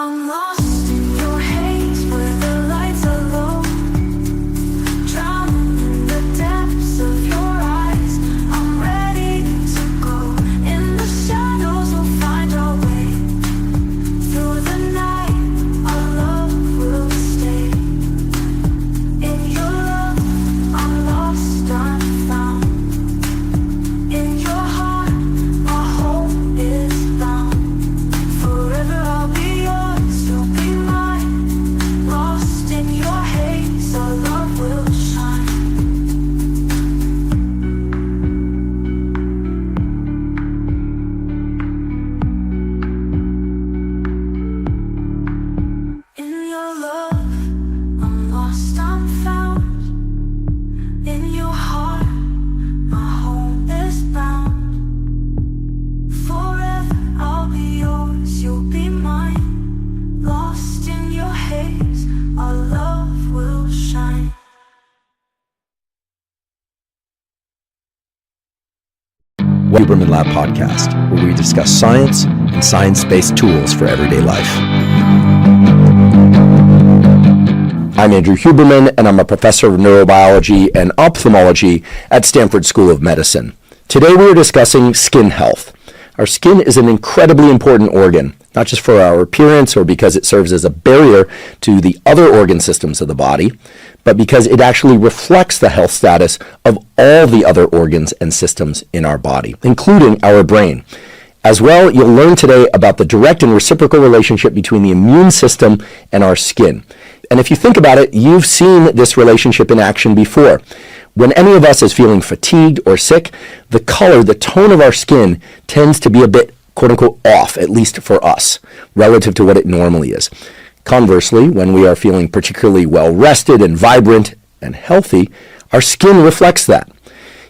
I'm lost in your haze where the lights are low, drowning in the depths of your eyes. I'm ready to go. In the shadows we'll find our way. Through the night, our love will stay. In your love, I'm lost, I'm found. In your heart, my home is bound. Forever I'll be yours, you'll be mine. Lost in your haze, our love will shine. In your love, I'm lost, I'm found. In your heart, my home is bound. Forever I'll be yours, you'll be mine. Lost in your haze, our love will shine. Huberman Lab podcast, where we discuss science and science-based tools for everyday life. I'm Andrew Huberman, and I'm a professor of neurobiology and ophthalmology at Stanford School of Medicine. Today we are discussing skin health. Our skin is an incredibly important organ, not just for our appearance or because it serves as a barrier to the other organ systems of the body, but because it actually reflects the health status of all the other organs and systems in our body, including our brain. As well, you'll learn today about the direct and reciprocal relationship between the immune system and our skin. And if you think about it, you've seen this relationship in action before. When any of us is feeling fatigued or sick, the color, the tone of our skin tends to be a bit, quote unquote, off, at least for us, relative to what it normally is. Conversely, when we are feeling particularly well rested and vibrant and healthy, our skin reflects that.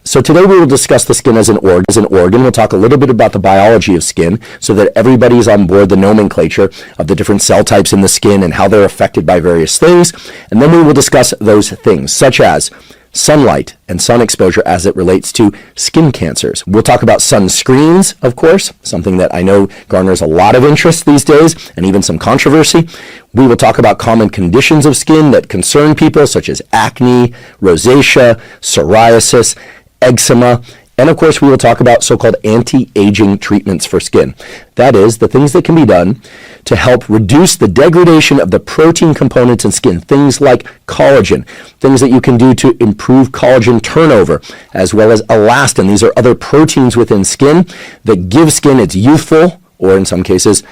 So today we will discuss the skin as an organ. We'll talk a little bit about the biology of skin so that everybody's on board the nomenclature of the different cell types in the skin and how they're affected by various things. And then we will discuss those things, such as sunlight and sun exposure as it relates to skin cancers. We'll talk about sunscreens, of course, something that I know garners a lot of interest these days and even some controversy. We will talk about common conditions of skin that concern people, such as acne, rosacea, psoriasis, eczema, and of course we will talk about so-called anti-aging treatments for skin. That is, the things that can be done to help reduce the degradation of the protein components in skin, things like collagen, things that you can do to improve collagen turnover, as well as elastin. These are other proteins within skin that give skin its youthful, or in some cases,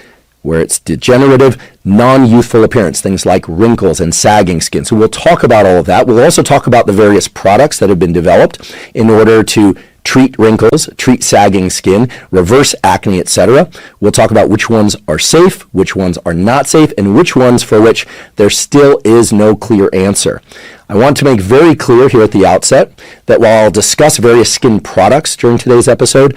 where it's degenerative, non-youthful appearance, things like wrinkles and sagging skin. So we'll talk about all of that. We'll also talk about the various products that have been developed in order to treat wrinkles, treat sagging skin, reverse acne, etc. We'll talk about which ones are safe, which ones are not safe, and which ones for which there still is no clear answer. I want to make very clear here at the outset that while I'll discuss various skin products during today's episode,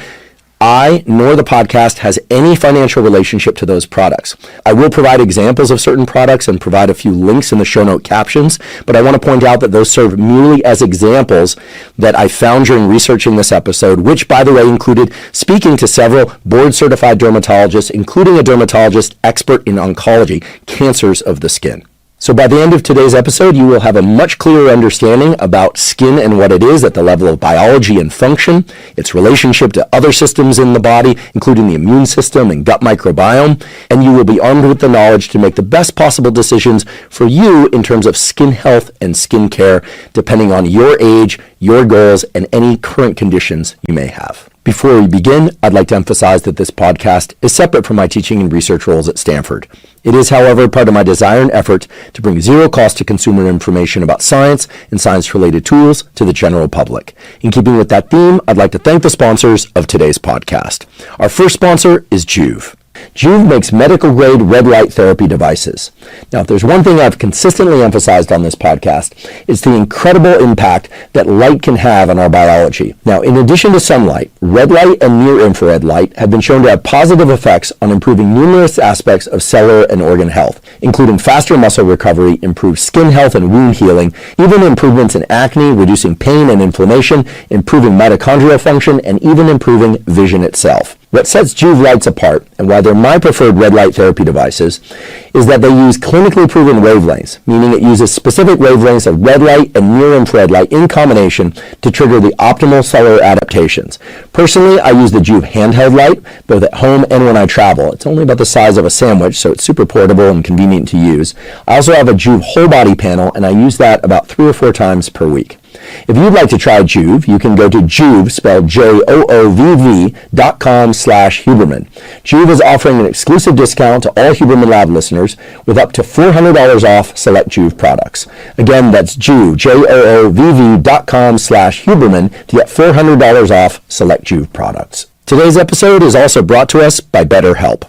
I nor the podcast has any financial relationship to those products. I will provide examples of certain products and provide a few links in the show note captions, but I want to point out that those serve merely as examples that I found during researching this episode, which, by the way, included speaking to several board-certified dermatologists, including a dermatologist expert in oncology, cancers of the skin. So by the end of today's episode, you will have a much clearer understanding about skin and what it is at the level of biology and function, its relationship to other systems in the body, including the immune system and gut microbiome, and you will be armed with the knowledge to make the best possible decisions for you in terms of skin health and skin care, depending on your age, your goals, and any current conditions you may have. Before we begin, I'd like to emphasize that this podcast is separate from my teaching and research roles at Stanford. It is, however, part of my desire and effort to bring zero cost to consumer information about science and science-related tools to the general public. In keeping with that theme, I'd like to thank the sponsors of today's podcast. Our first sponsor is Juve. Juve makes medical-grade red light therapy devices. Now, if there's one thing I've consistently emphasized on this podcast, it's the incredible impact that light can have on our biology. Now, in addition to sunlight, red light and near-infrared light have been shown to have positive effects on improving numerous aspects of cellular and organ health, including faster muscle recovery, improved skin health and wound healing, even improvements in acne, reducing pain and inflammation, improving mitochondrial function, and even improving vision itself. What sets Joovv lights apart, and why they're my preferred red light therapy devices, is that they use clinically proven wavelengths, meaning it uses specific wavelengths of red light and near-infrared light in combination to trigger the optimal cellular adaptations. Personally, I use the Joovv handheld light, both at home and when I travel. It's only about the size of a sandwich, so it's super portable and convenient to use. I also have a Joovv whole body panel, and I use that about 3 or 4 times per week. If you'd like to try Joovv, you can go to Joovv, spelled JOOVV.com/Huberman. Joovv is offering an exclusive discount to all Huberman Lab listeners with up to $400 off select Joovv products. Again, that's Joovv, JOOVV.com/Huberman to get $400 off select Joovv products. Today's episode is also brought to us by BetterHelp.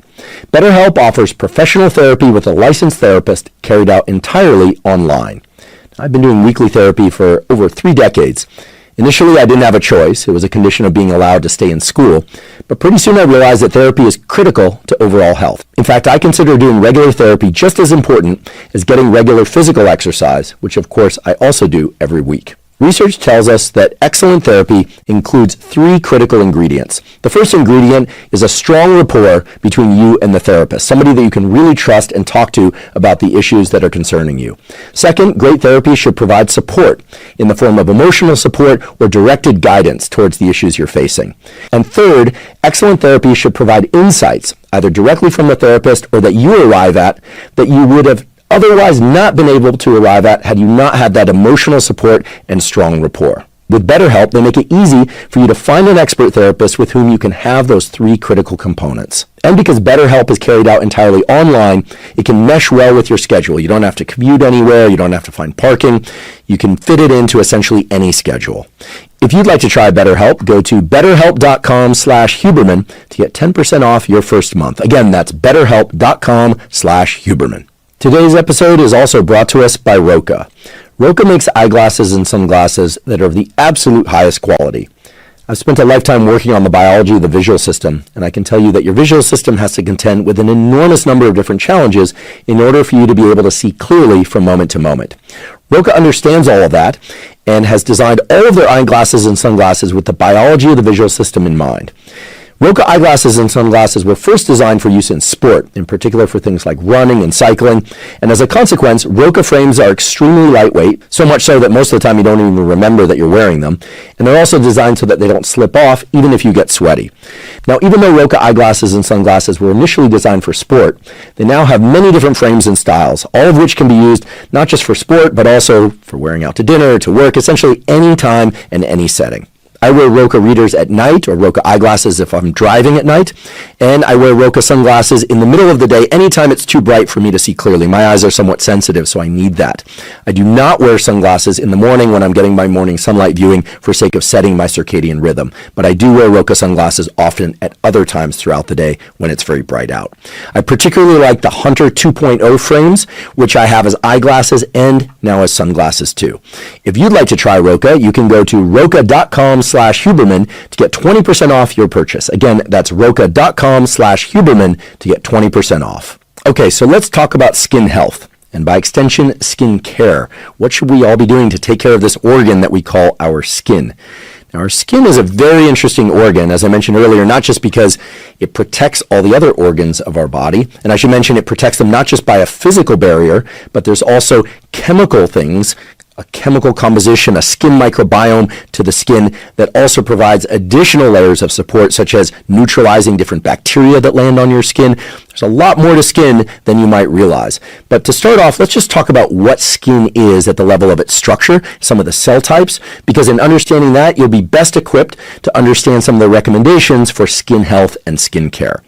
BetterHelp offers professional therapy with a licensed therapist carried out entirely online. I've been doing weekly therapy for over 3 decades. Initially, I didn't have a choice. It was a condition of being allowed to stay in school. But pretty soon I realized that therapy is critical to overall health. In fact, I consider doing regular therapy just as important as getting regular physical exercise, which of course I also do every week. Research tells us that excellent therapy includes 3 critical ingredients. The first ingredient is a strong rapport between you and the therapist, somebody that you can really trust and talk to about the issues that are concerning you. Second, great therapy should provide support in the form of emotional support or directed guidance towards the issues you're facing. And third, excellent therapy should provide insights, either directly from the therapist or that you arrive at, that you would have otherwise not been able to arrive at had you not had that emotional support and strong rapport. With BetterHelp, they make it easy for you to find an expert therapist with whom you can have those 3 critical components. And because BetterHelp is carried out entirely online, it can mesh well with your schedule. You don't have to commute anywhere. You don't have to find parking. You can fit it into essentially any schedule. If you'd like to try BetterHelp, go to betterhelp.com/Huberman to get 10% off your first month. Again, that's betterhelp.com/Huberman. Today's episode is also brought to us by Roka. Roka makes eyeglasses and sunglasses that are of the absolute highest quality. I've spent a lifetime working on the biology of the visual system, and I can tell you that your visual system has to contend with an enormous number of different challenges in order for you to be able to see clearly from moment to moment. Roka understands all of that and has designed all of their eyeglasses and sunglasses with the biology of the visual system in mind. Roka eyeglasses and sunglasses were first designed for use in sport, in particular for things like running and cycling, and as a consequence, Roka frames are extremely lightweight, so much so that most of the time you don't even remember that you're wearing them, and they're also designed so that they don't slip off even if you get sweaty. Now, even though Roka eyeglasses and sunglasses were initially designed for sport, they now have many different frames and styles, all of which can be used not just for sport, but also for wearing out to dinner, to work, essentially any time and any setting. I wear Roka readers at night, or Roka eyeglasses if I'm driving at night, and I wear Roka sunglasses in the middle of the day anytime it's too bright for me to see clearly. My eyes are somewhat sensitive, so I need that. I do not wear sunglasses in the morning when I'm getting my morning sunlight viewing for sake of setting my circadian rhythm, but I do wear Roka sunglasses often at other times throughout the day when it's very bright out. I particularly like the Hunter 2.0 frames, which I have as eyeglasses and now as sunglasses too. If you'd like to try Roka, you can go to roka.com/Huberman to get 20% off your purchase. Again, that's roka.com/Huberman to get 20% off. Okay, so let's talk about skin health, and by extension, skin care. What should we all be doing to take care of this organ that we call our skin? Now, our skin is a very interesting organ, as I mentioned earlier, not just because it protects all the other organs of our body, and I should mention it protects them not just by a physical barrier, but there's also chemical things, a chemical composition, a skin microbiome to the skin that also provides additional layers of support, such as neutralizing different bacteria that land on your skin. There's a lot more to skin than you might realize. But to start off, let's just talk about what skin is at the level of its structure, some of the cell types, because in understanding that, you'll be best equipped to understand some of the recommendations for skin health and skin care.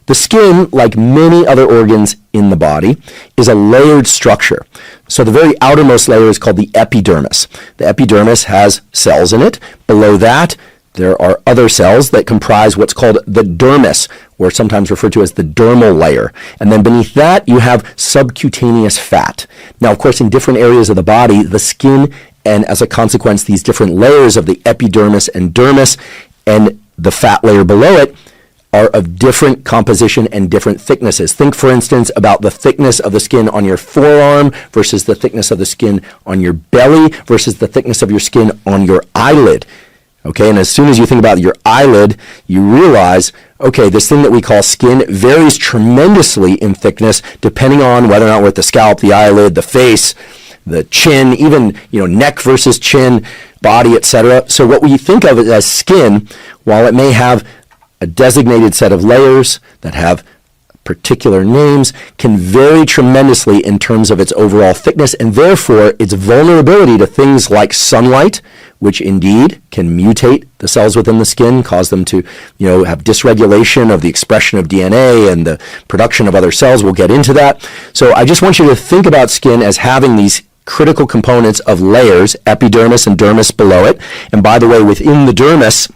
The skin, like many other organs in the body, is a layered structure. So the very outermost layer is called the epidermis. The epidermis has cells in it. Below that, there are other cells that comprise what's called the dermis, or sometimes referred to as the dermal layer. And then beneath that, you have subcutaneous fat. Now, of course, in different areas of the body, the skin, and as a consequence, these different layers of the epidermis and dermis and the fat layer below it are of different composition and different thicknesses. Think, for instance, about the thickness of the skin on your forearm versus the thickness of the skin on your belly versus the thickness of your skin on your eyelid. Okay, and as soon as you think about your eyelid, you realize, okay, this thing that we call skin varies tremendously in thickness depending on whether or not we're at the scalp, the eyelid, the face, the chin, even neck versus chin, body, etc. So what we think of as skin, while it may have a designated set of layers that have particular names, can vary tremendously in terms of its overall thickness and therefore its vulnerability to things like sunlight, which indeed can mutate the cells within the skin, cause them to have dysregulation of the expression of DNA and the production of other cells. We'll get into that. So I just want you to think about skin as having these critical components of layers, epidermis and dermis below it. And by the way, within the dermis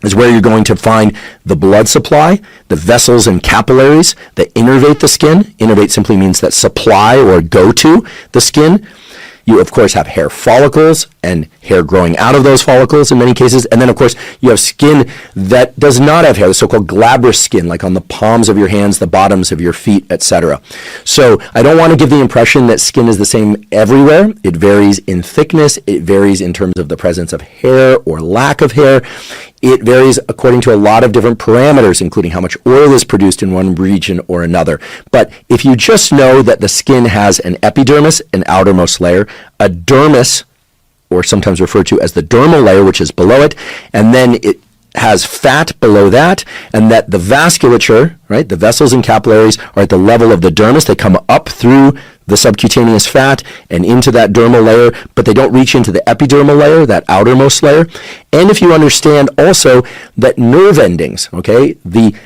is where you're going to find the blood supply, the vessels and capillaries that innervate the skin. Innervate simply means that supply or go to the skin. You, of course, have hair follicles and hair growing out of those follicles in many cases. And then, of course, you have skin that does not have hair, the so-called glabrous skin, like on the palms of your hands, the bottoms of your feet, etc. So I don't want to give the impression that skin is the same everywhere. It varies in thickness. It varies in terms of the presence of hair or lack of hair. It varies according to a lot of different parameters, including how much oil is produced in one region or another. But if you just know that the skin has an epidermis, an outermost layer, a dermis, or sometimes referred to as the dermal layer, which is below it, and then it has fat below that, and that the vasculature, right, the vessels and capillaries are at the level of the dermis. They come up through the subcutaneous fat and into that dermal layer, but they don't reach into the epidermal layer, that outermost layer. And if you understand also that nerve endings, okay, the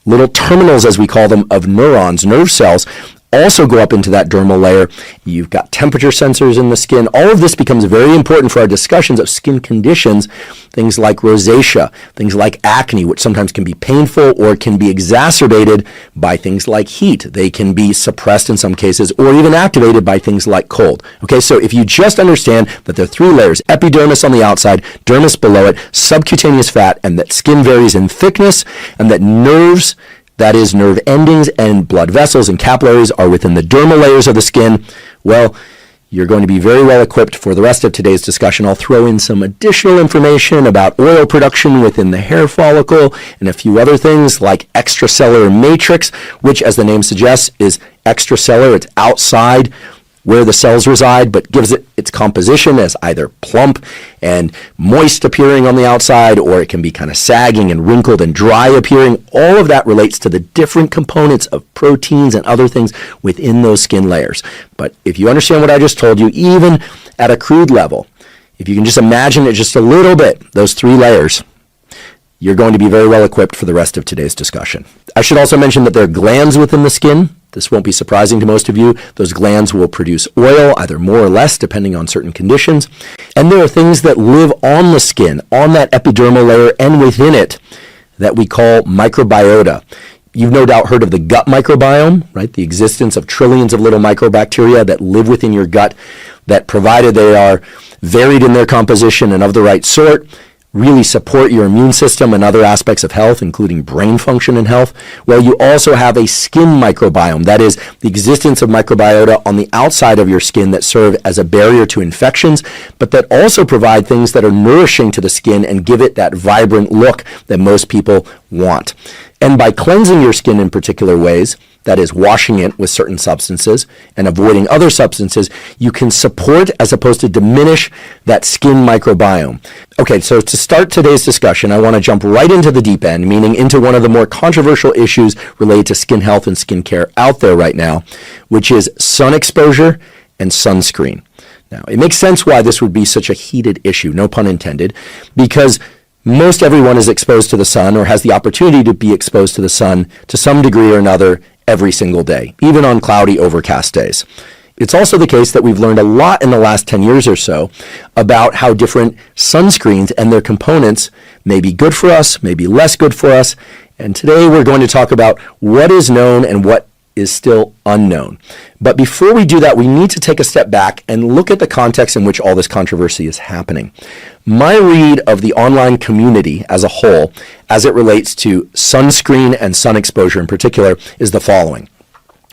little terminals, as we call them, of neurons, nerve cells, also go up into that dermal layer. You've got temperature sensors in the skin. All of this becomes very important for our discussions of skin conditions, things like rosacea, things like acne, which sometimes can be painful or can be exacerbated by things like heat. They can be suppressed in some cases or even activated by things like cold. Okay, so if you just understand that there are three layers, epidermis on the outside, dermis below it, subcutaneous fat, and that skin varies in thickness, and that nerves, that is, nerve endings and blood vessels and capillaries are within the dermal layers of the skin, well, you're going to be very well equipped for the rest of today's discussion. I'll throw in some additional information about oil production within the hair follicle and a few other things like extracellular matrix, which, as the name suggests, is extracellular. It's outside where the cells reside, but gives it its composition as either plump and moist appearing on the outside, or it can be kind of sagging and wrinkled and dry appearing. All of that relates to the different components of proteins and other things within those skin layers. But if you understand what I just told you, even at a crude level, if you can just imagine it just a little bit, those three layers, you're going to be very well equipped for the rest of today's discussion. I should also mention that there are glands within the skin. This won't be surprising to most of you. Those glands will produce oil, either more or less, depending on certain conditions. And there are things that live on the skin, on that epidermal layer and within it, that we call microbiota. You've no doubt heard of the gut microbiome, right? The existence of trillions of little microbacteria that live within your gut, that, provided they are varied in their composition and of the right sort, really support your immune system and other aspects of health, including brain function and health. Well, you also have a skin microbiome. That is, the existence of microbiota on the outside of your skin that serve as a barrier to infections, but that also provide things that are nourishing to the skin and give it that vibrant look that most people want. And by cleansing your skin in particular ways, that is, washing it with certain substances and avoiding other substances, you can support as opposed to diminish that skin microbiome. Okay, so to start today's discussion, I want to jump right into the deep end, meaning into one of the more controversial issues related to skin health and skin care out there right now, which is sun exposure and sunscreen. Now, it makes sense why this would be such a heated issue, no pun intended, because most everyone is exposed to the sun or has the opportunity to be exposed to the sun to some degree or another every single day, even on cloudy, overcast days. It's also the case that we've learned a lot in the last 10 years or so about how different sunscreens and their components may be good for us, may be less good for us. And today we're going to talk about what is known and what is still unknown. But before we do that, we need to take a step back and look at the context in which all this controversy is happening. My read of the online community as a whole, as it relates to sunscreen and sun exposure in particular, is the following.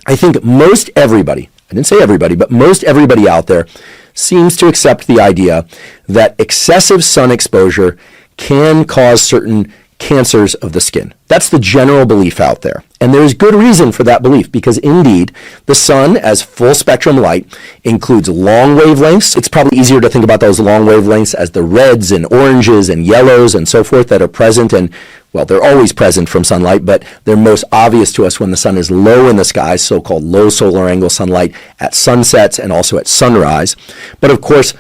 I think most everybody, I didn't say everybody, but most everybody out there seems to accept the idea that excessive sun exposure can cause certain cancers of the skin. That's the general belief out there. And there's good reason for that belief, because indeed, the sun as full spectrum light includes long wavelengths. It's probably easier to think about those long wavelengths as the reds and oranges and yellows and so forth that are present, and well, they're always present from sunlight, but they're most obvious to us when the sun is low in the sky, so-called low solar angle sunlight at sunsets and also at sunrise. But of course,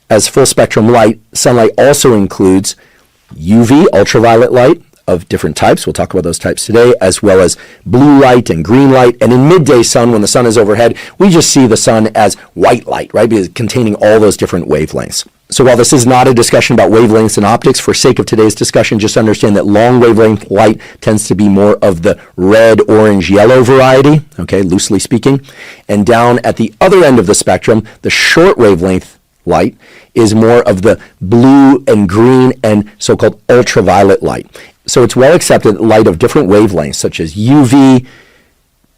as full spectrum light, sunlight also includes UV, ultraviolet light of different types. We'll talk about those types today, as well as blue light and green light. And in midday sun, when the sun is overhead, we just see the sun as white light, right? Because containing all those different wavelengths. So while this is not a discussion about wavelengths and optics, for sake of today's discussion, just understand that long wavelength light tends to be more of the red, orange, yellow variety, okay, loosely speaking. And down at the other end of the spectrum, the short wavelength light is more of the blue and green and so-called ultraviolet light. So it's well accepted that light of different wavelengths, such as UV,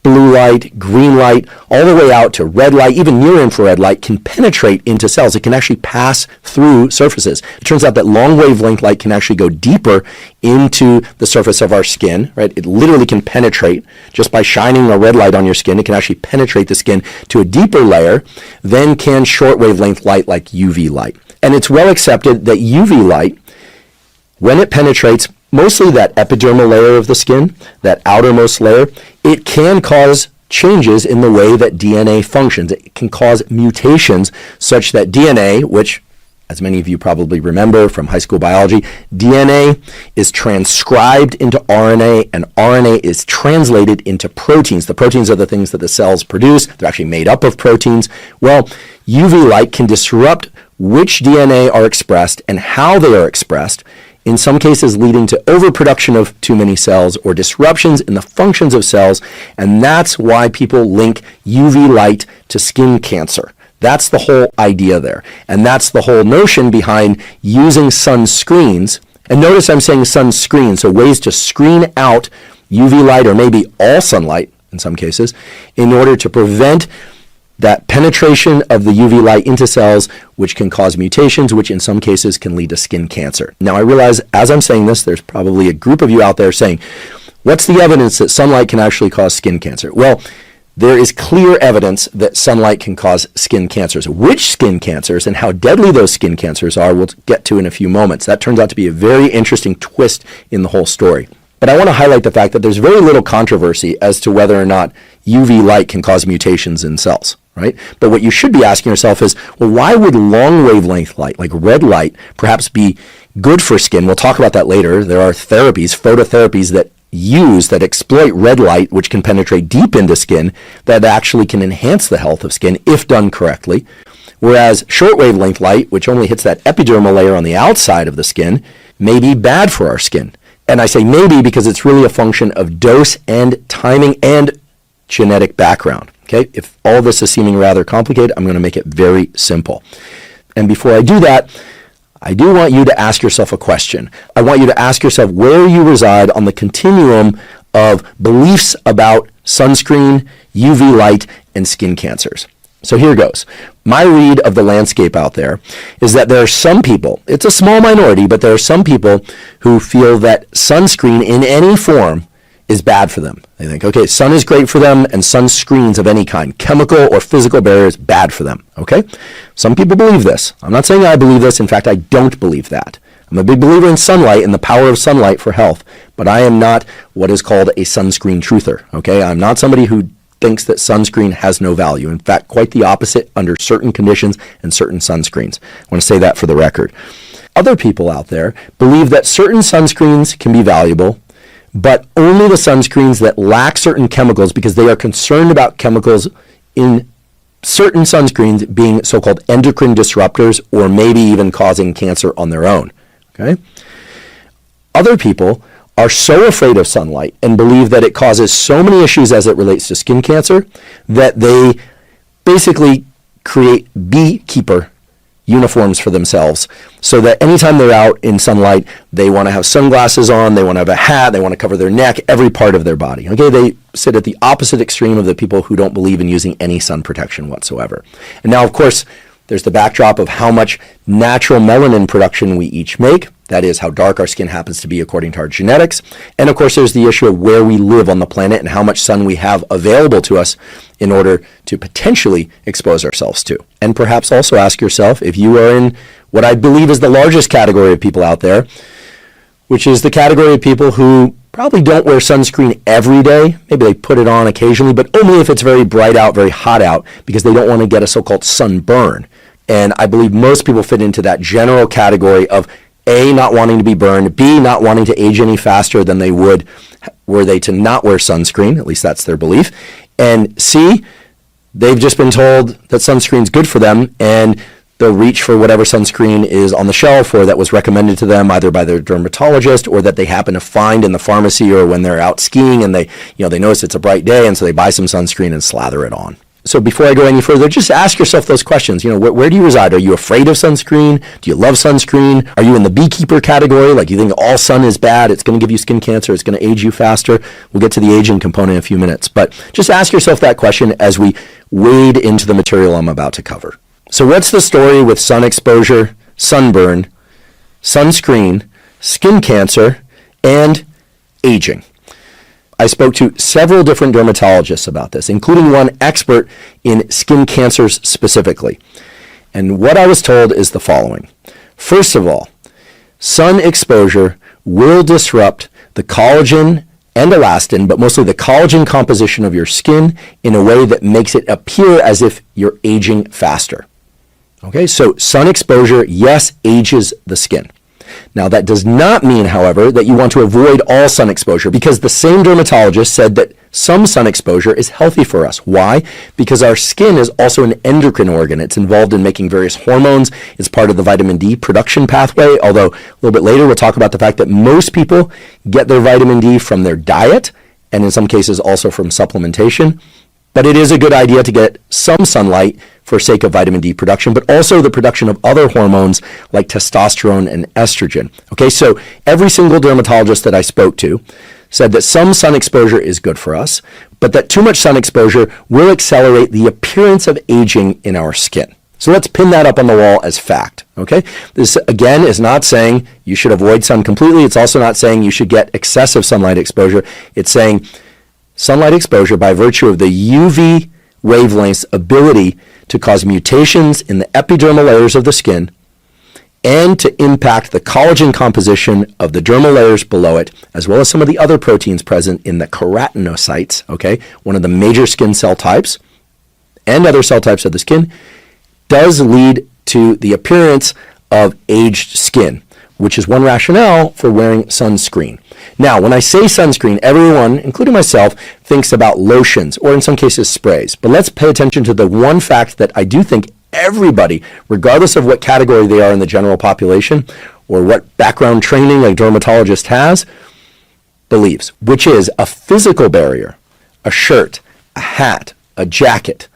blue light, green light, all the way out to red light, even near infrared light, can penetrate into cells. It can actually pass through surfaces. It turns out that long wavelength light can actually go deeper into the surface of our skin, right? It literally can penetrate just by shining a red light on your skin. It can actually penetrate the skin to a deeper layer than can short wavelength light like UV light. And it's well accepted that UV light, when it penetrates mostly that epidermal layer of the skin, that outermost layer, it can cause changes in the way that DNA functions. It can cause mutations such that DNA, which, as many of you probably remember from high school biology, DNA is transcribed into RNA, and RNA is translated into proteins. The proteins are the things that the cells produce. They're actually made up of proteins. Well, UV light can disrupt which DNA are expressed and how they are expressed, in some cases leading to overproduction of too many cells or disruptions in the functions of cells, and that's why people link UV light to skin cancer. That's the whole idea there, and that's the whole notion behind using sunscreens. And notice I'm saying sunscreen, so ways to screen out UV light, or maybe all sunlight in some cases, in order to prevent that penetration of the UV light into cells, which can cause mutations, which in some cases can lead to skin cancer. Now, I realize as I'm saying this, there's probably a group of you out there saying, what's the evidence that sunlight can actually cause skin cancer? Well, there is clear evidence that sunlight can cause skin cancers. Which skin cancers and how deadly those skin cancers are, we'll get to in a few moments. That turns out to be a very interesting twist in the whole story. But I want to highlight the fact that there's very little controversy as to whether or not UV light can cause mutations in cells, right? But what you should be asking yourself is, well, why would long wavelength light, like red light, perhaps be good for skin? We'll talk about that later. There are therapies, phototherapies that exploit red light, which can penetrate deep into skin, that actually can enhance the health of skin if done correctly. Whereas short wavelength light, which only hits that epidermal layer on the outside of the skin, may be bad for our skin. And I say maybe because it's really a function of dose and timing and genetic background. Okay, if all this is seeming rather complicated, I'm going to make it very simple. And before I do that, I do want you to ask yourself a question. I want you to ask yourself where you reside on the continuum of beliefs about sunscreen, UV light, and skin cancers. So here goes. My read of the landscape out there is that there are some people, it's a small minority, but there are some people who feel that sunscreen in any form is bad for them. They think, okay, sun is great for them, and sunscreens of any kind, chemical or physical barriers, bad for them, okay? Some people believe this. I'm not saying I believe this. In fact, I don't believe that. I'm a big believer in sunlight and the power of sunlight for health, but I am not what is called a sunscreen truther, okay? I'm not somebody who thinks that sunscreen has no value. In fact, quite the opposite under certain conditions and certain sunscreens. I want to say that for the record. Other people out there believe that certain sunscreens can be valuable, but only the sunscreens that lack certain chemicals, because they are concerned about chemicals in certain sunscreens being so-called endocrine disruptors or maybe even causing cancer on their own. Okay? Other people are so afraid of sunlight and believe that it causes so many issues as it relates to skin cancer that they basically create beekeeper uniforms for themselves so that anytime they're out in sunlight, they want to have sunglasses on, they want to have a hat, they want to cover their neck, every part of their body. Okay, they sit at the opposite extreme of the people who don't believe in using any sun protection whatsoever. And now, of course, there's the backdrop of how much natural melanin production we each make. That is how dark our skin happens to be according to our genetics. And of course, there's the issue of where we live on the planet and how much sun we have available to us in order to potentially expose ourselves to. And perhaps also ask yourself if you are in what I believe is the largest category of people out there, which is the category of people who probably don't wear sunscreen every day. Maybe they put it on occasionally, but only if it's very bright out, very hot out, because they don't want to get a so-called sunburn. And I believe most people fit into that general category of A, not wanting to be burned, B, not wanting to age any faster than they would were they to not wear sunscreen, at least that's their belief, and C, they've just been told that sunscreen's good for them, and they'll reach for whatever sunscreen is on the shelf or that was recommended to them either by their dermatologist or that they happen to find in the pharmacy or when they're out skiing and they notice it's a bright day and so they buy some sunscreen and slather it on. So before I go any further, just ask yourself those questions. Where do you reside? Are you afraid of sunscreen? Do you love sunscreen? Are you in the beekeeper category? Like you think all sun is bad, it's going to give you skin cancer, it's going to age you faster? We'll get to the aging component in a few minutes. But just ask yourself that question as we wade into the material I'm about to cover. So what's the story with sun exposure, sunburn, sunscreen, skin cancer, and aging? I spoke to several different dermatologists about this, including one expert in skin cancers specifically. And what I was told is the following. First of all, sun exposure will disrupt the collagen and elastin, but mostly the collagen composition of your skin in a way that makes it appear as if you're aging faster. Okay, so sun exposure, yes, ages the skin. Now, that does not mean, however, that you want to avoid all sun exposure, because the same dermatologist said that some sun exposure is healthy for us. Why? Because our skin is also an endocrine organ. It's involved in making various hormones. It's part of the vitamin D production pathway, although a little bit later we'll talk about the fact that most people get their vitamin D from their diet, and in some cases also from supplementation. But it is a good idea to get some sunlight for sake of vitamin D production, but also the production of other hormones like testosterone and estrogen. Okay, so every single dermatologist that I spoke to said that some sun exposure is good for us, but that too much sun exposure will accelerate the appearance of aging in our skin. So let's pin that up on the wall as fact, okay? This, again, is not saying you should avoid sun completely. It's also not saying you should get excessive sunlight exposure. It's saying sunlight exposure, by virtue of the UV wavelength's ability to cause mutations in the epidermal layers of the skin and to impact the collagen composition of the dermal layers below it, as well as some of the other proteins present in the keratinocytes, okay, one of the major skin cell types, and other cell types of the skin, does lead to the appearance of aged skin, which is one rationale for wearing sunscreen. Now, when I say sunscreen, everyone, including myself, thinks about lotions or in some cases sprays. But let's pay attention to the one fact that I do think everybody, regardless of what category they are in the general population or what background training a dermatologist has, believes, which is a physical barrier, a shirt, a hat, a jacket.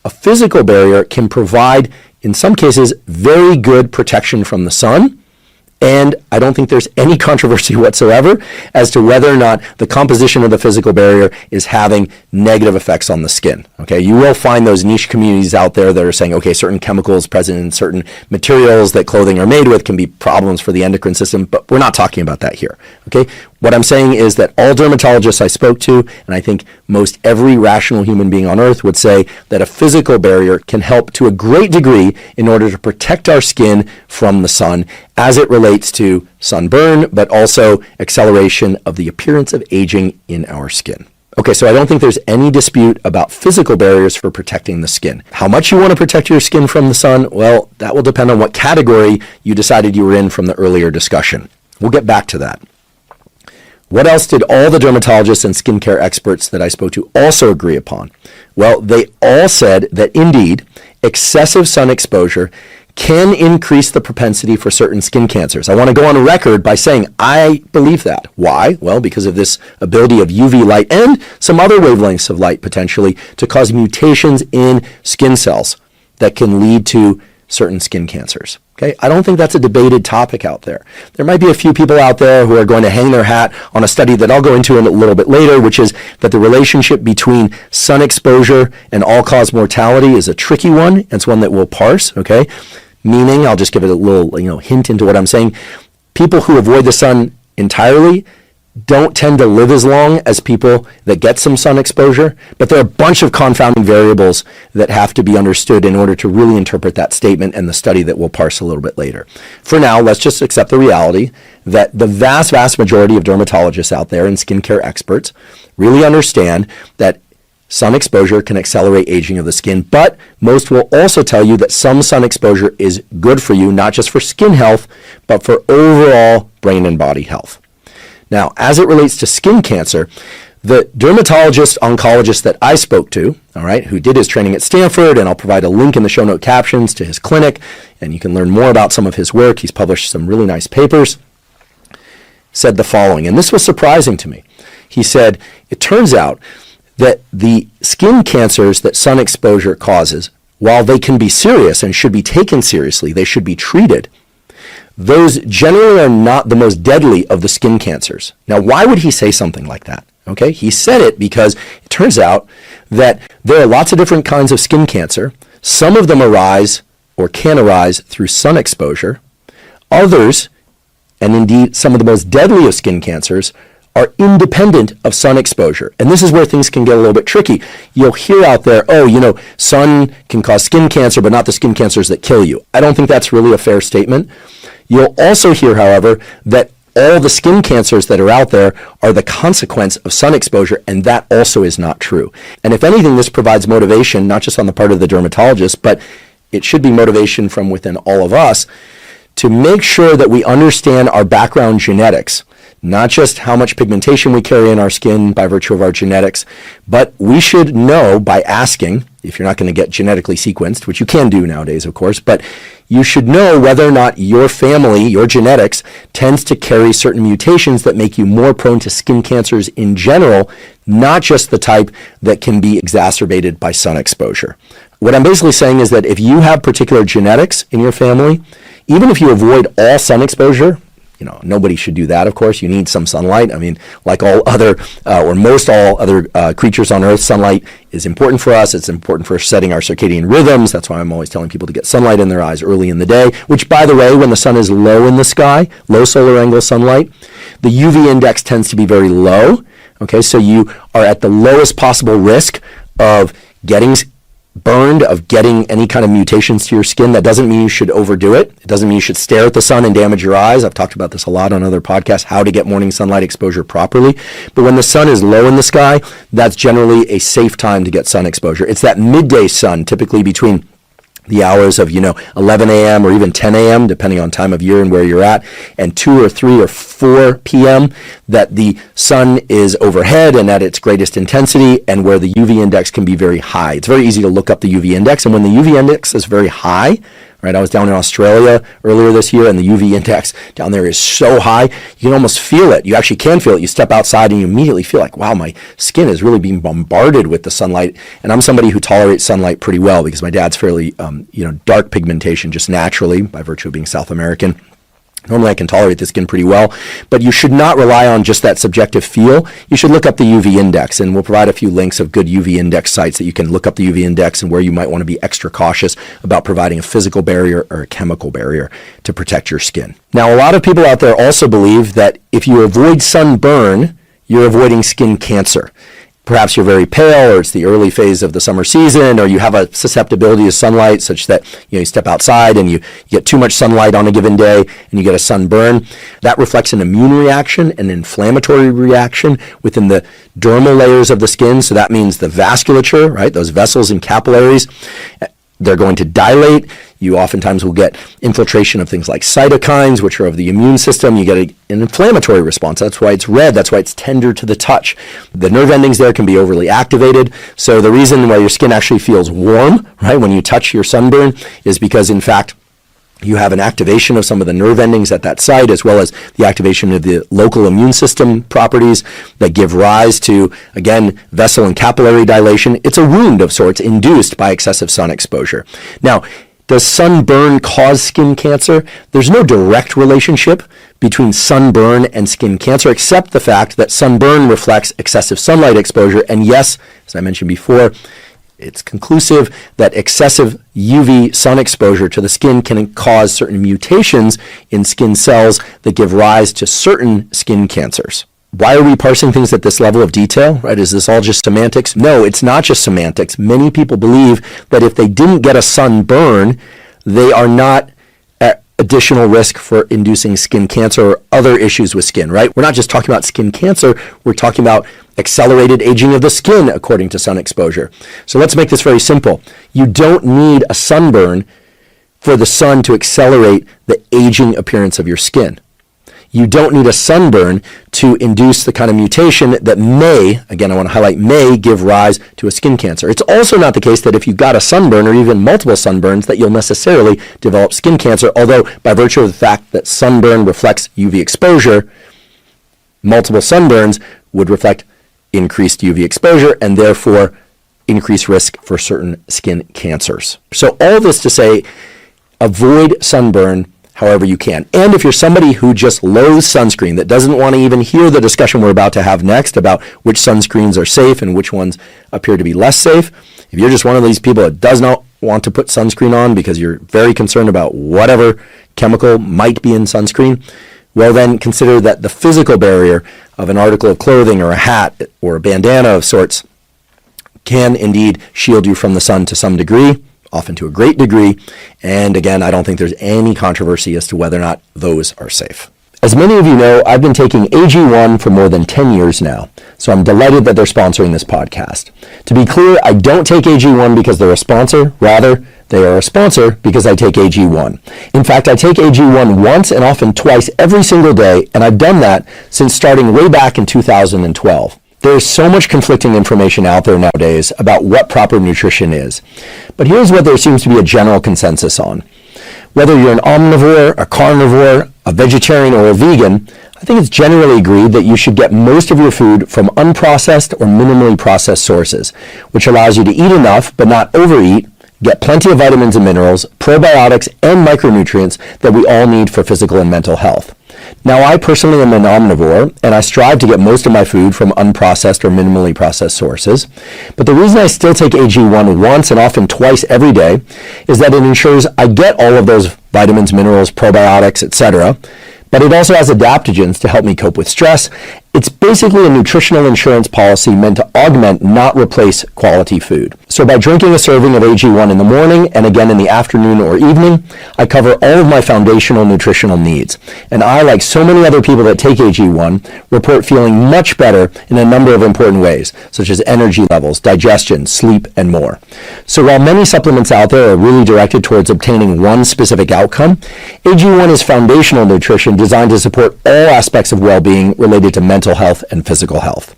A physical barrier can provide, in some cases, very good protection from the sun. And I don't think there's any controversy whatsoever as to whether or not the composition of the physical barrier is having negative effects on the skin. Okay, you will find those niche communities out there that are saying, okay, certain chemicals present in certain materials that clothing are made with can be problems for the endocrine system, but we're not talking about that here. Okay, what I'm saying is that all dermatologists I spoke to, and I think most every rational human being on earth would say that a physical barrier can help to a great degree in order to protect our skin from the sun as it relates to sunburn, but also acceleration of the appearance of aging in our skin. Okay, so I don't think there's any dispute about physical barriers for protecting the skin. How much you want to protect your skin from the sun, well, that will depend on what category you decided you were in from the earlier discussion. We'll get back to that. What else did all the dermatologists and skincare experts that I spoke to also agree upon? Well, they all said that indeed, excessive sun exposure can increase the propensity for certain skin cancers. I want to go on record by saying I believe that. Why? Well, because of this ability of UV light and some other wavelengths of light potentially to cause mutations in skin cells that can lead to certain skin cancers. Okay, I don't think that's a debated topic out there. There might be a few people out there who are going to hang their hat on a study that I'll go into in a little bit later, which is that the relationship between sun exposure and all-cause mortality is a tricky one. It's one that we'll parse, okay? meaning, I'll just give it a little hint into what I'm saying. People who avoid the sun entirely don't tend to live as long as people that get some sun exposure, but there are a bunch of confounding variables that have to be understood in order to really interpret that statement and the study that we'll parse a little bit later. For now, let's just accept the reality that the vast, vast majority of dermatologists out there and skincare experts really understand that sun exposure can accelerate aging of the skin, but most will also tell you that some sun exposure is good for you, not just for skin health, but for overall brain and body health. Now, as it relates to skin cancer, the dermatologist oncologist that I spoke to, all right, who did his training at Stanford, and I'll provide a link in the show note captions to his clinic, and you can learn more about some of his work. He's published some really nice papers, said the following, and this was surprising to me. He said, it turns out that the skin cancers that sun exposure causes, while they can be serious and should be taken seriously, they should be treated, those generally are not the most deadly of the skin cancers. Now, why would he say something like that? Okay, he said it because it turns out that there are lots of different kinds of skin cancer. Some of them arise or can arise through sun exposure. Others, and indeed some of the most deadly of skin cancers, are independent of sun exposure. And this is where things can get a little bit tricky. You'll hear out there, sun can cause skin cancer, but not the skin cancers that kill you. I don't think that's really a fair statement. You'll also hear, however, that all the skin cancers that are out there are the consequence of sun exposure, and that also is not true. And if anything, this provides motivation, not just on the part of the dermatologist, but it should be motivation from within all of us to make sure that we understand our background genetics, not just how much pigmentation we carry in our skin by virtue of our genetics, but we should know by asking, if you're not going to get genetically sequenced, which you can do nowadays, of course, but you should know whether or not your family, your genetics, tends to carry certain mutations that make you more prone to skin cancers in general, not just the type that can be exacerbated by sun exposure. What I'm basically saying is that if you have particular genetics in your family, even if you avoid all sun exposure, nobody should do that, of course. You need some sunlight. I mean, like all other, or most all other creatures on Earth, sunlight is important for us. It's important for setting our circadian rhythms. That's why I'm always telling people to get sunlight in their eyes early in the day, which, by the way, when the sun is low in the sky, low solar angle sunlight, the UV index tends to be very low. Okay, so you are at the lowest possible risk of getting burned, of getting any kind of mutations to your skin. That doesn't mean you should overdo it. It doesn't mean you should stare at the sun and damage your eyes. I've talked about this a lot on other podcasts, how to get morning sunlight exposure properly. But when the sun is low in the sky, that's generally a safe time to get sun exposure. It's that midday sun, typically between the hours of 11 a.m. or even 10 a.m., depending on time of year and where you're at, and 2 or 3 or 4 p.m., that the sun is overhead and at its greatest intensity, and where the UV index can be very high. It's very easy to look up the UV index, and when the UV index is very high, right? I was down in Australia earlier this year, and the UV index down there is so high, you can almost feel it. You actually can feel it. You step outside and you immediately feel like, wow, my skin is really being bombarded with the sunlight. And I'm somebody who tolerates sunlight pretty well because my dad's fairly, dark pigmentation just naturally by virtue of being South American. Normally I can tolerate the skin pretty well, but you should not rely on just that subjective feel. You should look up the UV index, and we'll provide a few links of good UV index sites that you can look up the UV index and where you might want to be extra cautious about providing a physical barrier or a chemical barrier to protect your skin. Now, a lot of people out there also believe that if you avoid sunburn, you're avoiding skin cancer. Perhaps you're very pale, or it's the early phase of the summer season, or you have a susceptibility to sunlight such that you step outside and you get too much sunlight on a given day and you get a sunburn. That reflects an immune reaction, an inflammatory reaction within the dermal layers of the skin. So that means the vasculature, right? Those vessels and capillaries, they're going to dilate. You oftentimes will get infiltration of things like cytokines, which are of the immune system. You get an inflammatory response. That's why it's red. That's why it's tender to the touch. The nerve endings there can be overly activated. So the reason why your skin actually feels warm, right, when you touch your sunburn is because, in fact, you have an activation of some of the nerve endings at that site, as well as the activation of the local immune system properties that give rise to, again, vessel and capillary dilation. It's a wound of sorts induced by excessive sun exposure. Now, does sunburn cause skin cancer? There's no direct relationship between sunburn and skin cancer, except the fact that sunburn reflects excessive sunlight exposure. And yes, as I mentioned before, It's conclusive that excessive UV sun exposure to the skin can cause certain mutations in skin cells that give rise to certain skin cancers. Why are we parsing things at this level of detail, right? Is this all just semantics? No, it's not just semantics. Many people believe that if they didn't get a sunburn, they are not at additional risk for inducing skin cancer or other issues with skin, right? We're not just talking about skin cancer, we're talking about accelerated aging of the skin according to sun exposure. So let's make this very simple. You don't need a sunburn for the sun to accelerate the aging appearance of your skin. You don't need a sunburn to induce the kind of mutation that may, again, I want to highlight, may give rise to a skin cancer. It's also not the case that if you got a sunburn or even multiple sunburns that you'll necessarily develop skin cancer, although by virtue of the fact that sunburn reflects UV exposure, multiple sunburns would reflect increased UV exposure and therefore increased risk for certain skin cancers. So all this to say, avoid sunburn however you can. And if you're somebody who just loathes sunscreen, that doesn't want to even hear the discussion we're about to have next about which sunscreens are safe and which ones appear to be less safe, if you're just one of these people that does not want to put sunscreen on because you're very concerned about whatever chemical might be in sunscreen, well then consider that the physical barrier of an article of clothing or a hat or a bandana of sorts can indeed shield you from the sun to some degree, often to a great degree, and again, I don't think there's any controversy as to whether or not those are safe. As many of you know, I've been taking AG1 for more than 10 years now, so I'm delighted that they're sponsoring this podcast. To be clear, I don't take AG1 because they're a sponsor, rather, they are a sponsor because I take AG1. In fact, I take AG1 once and often twice every single day, and I've done that since starting way back in 2012. There's so much conflicting information out there nowadays about what proper nutrition is. But here's what there seems to be a general consensus on. Whether you're an omnivore, a carnivore, a vegetarian, or a vegan, I think it's generally agreed that you should get most of your food from unprocessed or minimally processed sources, which allows you to eat enough but not overeat, get plenty of vitamins and minerals, probiotics, and micronutrients that we all need for physical and mental health. Now, I personally am an omnivore, and I strive to get most of my food from unprocessed or minimally processed sources. But the reason I still take AG1 once and often twice every day is that it ensures I get all of those vitamins, minerals, probiotics, etc., but it also has adaptogens to help me cope with stress. It's basically a nutritional insurance policy meant to augment, not replace, quality food. So by drinking a serving of AG1 in the morning and again in the afternoon or evening, I cover all of my foundational nutritional needs. And I, like so many other people that take AG1, report feeling much better in a number of important ways, such as energy levels, digestion, sleep, and more. So while many supplements out there are really directed towards obtaining one specific outcome, AG1 is foundational nutrition designed to support all aspects of well-being related to mental health and physical health.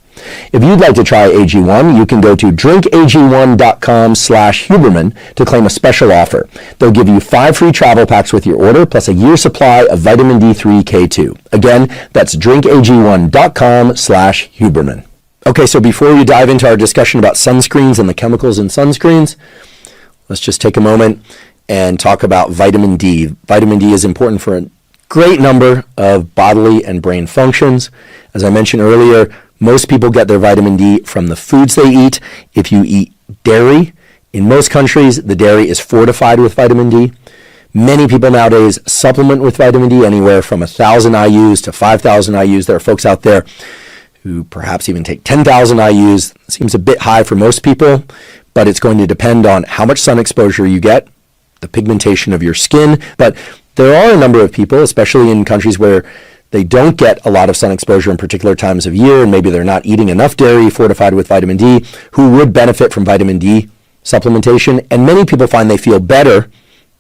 If you'd like to try AG1, you can go to drinkag1.com/Huberman to claim a special offer. They'll give you 5 free travel packs with your order, plus a year's supply of vitamin D3 K2. Again, that's drinkag1.com/Huberman. Okay, so before we dive into our discussion about sunscreens and the chemicals in sunscreens, let's just take a moment and talk about vitamin D. Vitamin D is important for a great number of bodily and brain functions. As I mentioned earlier, most people get their vitamin D from the foods they eat. If you eat dairy, in most countries, the dairy is fortified with vitamin D. Many people nowadays supplement with vitamin D anywhere from 1,000 IUs to 5,000 IUs. There are folks out there who perhaps even take 10,000 IUs. Seems a bit high for most people, but it's going to depend on how much sun exposure you get, the pigmentation of your skin. But there are a number of people, especially in countries where they don't get a lot of sun exposure in particular times of year, and maybe they're not eating enough dairy fortified with vitamin D, who would benefit from vitamin D supplementation. And many people find they feel better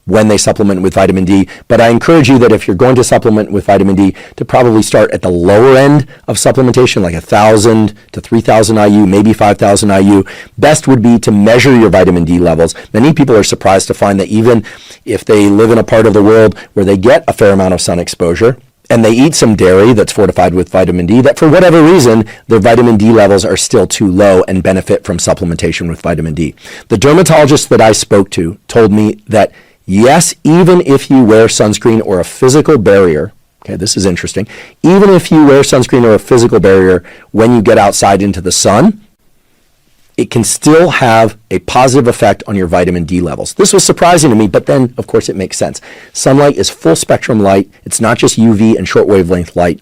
when they supplement with vitamin D. But I encourage you that if you're going to supplement with vitamin D, to probably start at the lower end of supplementation, like 1,000 to 3,000 IU, maybe 5,000 IU. Best would be to measure your vitamin D levels. Many people are surprised to find that even if they live in a part of the world where they get a fair amount of sun exposure, and they eat some dairy that's fortified with vitamin D, that for whatever reason, their vitamin D levels are still too low and benefit from supplementation with vitamin D. The dermatologist that I spoke to told me that yes, even if you wear sunscreen or a physical barrier, okay, this is interesting, even if you wear sunscreen or a physical barrier when you get outside into the sun, it can still have a positive effect on your vitamin D levels. This was surprising to me, but then, of course, it makes sense. Sunlight is full spectrum light. It's not just UV and short wavelength light.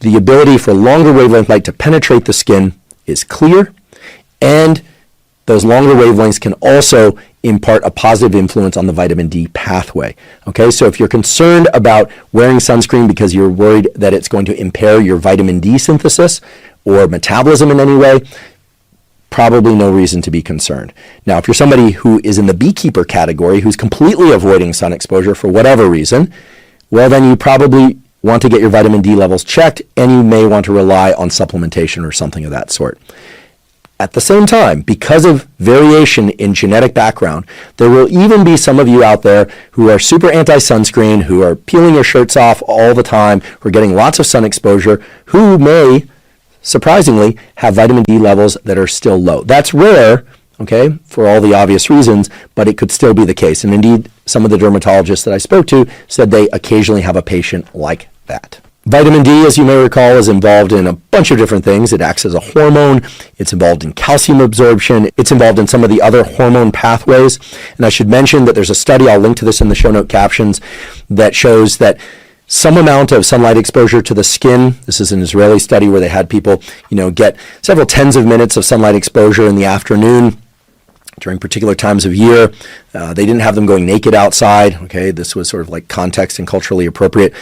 The ability for longer wavelength light to penetrate the skin is clear, and those longer wavelengths can also impart a positive influence on the vitamin D pathway. Okay, so if you're concerned about wearing sunscreen because you're worried that it's going to impair your vitamin D synthesis or metabolism in any way, probably no reason to be concerned. Now, if you're somebody who is in the beekeeper category, who's completely avoiding sun exposure for whatever reason, well, then you probably want to get your vitamin D levels checked, and you may want to rely on supplementation or something of that sort. At the same time, because of variation in genetic background, there will even be some of you out there who are super anti-sunscreen, who are peeling your shirts off all the time, who are getting lots of sun exposure, who may, surprisingly, have vitamin D levels that are still low. That's rare, okay, for all the obvious reasons, but it could still be the case. And indeed, some of the dermatologists that I spoke to said they occasionally have a patient like that. Vitamin D, as you may recall, is involved in a bunch of different things. It acts as a hormone. It's involved in calcium absorption. It's involved in some of the other hormone pathways. And I should mention that there's a study, I'll link to this in the show note captions, that shows that some amount of sunlight exposure to the skin, this is an Israeli study where they had people, get several tens of minutes of sunlight exposure in the afternoon during particular times of year. They didn't have them going naked outside. Okay, this was sort of like context and culturally appropriate.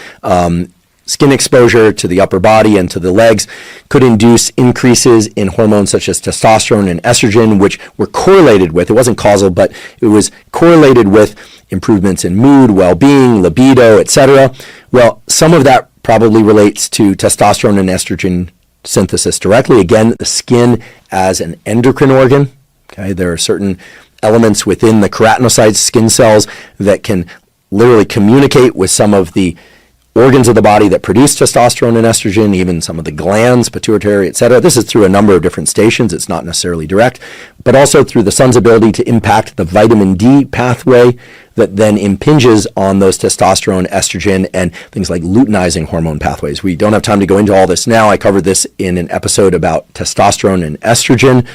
Skin exposure to the upper body and to the legs could induce increases in hormones such as testosterone and estrogen, which were correlated with, it wasn't causal, but it was correlated with improvements in mood, well-being, libido, etc. Well, some of that probably relates to testosterone and estrogen synthesis directly. Again, the skin as an endocrine organ. Okay, there are certain elements within the keratinocytes, skin cells, that can literally communicate with some of the organs of the body that produce testosterone and estrogen, even some of the glands, pituitary, etc. This is through a number of different stations. It's not necessarily direct, but also through the sun's ability to impact the vitamin D pathway that then impinges on those testosterone, estrogen, and things like luteinizing hormone pathways. We don't have time to go into all this now. I covered this in an episode about testosterone and estrogen.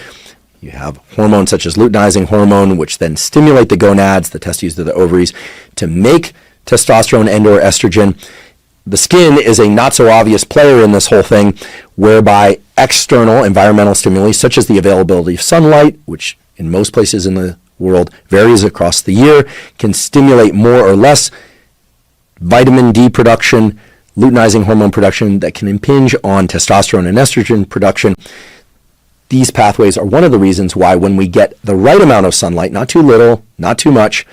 You have hormones such as luteinizing hormone, which then stimulate the gonads, the testes to the ovaries, to make testosterone and or estrogen. The skin is a not so obvious player in this whole thing, whereby external environmental stimuli, such as the availability of sunlight, which in most places in the world varies across the year, can stimulate more or less vitamin D production, luteinizing hormone production that can impinge on testosterone and estrogen production. These pathways are one of the reasons why when we get the right amount of sunlight, not too little, not too much,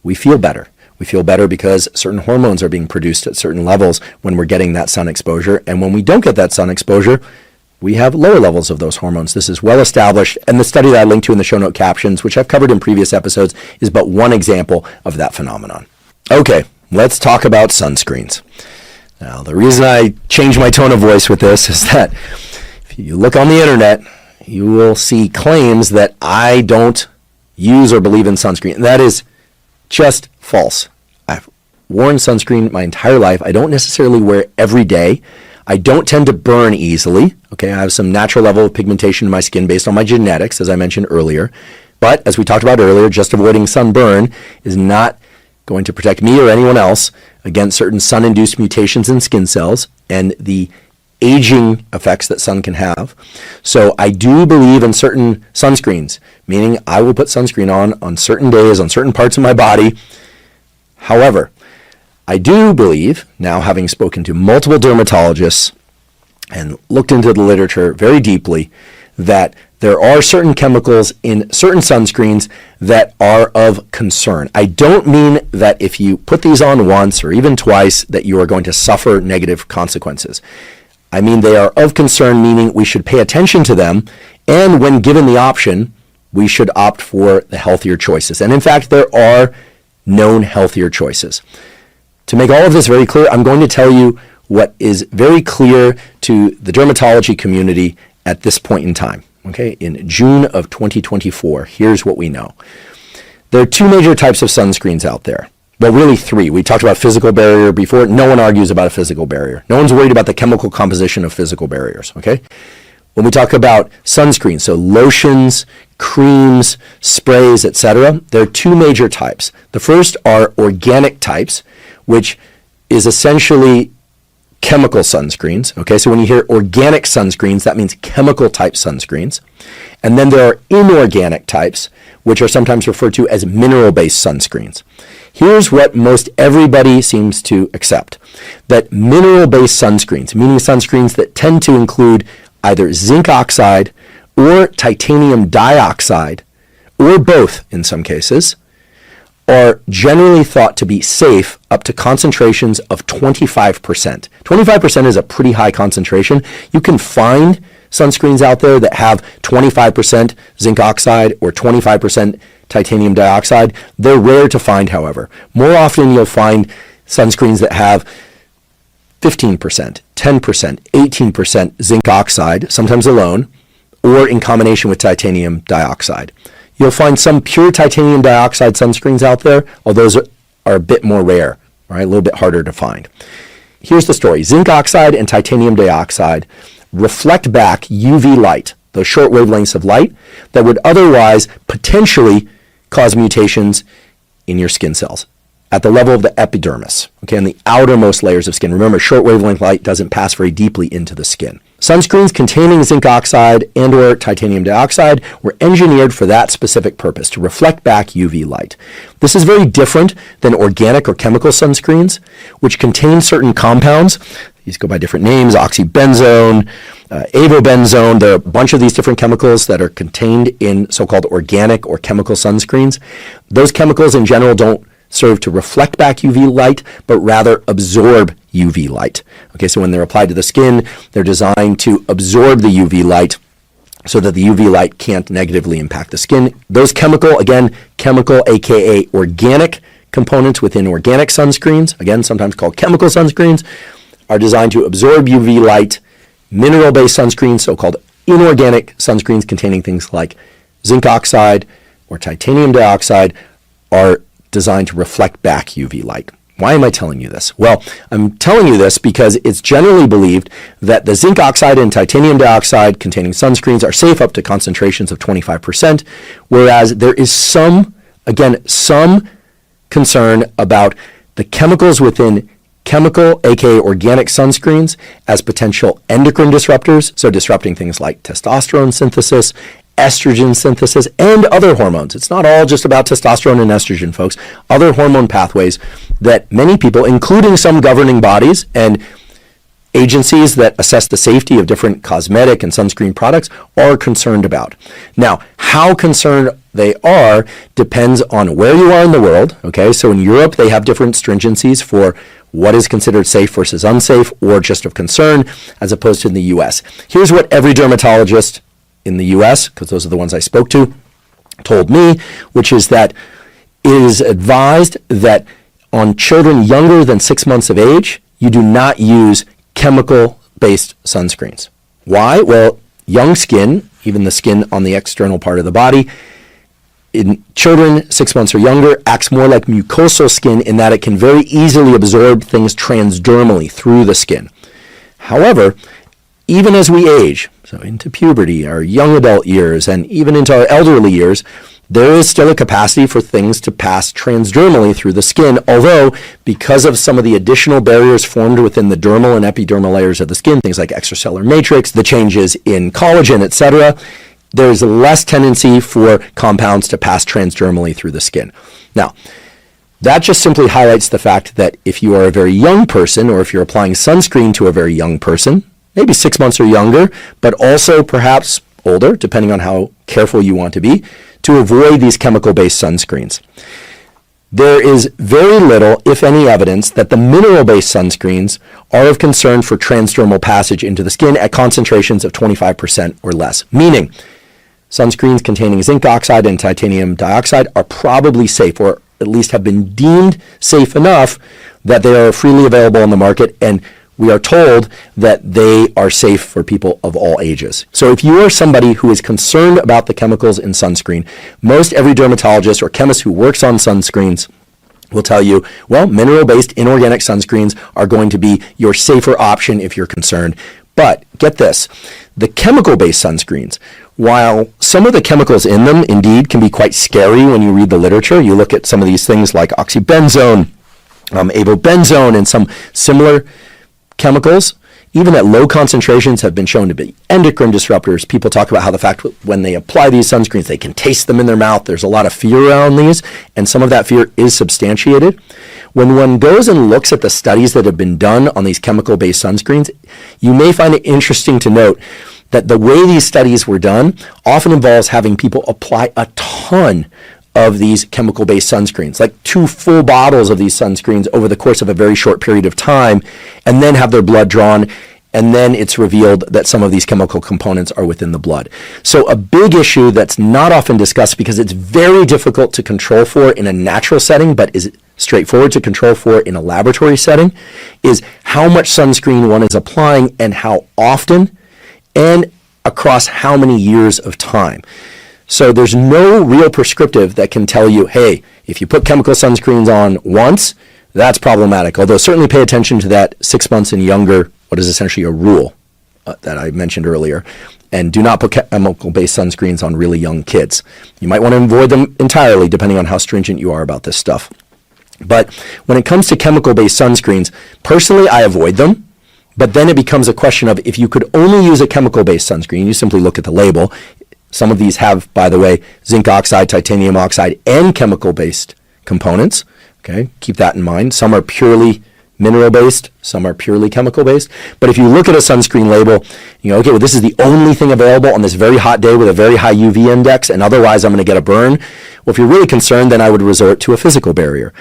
we feel better. We feel better because certain hormones are being produced at certain levels when we're getting that sun exposure. And when we don't get that sun exposure, we have lower levels of those hormones. This is well established. And the study that I linked to in the show note captions, which I've covered in previous episodes, is but one example of that phenomenon. Okay, let's talk about sunscreens. Now, the reason I change my tone of voice with this is that if you look on the internet, you will see claims that I don't use or believe in sunscreen. And that is just false. I've worn sunscreen my entire life. I don't necessarily wear it every day. I don't tend to burn easily. Okay, I have some natural level of pigmentation in my skin based on my genetics, as I mentioned earlier. But as we talked about earlier, just avoiding sunburn is not going to protect me or anyone else against certain sun-induced mutations in skin cells and the aging effects that sun can have. So I do believe in certain sunscreens, meaning I will put sunscreen on certain days, on certain parts of my body. However, I do believe, now having spoken to multiple dermatologists and looked into the literature very deeply, that there are certain chemicals in certain sunscreens that are of concern. I don't mean that if you put these on once or even twice that you are going to suffer negative consequences. I mean they are of concern, meaning we should pay attention to them, and when given the option, we should opt for the healthier choices. And in fact, there are known healthier choices. To make all of this very clear, I'm going to tell you what is very clear to the dermatology community at this point in time. Okay, in June of 2024, here's what we know. There are two major types of sunscreens out there. Well, really three. We talked about physical barrier before. No one argues about a physical barrier. No one's worried about the chemical composition of physical barriers, okay? When we talk about sunscreen, so lotions, creams, sprays, etc., there are two major types. The first are organic types, which is essentially chemical sunscreens. Okay, so when you hear organic sunscreens, that means chemical type sunscreens. And then there are inorganic types, which are sometimes referred to as mineral-based sunscreens. Here's what most everybody seems to accept, that mineral-based sunscreens, meaning sunscreens that tend to include either zinc oxide or titanium dioxide, or both in some cases, are generally thought to be safe up to concentrations of 25%. 25% is a pretty high concentration. You can find sunscreens out there that have 25% zinc oxide or 25% titanium dioxide. They're rare to find, however. More often you'll find sunscreens that have 15%, 10%, 18% zinc oxide, sometimes alone, or in combination with titanium dioxide. You'll find some pure titanium dioxide sunscreens out there, although those are a bit more rare, right? A little bit harder to find. Here's the story. Zinc oxide and titanium dioxide reflect back UV light, those short wavelengths of light that would otherwise potentially cause mutations in your skin cells at the level of the epidermis, okay, and the outermost layers of skin. Remember, short wavelength light doesn't pass very deeply into the skin. Sunscreens containing zinc oxide and or titanium dioxide were engineered for that specific purpose, to reflect back UV light. This is very different than organic or chemical sunscreens, which contain certain compounds. These go by different names, oxybenzone, avobenzone. There are a bunch of these different chemicals that are contained in so-called organic or chemical sunscreens. Those chemicals in general don't serve to reflect back UV light, but rather absorb UV light. Okay, so when they're applied to the skin, they're designed to absorb the UV light so that the UV light can't negatively impact the skin. Those chemical, aka organic components within organic sunscreens, again, sometimes called chemical sunscreens, are designed to absorb UV light. Mineral-based sunscreens, so-called inorganic sunscreens containing things like zinc oxide or titanium dioxide, are designed to reflect back UV light. Why am I telling you this? Well, I'm telling you this because it's generally believed that the zinc oxide and titanium dioxide containing sunscreens are safe up to concentrations of 25%, whereas there is some concern about the chemicals within chemical, aka organic sunscreens, as potential endocrine disruptors, so disrupting things like testosterone synthesis, estrogen synthesis, and other hormones. It's not all just about testosterone and estrogen, folks. Other hormone pathways that many people, including some governing bodies and agencies that assess the safety of different cosmetic and sunscreen products, are concerned about. Now, how concerned they are depends on where you are in the world. Okay, so in Europe, they have different stringencies for what is considered safe versus unsafe or just of concern, as opposed to in the US. Here's what every dermatologist in the US, because those are the ones I spoke to, told me, which is that it is advised that on children younger than 6 months of age, you do not use chemical-based sunscreens. Why? Well, young skin, even the skin on the external part of the body, in children 6 months or younger, acts more like mucosal skin in that it can very easily absorb things transdermally through the skin. However, even as we age, so into puberty, our young adult years, and even into our elderly years, there is still a capacity for things to pass transdermally through the skin, although because of some of the additional barriers formed within the dermal and epidermal layers of the skin, things like extracellular matrix, the changes in collagen, etc., there's less tendency for compounds to pass transdermally through the skin. Now, that just simply highlights the fact that if you are a very young person, or if you're applying sunscreen to a very young person, maybe 6 months or younger, but also perhaps older, depending on how careful you want to be, to avoid these chemical-based sunscreens. There is very little, if any, evidence that the mineral-based sunscreens are of concern for transdermal passage into the skin at concentrations of 25% or less, meaning sunscreens containing zinc oxide and titanium dioxide are probably safe, or at least have been deemed safe enough that they are freely available on the market, and we are told that they are safe for people of all ages. So if you are somebody who is concerned about the chemicals in sunscreen, most every dermatologist or chemist who works on sunscreens will tell you, well, mineral-based inorganic sunscreens are going to be your safer option if you're concerned. But get this, the chemical-based sunscreens, while some of the chemicals in them indeed can be quite scary when you read the literature, you look at some of these things like oxybenzone, avobenzone, and some similar chemicals, even at low concentrations, have been shown to be endocrine disruptors. People talk about how the fact when they apply these sunscreens, they can taste them in their mouth. There's a lot of fear around these, and some of that fear is substantiated. When one goes and looks at the studies that have been done on these chemical-based sunscreens, you may find it interesting to note that the way these studies were done often involves having people apply a ton of these chemical-based sunscreens, like 2 full bottles of these sunscreens over the course of a very short period of time, and then have their blood drawn, and then it's revealed that some of these chemical components are within the blood. So a big issue that's not often discussed because it's very difficult to control for in a natural setting, but is straightforward to control for in a laboratory setting, is how much sunscreen one is applying and how often and across how many years of time. So there's no real prescriptive that can tell you, hey, if you put chemical sunscreens on once, that's problematic. Although certainly pay attention to that 6 months and younger, what is essentially a rule that I mentioned earlier. And do not put chemical-based sunscreens on really young kids. You might want to avoid them entirely depending on how stringent you are about this stuff. But when it comes to chemical-based sunscreens, personally I avoid them. But then it becomes a question of if you could only use a chemical-based sunscreen, you simply look at the label. Some of these have, by the way, zinc oxide, titanium oxide, and chemical-based components. Okay, keep that in mind. Some are purely mineral-based, some are purely chemical-based. But if you look at a sunscreen label, you know, okay, well, this is the only thing available on this very hot day with a very high UV index, and otherwise I'm going to get a burn. Well, if you're really concerned, then I would resort to a physical barrier.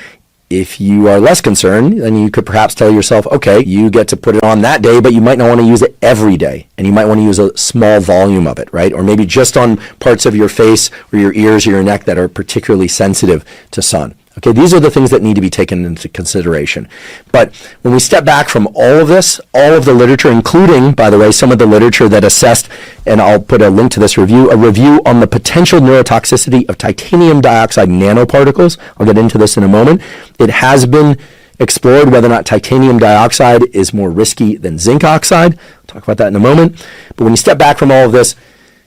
If you are less concerned, then you could perhaps tell yourself, okay, you get to put it on that day, but you might not want to use it every day. And you might want to use a small volume of it, right? Or maybe just on parts of your face or your ears or your neck that are particularly sensitive to sun. Okay, these are the things that need to be taken into consideration. But when we step back from all of this, all of the literature, including, by the way, some of the literature that assessed, and I'll put a link to this review, a review on the potential neurotoxicity of titanium dioxide nanoparticles. I'll get into this in a moment. It has been explored whether or not titanium dioxide is more risky than zinc oxide. I'll talk about that in a moment. But when you step back from all of this,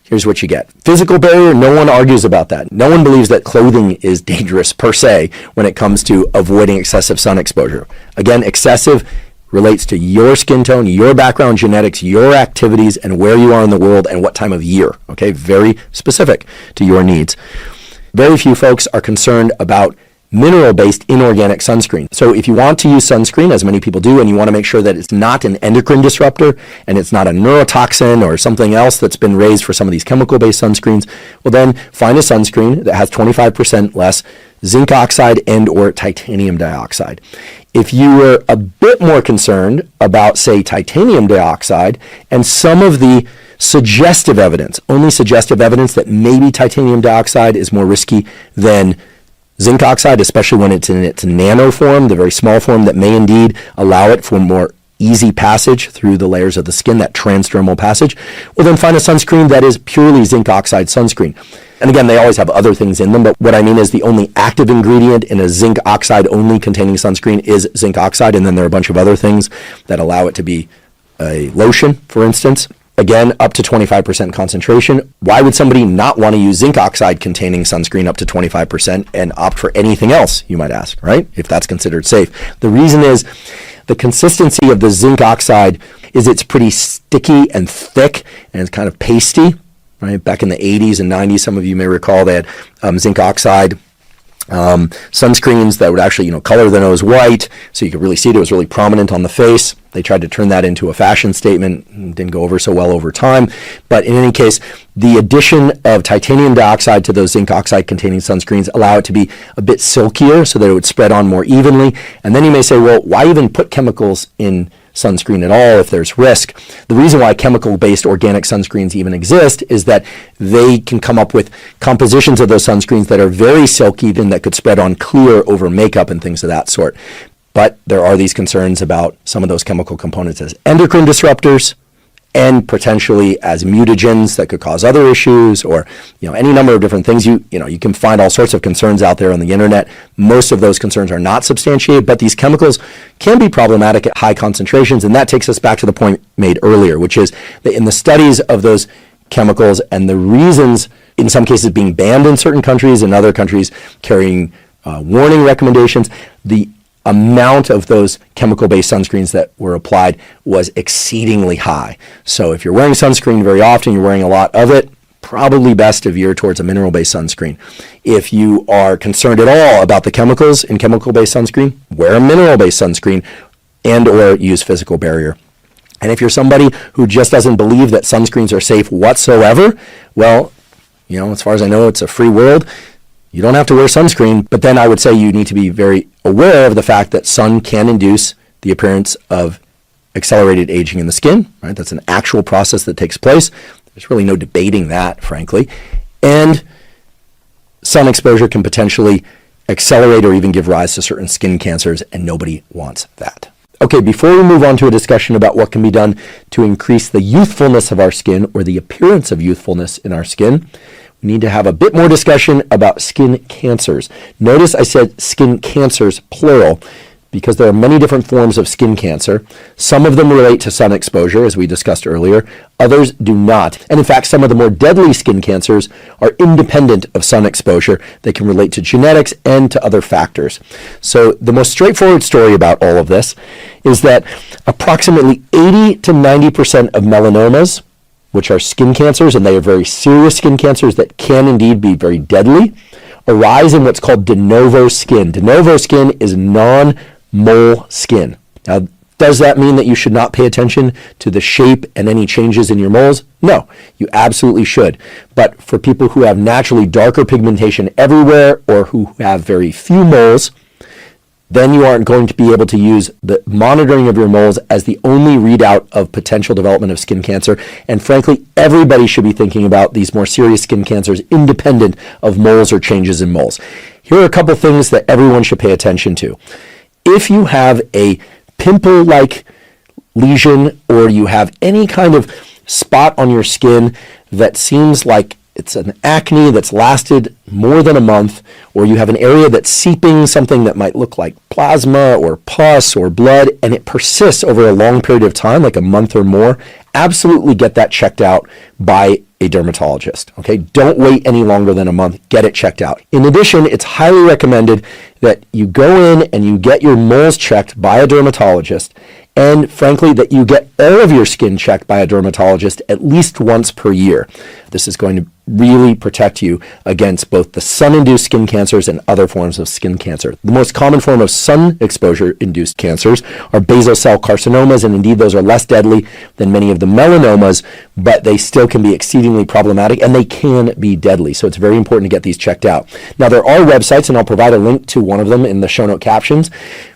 here's what you get. Physical barrier, no one argues about that. No one believes that clothing is dangerous per se when it comes to avoiding excessive sun exposure. Again, excessive relates to your skin tone, your background genetics, your activities, and where you are in the world and what time of year. Okay, very specific to your needs. Very few folks are concerned about mineral-based inorganic sunscreen. So if you want to use sunscreen, as many people do, and you want to make sure that it's not an endocrine disruptor and it's not a neurotoxin or something else that's been raised for some of these chemical-based sunscreens, well then find a sunscreen that has 25% less zinc oxide and or titanium dioxide. If you were a bit more concerned about, say, titanium dioxide and some of the suggestive evidence, only suggestive evidence that maybe titanium dioxide is more risky than zinc oxide, especially when it's in its nano form, the very small form that may indeed allow it for more easy passage through the layers of the skin, that transdermal passage, well then find a sunscreen that is purely zinc oxide sunscreen. And again, they always have other things in them, but what I mean is the only active ingredient in a zinc oxide only containing sunscreen is zinc oxide, and then there are a bunch of other things that allow it to be a lotion, for instance. Again, up to 25% concentration. Why would somebody not want to use zinc oxide containing sunscreen up to 25% and opt for anything else, you might ask, right? If that's considered safe. The reason is the consistency of the zinc oxide is it's pretty sticky and thick and it's kind of pasty, right? Back in the 80s and 90s, some of you may recall they had zinc oxide sunscreens that would actually, color the nose white so you could really see it. It was really prominent on the face. They tried to turn that into a fashion statement. Didn't go over so well over time. But in any case, the addition of titanium dioxide to those zinc oxide containing sunscreens allow it to be a bit silkier so that it would spread on more evenly. And then you may say, well, why even put chemicals in sunscreen at all if there's risk? The reason why chemical-based organic sunscreens even exist is that they can come up with compositions of those sunscreens that are very silky and that could spread on clear over makeup and things of that sort. But there are these concerns about some of those chemical components as endocrine disruptors and potentially as mutagens that could cause other issues, or any number of different things. You can find all sorts of concerns out there on the internet. Most of those concerns are not substantiated, but these chemicals can be problematic at high concentrations, and that takes us back to the point made earlier, which is that in the studies of those chemicals and the reasons, in some cases being banned in certain countries, in other countries carrying warning recommendations, the amount of those chemical-based sunscreens that were applied was exceedingly high. So if you're wearing sunscreen very often, you're wearing a lot of it, probably best to veer towards a mineral-based sunscreen. If you are concerned at all about the chemicals in chemical-based sunscreen, wear a mineral-based sunscreen and or use physical barrier. And if you're somebody who just doesn't believe that sunscreens are safe whatsoever, well, as far as I know, it's a free world. You don't have to wear sunscreen, but then I would say you need to be very aware of the fact that sun can induce the appearance of accelerated aging in the skin, right? That's an actual process that takes place. There's really no debating that, frankly. And sun exposure can potentially accelerate or even give rise to certain skin cancers, and nobody wants that. Okay, before we move on to a discussion about what can be done to increase the youthfulness of our skin or the appearance of youthfulness in our skin, we need to have a bit more discussion about skin cancers. Notice I said skin cancers, plural, because there are many different forms of skin cancer. Some of them relate to sun exposure, as we discussed earlier. Others do not. And in fact, some of the more deadly skin cancers are independent of sun exposure. They can relate to genetics and to other factors. So the most straightforward story about all of this is that approximately 80 to 90% of melanomas, which are skin cancers, and they are very serious skin cancers that can indeed be very deadly, arise in what's called de novo skin. De novo skin is non-mole skin. Now, does that mean that you should not pay attention to the shape and any changes in your moles? No, you absolutely should. But for people who have naturally darker pigmentation everywhere or who have very few moles, then you aren't going to be able to use the monitoring of your moles as the only readout of potential development of skin cancer. And frankly, everybody should be thinking about these more serious skin cancers independent of moles or changes in moles. Here are a couple things that everyone should pay attention to. If you have a pimple-like lesion or you have any kind of spot on your skin that seems like it's an acne that's lasted more than a month, or you have an area that's seeping something that might look like plasma or pus or blood, and it persists over a long period of time, like a month or more, absolutely get that checked out by a dermatologist. Okay, don't wait any longer than a month. Get it checked out. In addition, it's highly recommended that you go in and you get your moles checked by a dermatologist, and frankly, that you get all of your skin checked by a dermatologist at least once per year. This is going to really protect you against both the sun-induced skin cancers and other forms of skin cancer. The most common form of sun exposure-induced cancers are basal cell carcinomas, and indeed those are less deadly than many of the melanomas, but they still can be exceedingly problematic and they can be deadly. So it's very important to get these checked out. Now, there are websites, and I'll provide a link to one of them in the show note captions,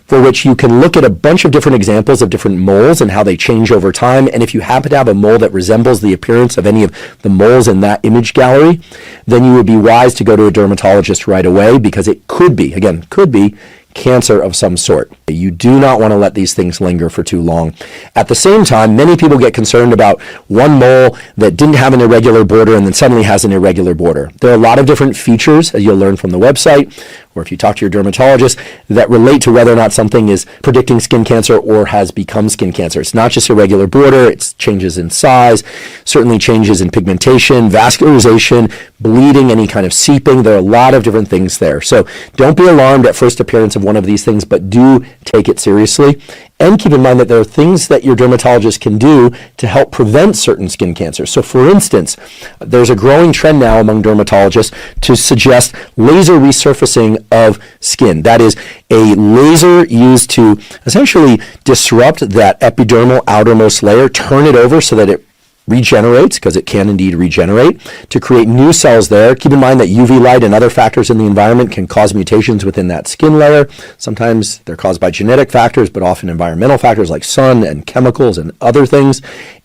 for which you can look at a bunch of different examples of different moles and how they change over time. And if you happen to have a mole that resembles the appearance of any of the moles in that image gallery, then you would be wise to go to a dermatologist right away, because it could be, again, could be cancer of some sort. You do not want to let these things linger for too long. At the same time, many people get concerned about one mole that didn't have an irregular border and then suddenly has an irregular border. There are a lot of different features, as you'll learn from the website, or if you talk to your dermatologist, that relate to whether or not something is predicting skin cancer or has become skin cancer. It's not just irregular border, it's changes in size, certainly changes in pigmentation, vascularization, bleeding, any kind of seeping. There are a lot of different things there. So don't be alarmed at first appearance of one of these things, but do take it seriously. And keep in mind that there are things that your dermatologist can do to help prevent certain skin cancers. So for instance, there's a growing trend now among dermatologists to suggest laser resurfacing of skin. That is a laser used to essentially disrupt that epidermal outermost layer, turn it over so that it regenerates, because it can indeed regenerate, to create new cells there. Keep in mind that UV light and other factors in the environment can cause mutations within that skin layer. Sometimes they're caused by genetic factors, but often environmental factors like sun and chemicals and other things.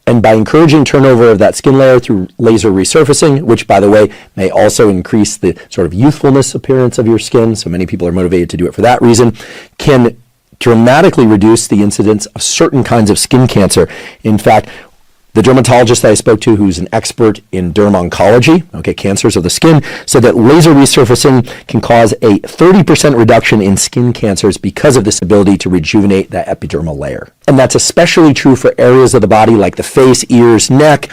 And by encouraging turnover of that skin layer through laser resurfacing, which, by the way, may also increase the sort of youthfulness appearance of your skin, so many people are motivated to do it for that reason, can dramatically reduce the incidence of certain kinds of skin cancer. In fact, The dermatologist that I spoke to, who's an expert in derm-oncology, cancers of the skin, said that laser resurfacing can cause a 30% reduction in skin cancers because of this ability to rejuvenate that epidermal layer. And that's especially true for areas of the body like the face, ears, neck,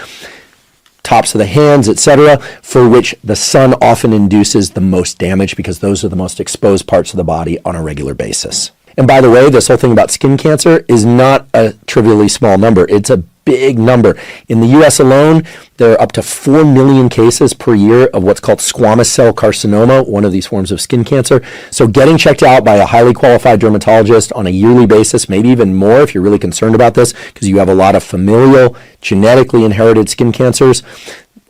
tops of the hands, etc., for which the sun often induces the most damage because those are the most exposed parts of the body on a regular basis. And by the way, this whole thing about skin cancer is not a trivially small number. It's a big number. In the U.S. alone, there are up to 4 million cases per year of what's called squamous cell carcinoma, one of these forms of skin cancer. So getting checked out by a highly qualified dermatologist on a yearly basis, maybe even more if you're really concerned about this, because you have a lot of familial, genetically inherited skin cancers,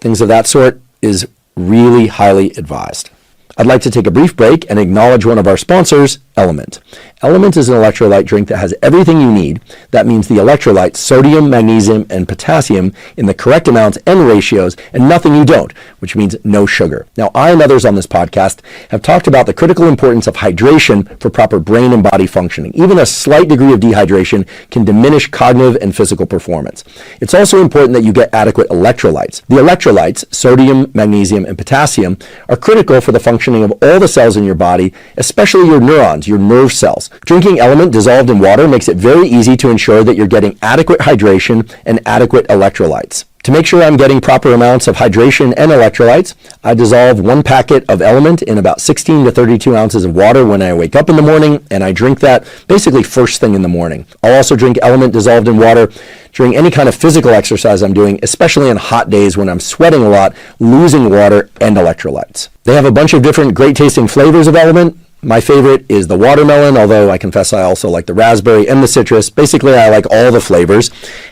things of that sort, is really highly advised. I'd like to take a brief break and acknowledge one of our sponsors, Element. Element is an electrolyte drink that has everything you need. That means the electrolytes, sodium, magnesium, and potassium in the correct amounts and ratios, and nothing you don't, which means no sugar. Now, I and others on this podcast have talked about the critical importance of hydration for proper brain and body functioning. Even a slight degree of dehydration can diminish cognitive and physical performance. It's also important that you get adequate electrolytes. The electrolytes, sodium, magnesium, and potassium, are critical for the functioning of all the cells in your body, especially your neurons, your nerve cells. Drinking Element dissolved in water makes it very easy to ensure that you're getting adequate hydration and adequate electrolytes. To make sure I'm getting proper amounts of hydration and electrolytes, I dissolve 1 packet of Element in about 16 to 32 ounces of water when I wake up in the morning, and I drink that basically first thing in the morning. I'll also drink Element dissolved in water during any kind of physical exercise I'm doing, especially on hot days when I'm sweating a lot, losing water and electrolytes. They have a bunch of different great tasting flavors of Element. My favorite is the watermelon, although I confess I also like the raspberry and the citrus. Basically, I like all the flavors.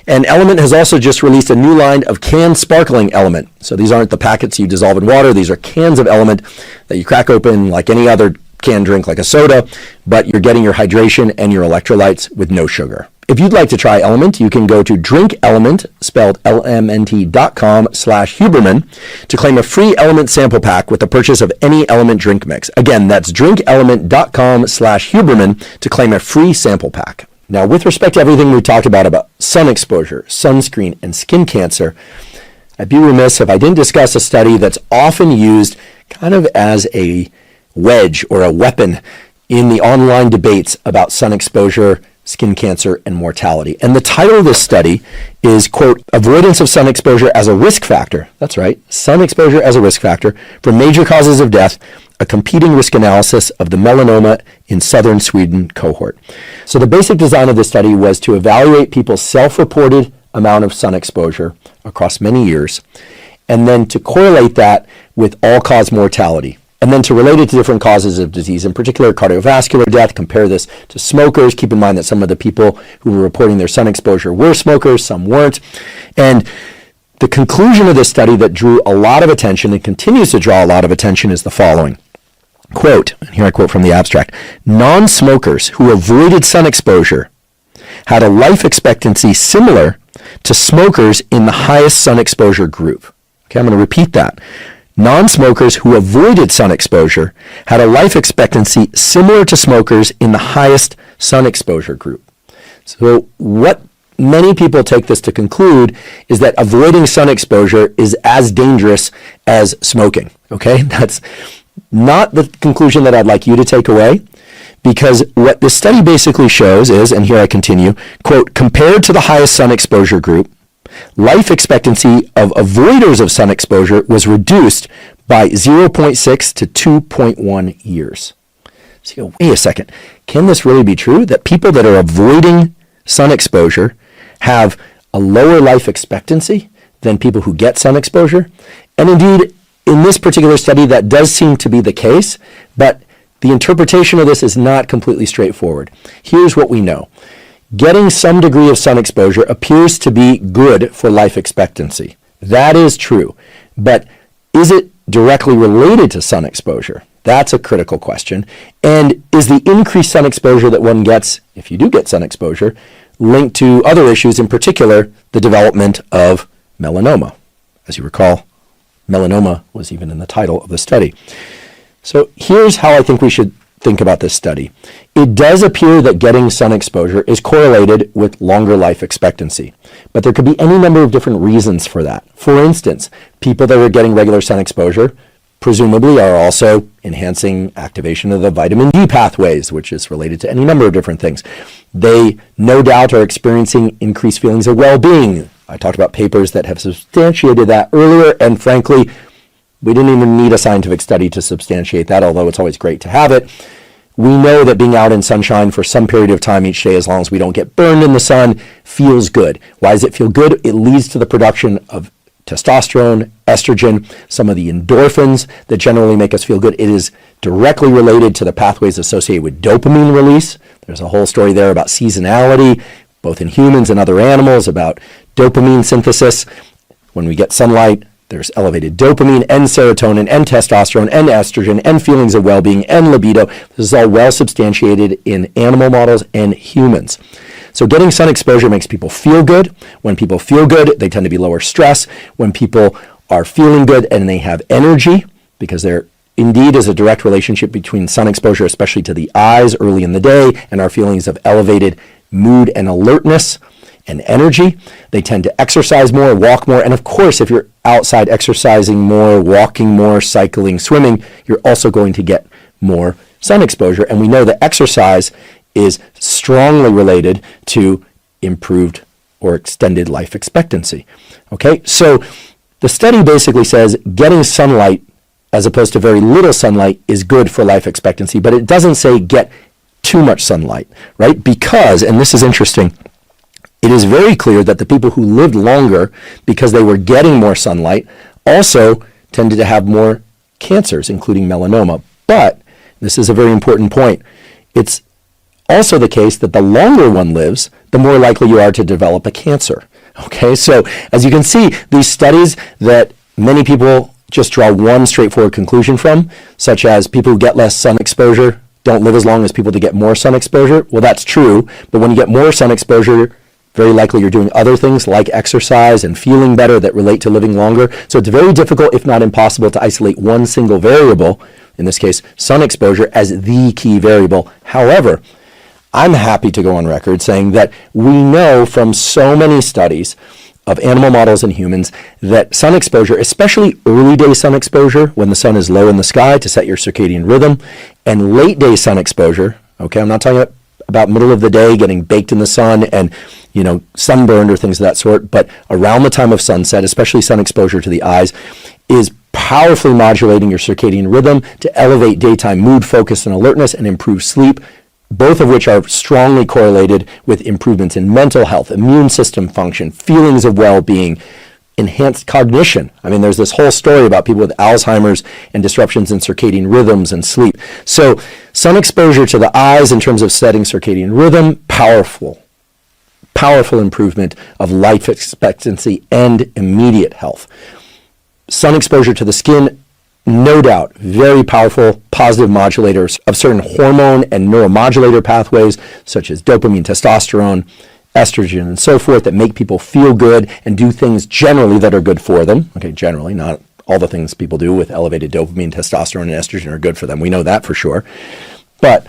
And Element has also just released a new line of canned sparkling Element. So these aren't the packets you dissolve in water. These are cans of Element that you crack open like any other canned drink, like a soda, but you're getting your hydration and your electrolytes with no sugar. If you'd like to try Element, you can go to drinkelement, spelled lmnt.com/Huberman, to claim a free Element sample pack with the purchase of any Element drink mix. Again, that's drinkelement.com/Huberman to claim a free sample pack. Now, with respect to everything we talked about sun exposure, sunscreen, and skin cancer, I'd be remiss if I didn't discuss a study that's often used kind of as a wedge or a weapon in the online debates about sun exposure, skin cancer, and mortality. And the title of this study is, quote, Avoidance of Sun Exposure as a Risk Factor. That's right, sun exposure as a risk factor for major causes of death, a competing risk analysis of the melanoma in southern Sweden cohort. So the basic design of this study was to evaluate people's self-reported amount of sun exposure across many years, and then to correlate that with all-cause mortality. And then to relate it to different causes of disease, in particular cardiovascular death, compare this to smokers. Keep in mind that some of the people who were reporting their sun exposure were smokers, some weren't. And the conclusion of this study that drew a lot of attention and continues to draw a lot of attention is the following. Quote, and here I quote from the abstract, non-smokers who avoided sun exposure had a life expectancy similar to smokers in the highest sun exposure group. Okay, I'm going to repeat that. Non-smokers who avoided sun exposure had a life expectancy similar to smokers in the highest sun exposure group. So what many people take this to conclude is that avoiding sun exposure is as dangerous as smoking. Okay, that's not the conclusion that I'd like you to take away, because what this study basically shows is, and here I continue, quote, compared to the highest sun exposure group, life expectancy of avoiders of sun exposure was reduced by 0.6 to 2.1 years. So wait a second, can this really be true? That people that are avoiding sun exposure have a lower life expectancy than people who get sun exposure? And indeed, in this particular study, that does seem to be the case, but the interpretation of this is not completely straightforward. Here's what we know. Getting some degree of sun exposure appears to be good for life expectancy. That is true. But is it directly related to sun exposure? That's a critical question. And is the increased sun exposure that one gets, if you do get sun exposure, linked to other issues, in particular, the development of melanoma? As you recall, melanoma was even in the title of the study. So here's how I think we should think about this study. It does appear that getting sun exposure is correlated with longer life expectancy, but there could be any number of different reasons for that. For instance, people that are getting regular sun exposure presumably are also enhancing activation of the vitamin D pathways, which is related to any number of different things. They no doubt are experiencing increased feelings of well-being. I talked about papers that have substantiated that earlier, and frankly, we didn't even need a scientific study to substantiate that, although it's always great to have it. We know that being out in sunshine for some period of time each day, as long as we don't get burned in the sun, feels good. Why does it feel good? It leads to the production of testosterone, estrogen, some of the endorphins that generally make us feel good. It is directly related to the pathways associated with dopamine release. There's a whole story there about seasonality, both in humans and other animals, about dopamine synthesis. When we get sunlight, there's elevated dopamine and serotonin and testosterone and estrogen and feelings of well-being and libido. This is all well substantiated in animal models and humans. So getting sun exposure makes people feel good. When people feel good, they tend to be lower stress. When people are feeling good and they have energy, because there indeed is a direct relationship between sun exposure, especially to the eyes early in the day, and our feelings of elevated mood and alertness and energy. They tend to exercise more, walk more, and of course, if you're outside exercising more, walking more, cycling, swimming, you're also going to get more sun exposure. And we know that exercise is strongly related to improved or extended life expectancy. Okay, so the study basically says getting sunlight as opposed to very little sunlight is good for life expectancy, but it doesn't say get too much sunlight, right? Because, and this is interesting, it is very clear that the people who lived longer because they were getting more sunlight also tended to have more cancers, including melanoma. But this is a very important point. It's also the case that the longer one lives, the more likely you are to develop a cancer. Okay, so as you can see, these studies that many people just draw one straightforward conclusion from, such as people who get less sun exposure don't live as long as people to get more sun exposure. Well, that's true, but when you get more sun exposure, very likely you're doing other things like exercise and feeling better that relate to living longer. So it's very difficult, if not impossible, to isolate one single variable, in this case, sun exposure, as the key variable. However, I'm happy to go on record saying that we know from so many studies of animal models and humans that sun exposure, especially early day sun exposure when the sun is low in the sky to set your circadian rhythm, and late day sun exposure, okay, I'm not talking about middle of the day getting baked in the sun and sunburned or things of that sort, but around the time of sunset, especially sun exposure to the eyes, is powerfully modulating your circadian rhythm to elevate daytime mood, focus, and alertness and improve sleep, both of which are strongly correlated with improvements in mental health, immune system function, feelings of well-being, enhanced cognition. I mean, there's this whole story about people with Alzheimer's and disruptions in circadian rhythms and sleep. So sun exposure to the eyes in terms of setting circadian rhythm, powerful improvement of life expectancy and immediate health. Sun exposure to the skin, no doubt, very powerful positive modulators of certain hormone and neuromodulator pathways, such as dopamine, testosterone, estrogen, and so forth, that make people feel good and do things generally that are good for them. Okay, generally, not all the things people do with elevated dopamine, testosterone, and estrogen are good for them. We know that for sure. But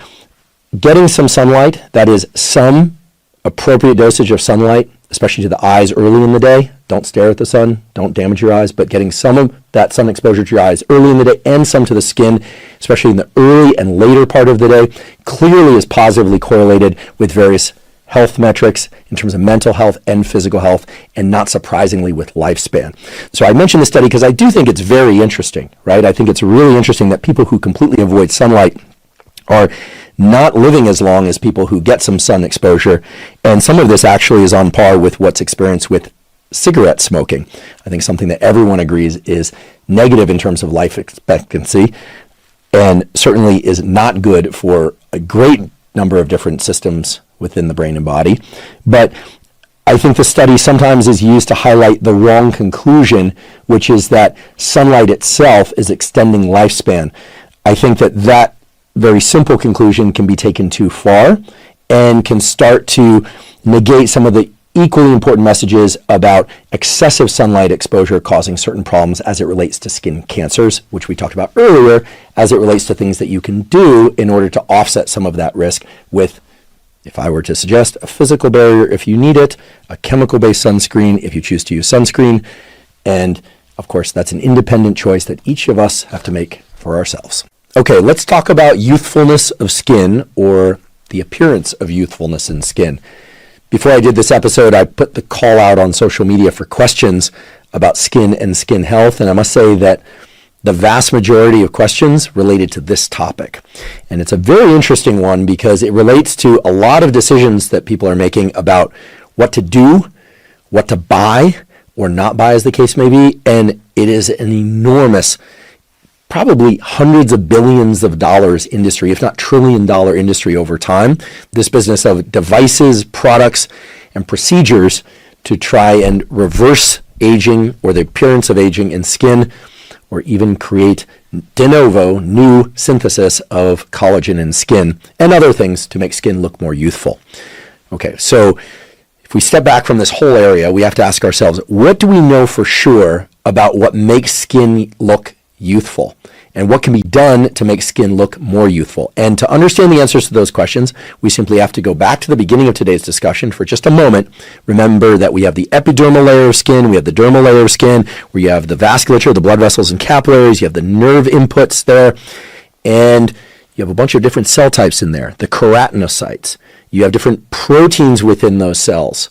getting some sunlight, that is some appropriate dosage of sunlight, especially to the eyes early in the day. Don't stare at the sun, don't damage your eyes, but getting some of that sun exposure to your eyes early in the day and some to the skin, especially in the early and later part of the day, clearly is positively correlated with various health metrics in terms of mental health and physical health, and not surprisingly with lifespan. So I mentioned this study because I do think it's very interesting, right? I think it's really interesting that people who completely avoid sunlight are not living as long as people who get some sun exposure. And some of this actually is on par with what's experienced with cigarette smoking. I think something that everyone agrees is negative in terms of life expectancy, and certainly is not good for a great number of different systems within the brain and body. But I think the study sometimes is used to highlight the wrong conclusion, which is that sunlight itself is extending lifespan. I think that very simple conclusion can be taken too far and can start to negate some of the equally important messages about excessive sunlight exposure causing certain problems as it relates to skin cancers, which we talked about earlier, as it relates to things that you can do in order to offset some of that risk with, if I were to suggest, a physical barrier if you need it, a chemical-based sunscreen if you choose to use sunscreen, and of course, that's an independent choice that each of us have to make for ourselves. Okay, let's talk about youthfulness of skin, or the appearance of youthfulness in skin. Before I did this episode, I put the call out on social media for questions about skin and skin health, and I must say that the vast majority of questions related to this topic. And it's a very interesting one because it relates to a lot of decisions that people are making about what to do, what to buy, or not buy, as the case may be, and it is an enormous, probably hundreds of billions of dollars industry, if not trillion-dollar industry over time, this business of devices, products, and procedures to try and reverse aging or the appearance of aging in skin, or even create de novo new synthesis of collagen in skin and other things to make skin look more youthful. Okay, so if we step back from this whole area, we have to ask ourselves, what do we know for sure about what makes skin look youthful? And what can be done to make skin look more youthful? And to understand the answers to those questions, we simply have to go back to the beginning of today's discussion for just a moment. Remember that we have the epidermal layer of skin, we have the dermal layer of skin, where you have the vasculature, the blood vessels and capillaries, you have the nerve inputs there, and you have a bunch of different cell types in there, the keratinocytes. You have different proteins within those cells,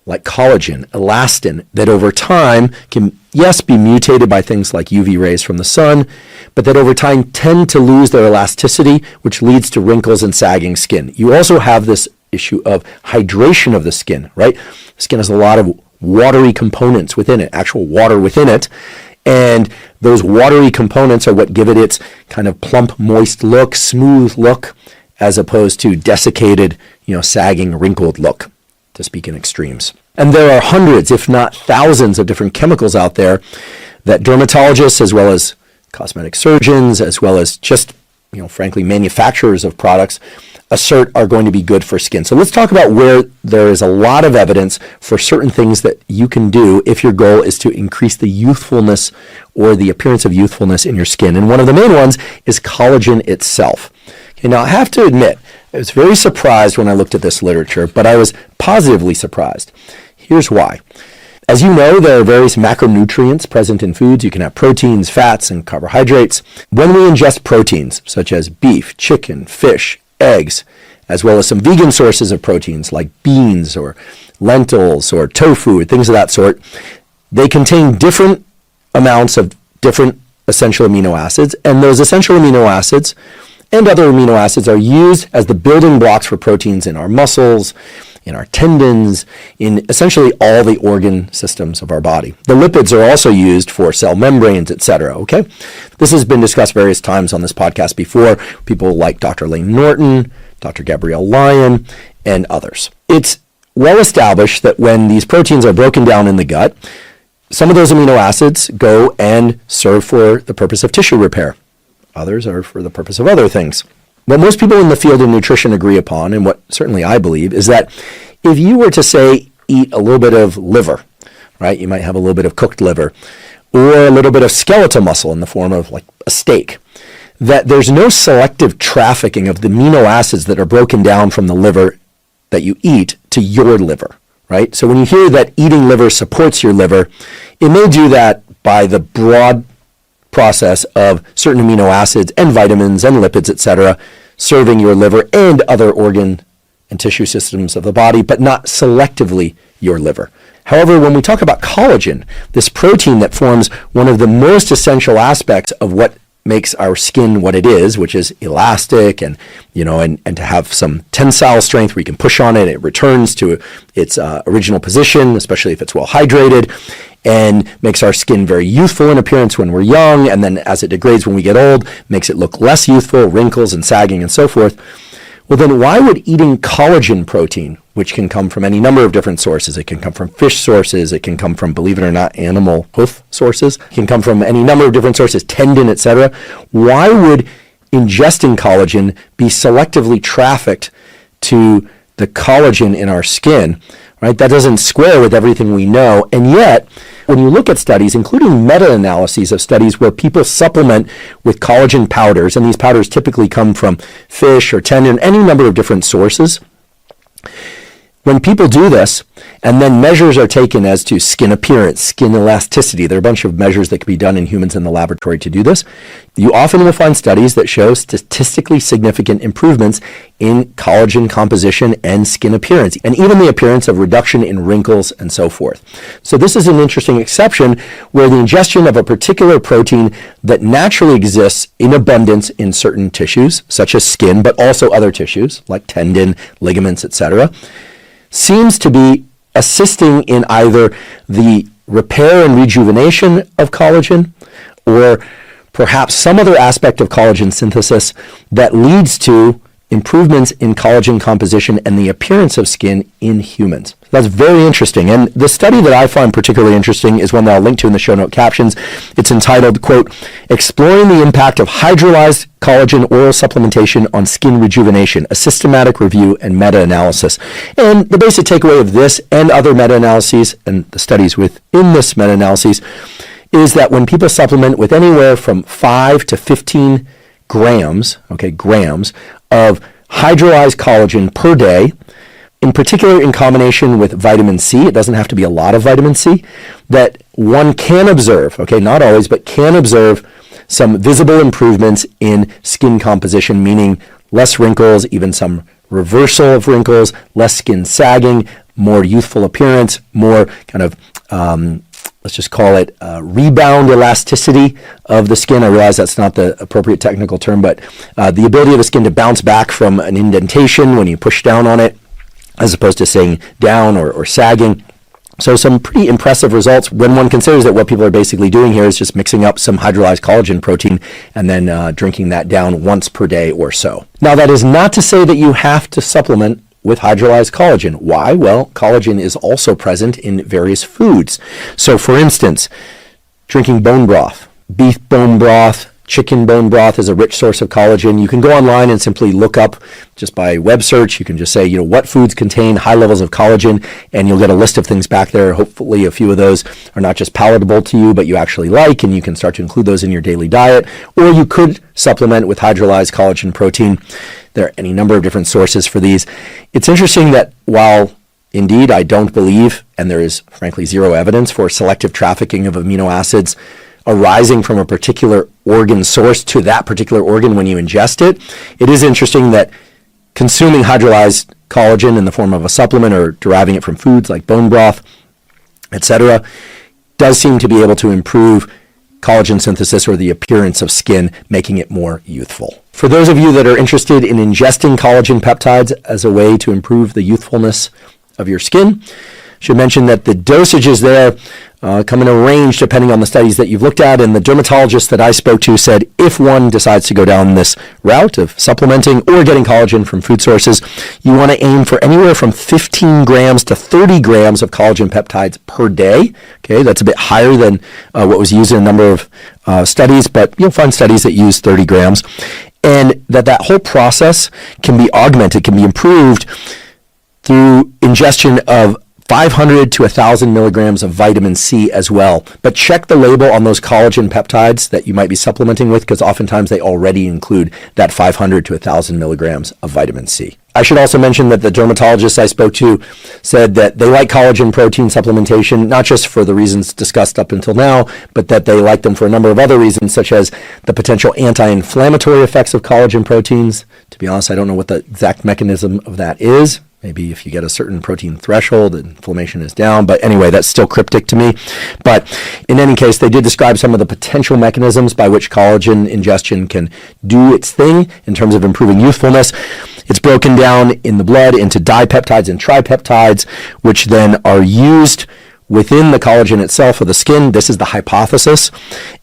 like collagen, elastin, that over time can, yes, be mutated by things like UV rays from the sun, but that over time tend to lose their elasticity, which leads to wrinkles and sagging skin. You also have this issue of hydration of the skin, right? The skin has a lot of watery components within it, actual water within it, and those watery components are what give it its kind of plump, moist look, smooth look, as opposed to desiccated, sagging, wrinkled look, to speak in extremes. And there are hundreds, if not thousands, of different chemicals out there that dermatologists, as well as cosmetic surgeons, as well as just, frankly, manufacturers of products, assert are going to be good for skin. So let's talk about where there is a lot of evidence for certain things that you can do if your goal is to increase the youthfulness or the appearance of youthfulness in your skin. And one of the main ones is collagen itself. Okay, now I have to admit, I was very surprised when I looked at this literature, but I was positively surprised. Here's why. As you know, there are various macronutrients present in foods. You can have proteins, fats, and carbohydrates. When we ingest proteins, such as beef, chicken, fish, eggs, as well as some vegan sources of proteins like beans or lentils or tofu, things of that sort, they contain different amounts of different essential amino acids, and those essential amino acids and other amino acids are used as the building blocks for proteins in our muscles, in our tendons, in essentially all the organ systems of our body. The lipids are also used for cell membranes, etc. Okay? This has been discussed various times on this podcast before. People like Dr. Lane Norton, Dr. Gabrielle Lyon, and others. It's well established that when these proteins are broken down in the gut, some of those amino acids go and serve for the purpose of tissue repair. Others are for the purpose of other things. What most people in the field of nutrition agree upon, and what certainly I believe, is that if you were to, say, eat a little bit of liver, right, you might have a little bit of cooked liver, or a little bit of skeletal muscle in the form of like a steak, that there's no selective trafficking of the amino acids that are broken down from the liver that you eat to your liver, right? So when you hear that eating liver supports your liver, it may do that by the broad process of certain amino acids and vitamins and lipids, etc., serving your liver and other organ and tissue systems of the body, but not selectively your liver. However, when we talk about collagen, this protein that forms one of the most essential aspects of what makes our skin what it is, which is elastic and to have some tensile strength where you can push on it, it returns to its original position, especially if it's well hydrated, and makes our skin very youthful in appearance when we're young, and then as it degrades when we get old, makes it look less youthful, wrinkles and sagging and so forth. Well, then why would eating collagen protein, which can come from any number of different sources, it can come from fish sources, it can come from, believe it or not, animal hoof sources, it can come from any number of different sources, tendon, etc., why would ingesting collagen be selectively trafficked to the collagen in our skin, right? That doesn't square with everything we know. And yet, when you look at studies, including meta-analyses of studies where people supplement with collagen powders, and these powders typically come from fish or tendon, any number of different sources, when people do this, and then measures are taken as to skin appearance, skin elasticity, there are a bunch of measures that can be done in humans in the laboratory to do this, you often will find studies that show statistically significant improvements in collagen composition and skin appearance, and even the appearance of reduction in wrinkles and so forth. So this is an interesting exception where the ingestion of a particular protein that naturally exists in abundance in certain tissues, such as skin, but also other tissues like tendon, ligaments, etc., seems to be assisting in either the repair and rejuvenation of collagen or perhaps some other aspect of collagen synthesis that leads to improvements in collagen composition and the appearance of skin in humans. That's very interesting. And the study that I find particularly interesting is one that I'll link to in the show note captions. It's entitled, quote, Exploring the Impact of Hydrolyzed Collagen Oral Supplementation on Skin Rejuvenation, a Systematic Review and Meta-Analysis. And the basic takeaway of this and other meta-analyses and the studies within this meta-analyses is that when people supplement with anywhere from 5 to 15 grams of hydrolyzed collagen per day, in particular in combination with vitamin C, it doesn't have to be a lot of vitamin C, that one can observe, not always, but can observe some visible improvements in skin composition, meaning less wrinkles, even some reversal of wrinkles, less skin sagging, more youthful appearance, more kind of let's just call it rebound elasticity of the skin. I realize that's not the appropriate technical term, but the ability of the skin to bounce back from an indentation when you push down on it, as opposed to saying down or sagging. So some pretty impressive results when one considers that what people are basically doing here is just mixing up some hydrolyzed collagen protein and then drinking that down once per day or so. Now, that is not to say that you have to supplement with hydrolyzed collagen. Why? Well, collagen is also present in various foods. So for instance, drinking bone broth, beef bone broth, chicken bone broth is a rich source of collagen. You can go online and simply look up just by web search. You can just say, what foods contain high levels of collagen, and you'll get a list of things back there. Hopefully a few of those are not just palatable to you, but you actually like, and you can start to include those in your daily diet. Or you could supplement with hydrolyzed collagen protein. There are any number of different sources for these. It's interesting that while indeed I don't believe, and there is frankly zero evidence for selective trafficking of amino acids arising from a particular organ source to that particular organ when you ingest it, it is interesting that consuming hydrolyzed collagen in the form of a supplement or deriving it from foods like bone broth, etc., does seem to be able to improve collagen synthesis or the appearance of skin, making it more youthful. For those of you that are interested in ingesting collagen peptides as a way to improve the youthfulness of your skin, I should mention that the dosages there come in a range depending on the studies that you've looked at, and the dermatologist that I spoke to said if one decides to go down this route of supplementing or getting collagen from food sources, you want to aim for anywhere from 15 grams to 30 grams of collagen peptides per day. Okay, that's a bit higher than what was used in a number of studies, but you'll find studies that use 30 grams, and that whole process can be augmented, can be improved through ingestion of 500 to 1,000 milligrams of vitamin C as well. But check the label on those collagen peptides that you might be supplementing with, because oftentimes they already include that 500 to 1,000 milligrams of vitamin C. I should also mention that the dermatologist I spoke to said that they like collagen protein supplementation, not just for the reasons discussed up until now, but that they like them for a number of other reasons, such as the potential anti-inflammatory effects of collagen proteins. To be honest, I don't know what the exact mechanism of that is. Maybe if you get a certain protein threshold, inflammation is down. But anyway, that's still cryptic to me. But in any case, they did describe some of the potential mechanisms by which collagen ingestion can do its thing in terms of improving youthfulness. It's broken down in the blood into dipeptides and tripeptides, which then are used within the collagen itself of the skin. This is the hypothesis.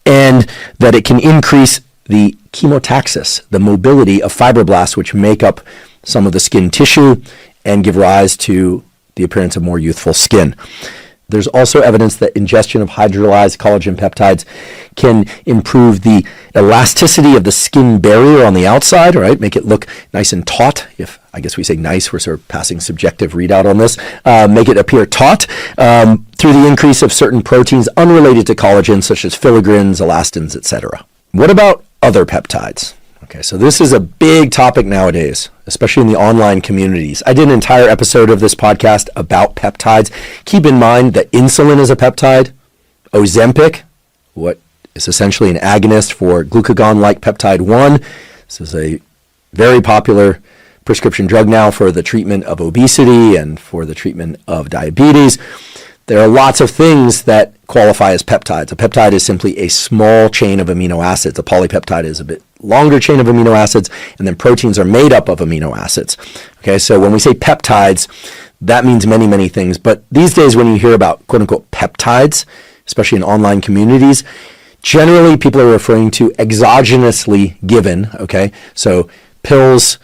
And that it can increase the chemotaxis, the mobility of fibroblasts, which make up some of the skin tissue and give rise to the appearance of more youthful skin. There's also evidence that ingestion of hydrolyzed collagen peptides can improve the elasticity of the skin barrier on the outside, right? Make it look nice and taut. If I guess we say nice, we're sort of passing subjective readout on this. Make it appear taut through the increase of certain proteins unrelated to collagen, such as filagrins, elastins, etc. What about other peptides? Okay, so this is a big topic nowadays, especially in the online communities. I did an entire episode of this podcast about peptides. Keep in mind that insulin is a peptide. Ozempic, what is essentially an agonist for glucagon-like peptide 1. This is a very popular prescription drug now for the treatment of obesity and for the treatment of diabetes. There are lots of things that qualify as peptides. A peptide is simply a small chain of amino acids. A polypeptide is a bit longer chain of amino acids, and then proteins are made up of amino acids. Okay, so when we say peptides, that means many, many things. But these days when you hear about quote-unquote peptides, especially in online communities, generally people are referring to exogenously given, okay? So pills,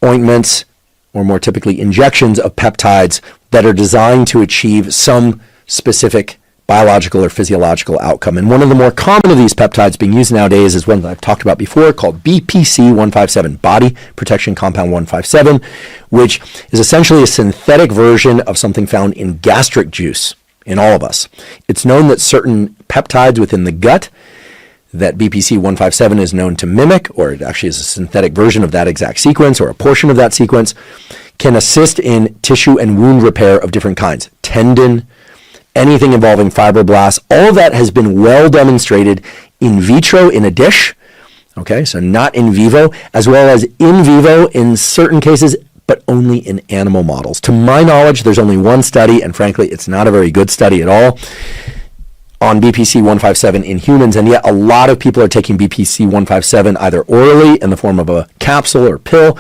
ointments, or more typically injections of peptides that are designed to achieve some specific biological or physiological outcome. And one of the more common of these peptides being used nowadays is one that I've talked about before called BPC-157, Body Protection Compound 157, which is essentially a synthetic version of something found in gastric juice in all of us. It's known that certain peptides within the gut that BPC-157 is known to mimic, or it actually is a synthetic version of that exact sequence or a portion of that sequence, can assist in tissue and wound repair of different kinds. Tendon, anything involving fibroblasts, all of that has been well demonstrated in vitro in a dish, okay, so not in vivo, as well as in vivo in certain cases, but only in animal models. To my knowledge, there's only one study, and frankly, it's not a very good study at all, on BPC-157 in humans, and yet a lot of people are taking BPC-157 either orally in the form of a capsule or pill,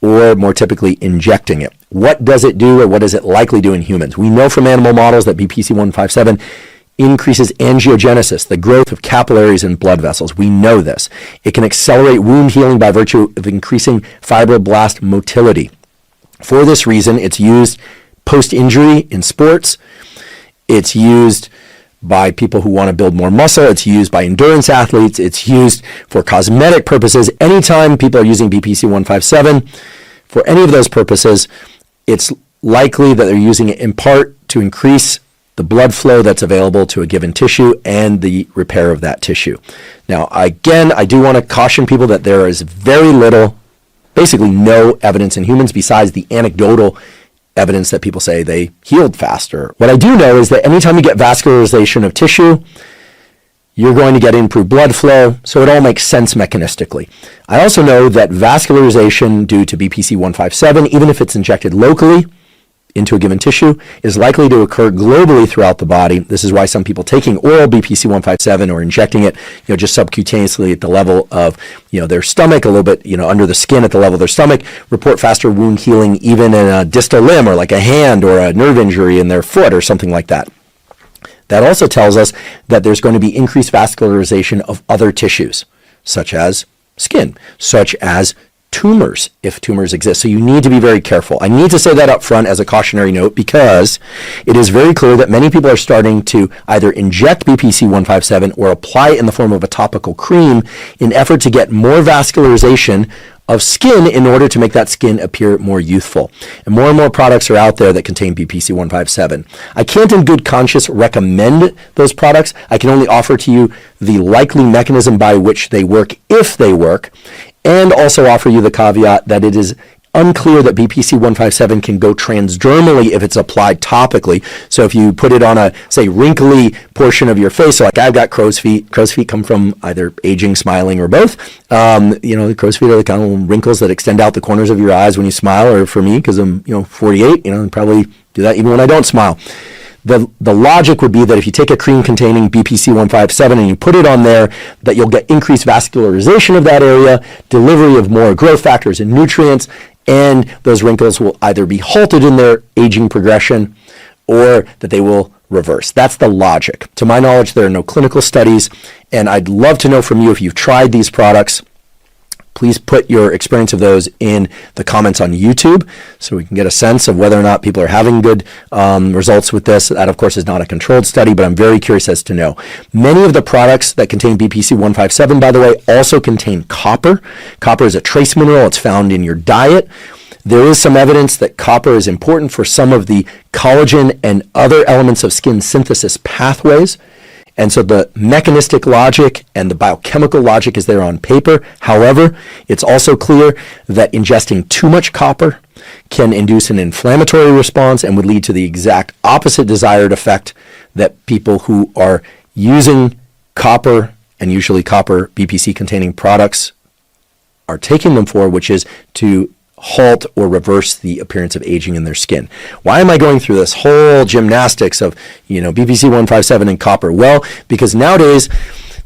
or more typically injecting it. What does it do, or what does it likely do in humans? We know from animal models that BPC-157 increases angiogenesis, the growth of capillaries and blood vessels. We know this. It can accelerate wound healing by virtue of increasing fibroblast motility. For this reason, it's used post-injury in sports. It's used by people who want to build more muscle. It's used by endurance athletes. It's used for cosmetic purposes. Anytime people are using BPC-157 for any of those purposes, it's likely that they're using it in part to increase the blood flow that's available to a given tissue and the repair of that tissue. Now, again, I do want to caution people that there is very little, basically no evidence in humans besides the anecdotal evidence that people say they healed faster. What I do know is that anytime you get vascularization of tissue, you're going to get improved blood flow, so it all makes sense mechanistically. I also know that vascularization due to BPC-157, even if it's injected locally into a given tissue, is likely to occur globally throughout the body. This is why some people taking oral BPC-157 or injecting it, just subcutaneously at the level of, their stomach, a little bit, under the skin at the level of their stomach, report faster wound healing even in a distal limb or like a hand or a nerve injury in their foot or something like that. That also tells us that there's going to be increased vascularization of other tissues, such as skin, such as tumors, if tumors exist. So you need to be very careful. I need to say that up front as a cautionary note because it is very clear that many people are starting to either inject BPC-157 or apply it in the form of a topical cream in effort to get more vascularization of skin in order to make that skin appear more youthful. And more products are out there that contain BPC-157. I can't in good conscience recommend those products. I can only offer to you the likely mechanism by which they work, if they work, and also offer you the caveat that it is unclear that BPC-157 can go transdermally if it's applied topically. So if you put it on a, say, wrinkly portion of your face, so like I've got crow's feet. Crow's feet come from either aging, smiling, or both. The crow's feet are the kind of wrinkles that extend out the corners of your eyes when you smile, or for me, because I'm, 48, and probably do that even when I don't smile. The logic would be that if you take a cream containing BPC-157 and you put it on there, that you'll get increased vascularization of that area, delivery of more growth factors and nutrients, and those wrinkles will either be halted in their aging progression or that they will reverse. That's the logic. To my knowledge, there are no clinical studies, and I'd love to know from you if you've tried these products. Please put your experience of those in the comments on YouTube so we can get a sense of whether or not people are having good results with this. That, of course, is not a controlled study, but I'm very curious as to know. Many of the products that contain BPC 157, by the way, also contain copper. Copper is a trace mineral. It's found in your diet. There is some evidence that copper is important for some of the collagen and other elements of skin synthesis pathways. And so the mechanistic logic and the biochemical logic is there on paper. However, it's also clear that ingesting too much copper can induce an inflammatory response and would lead to the exact opposite desired effect that people who are using copper, and usually copper BPC containing products, are taking them for, which is to halt or reverse the appearance of aging in their skin. Why am I going through this whole gymnastics of, BPC 157 and copper? Well, because nowadays,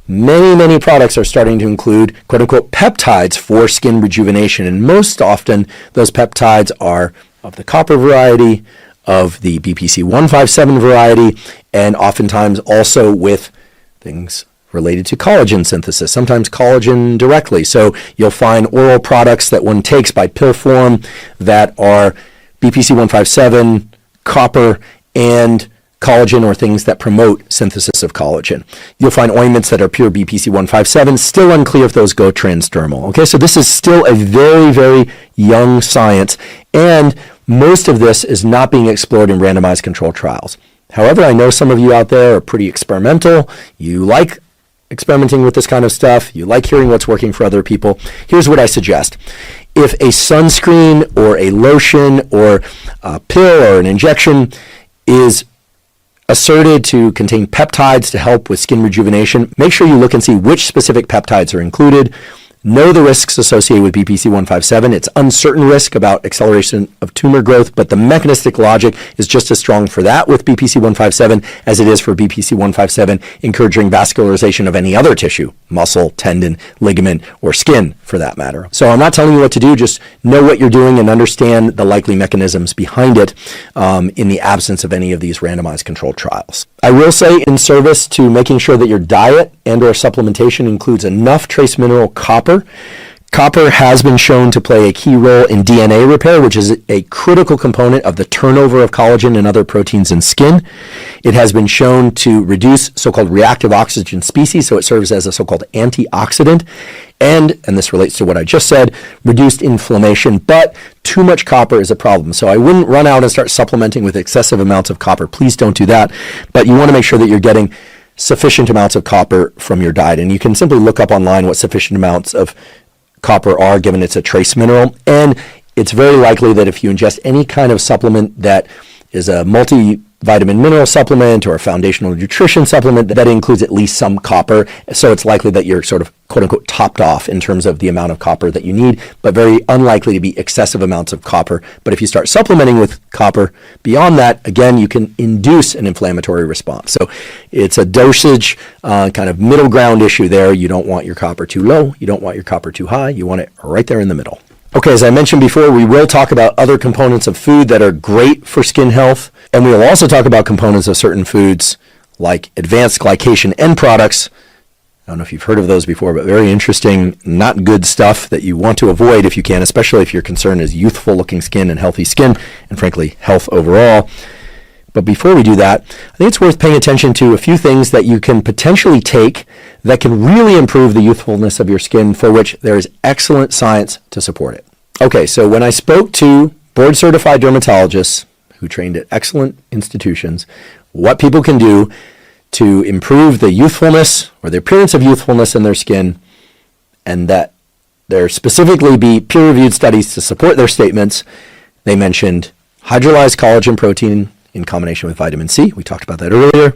many products are starting to include quote unquote peptides for skin rejuvenation. And most often, those peptides are of the copper variety, of the BPC 157 variety, and oftentimes also with things related to collagen synthesis, sometimes collagen directly. So you'll find oral products that one takes by pill form that are BPC 157, copper, and collagen, or things that promote synthesis of collagen. You'll find ointments that are pure BPC 157, still unclear if those go transdermal. Okay, so this is still a very young science, and most of this is not being explored in randomized controlled trials. However, I know some of you out there are pretty experimental. You like experimenting with this kind of stuff. You like hearing what's working for other people. Here's what I suggest. If a sunscreen or a lotion or a pill or an injection is asserted to contain peptides to help with skin rejuvenation, make sure you look and see which specific peptides are included. Know the risks associated with BPC 157. It's uncertain risk about acceleration of tumor growth, but the mechanistic logic is just as strong for that with BPC 157 as it is for BPC 157 encouraging vascularization of any other tissue, muscle, tendon, ligament, or skin for that matter. So I'm not telling you what to do, just know what you're doing and understand the likely mechanisms behind it in the absence of any of these randomized controlled trials. I will say, in service to making sure that your diet and or supplementation includes enough trace mineral copper. Copper has been shown to play a key role in DNA repair, which is a critical component of the turnover of collagen and other proteins in skin. It has been shown to reduce so-called reactive oxygen species, so it serves as a so-called antioxidant. And this relates to what I just said, reduced inflammation, but too much copper is a problem. So I wouldn't run out and start supplementing with excessive amounts of copper. Please don't do that. But you want to make sure that you're getting sufficient amounts of copper from your diet. And you can simply look up online what sufficient amounts of copper are, given it's a trace mineral. And it's very likely that if you ingest any kind of supplement that is a multivitamin mineral supplement or a foundational nutrition supplement, that includes at least some copper. So it's likely that you're sort of quote unquote topped off in terms of the amount of copper that you need, but very unlikely to be excessive amounts of copper. But if you start supplementing with copper beyond that, again, you can induce an inflammatory response. So it's a dosage kind of middle ground issue there. You don't want your copper too low. You don't want your copper too high. You want it right there in the middle. Okay, as I mentioned before, we will talk about other components of food that are great for skin health, and we will also talk about components of certain foods like advanced glycation end products. I don't know if you've heard of those before, but very interesting, not good stuff that you want to avoid if you can, especially if your concern is youthful looking skin and healthy skin, and frankly, health overall. But before we do that, I think it's worth paying attention to a few things that you can potentially take that can really improve the youthfulness of your skin, for which there is excellent science to support it. Okay, so when I spoke to board-certified dermatologists who trained at excellent institutions, what people can do to improve the youthfulness or the appearance of youthfulness in their skin, and that there specifically be peer-reviewed studies to support their statements, they mentioned hydrolyzed collagen protein in combination with vitamin C. We talked about that earlier.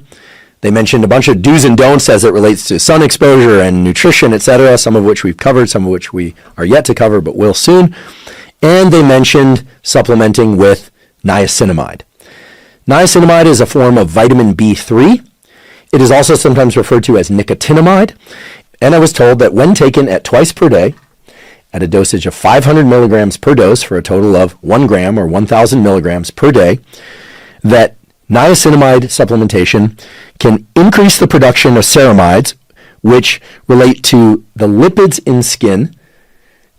They mentioned a bunch of do's and don'ts as it relates to sun exposure and nutrition, etc., some of which we've covered, some of which we are yet to cover, but will soon. And they mentioned supplementing with niacinamide. Niacinamide is a form of vitamin B3. It is also sometimes referred to as nicotinamide. And I was told that when taken at twice per day, at a dosage of 500 milligrams per dose for a total of 1 gram or 1,000 milligrams per day, that niacinamide supplementation can increase the production of ceramides, which relate to the lipids in skin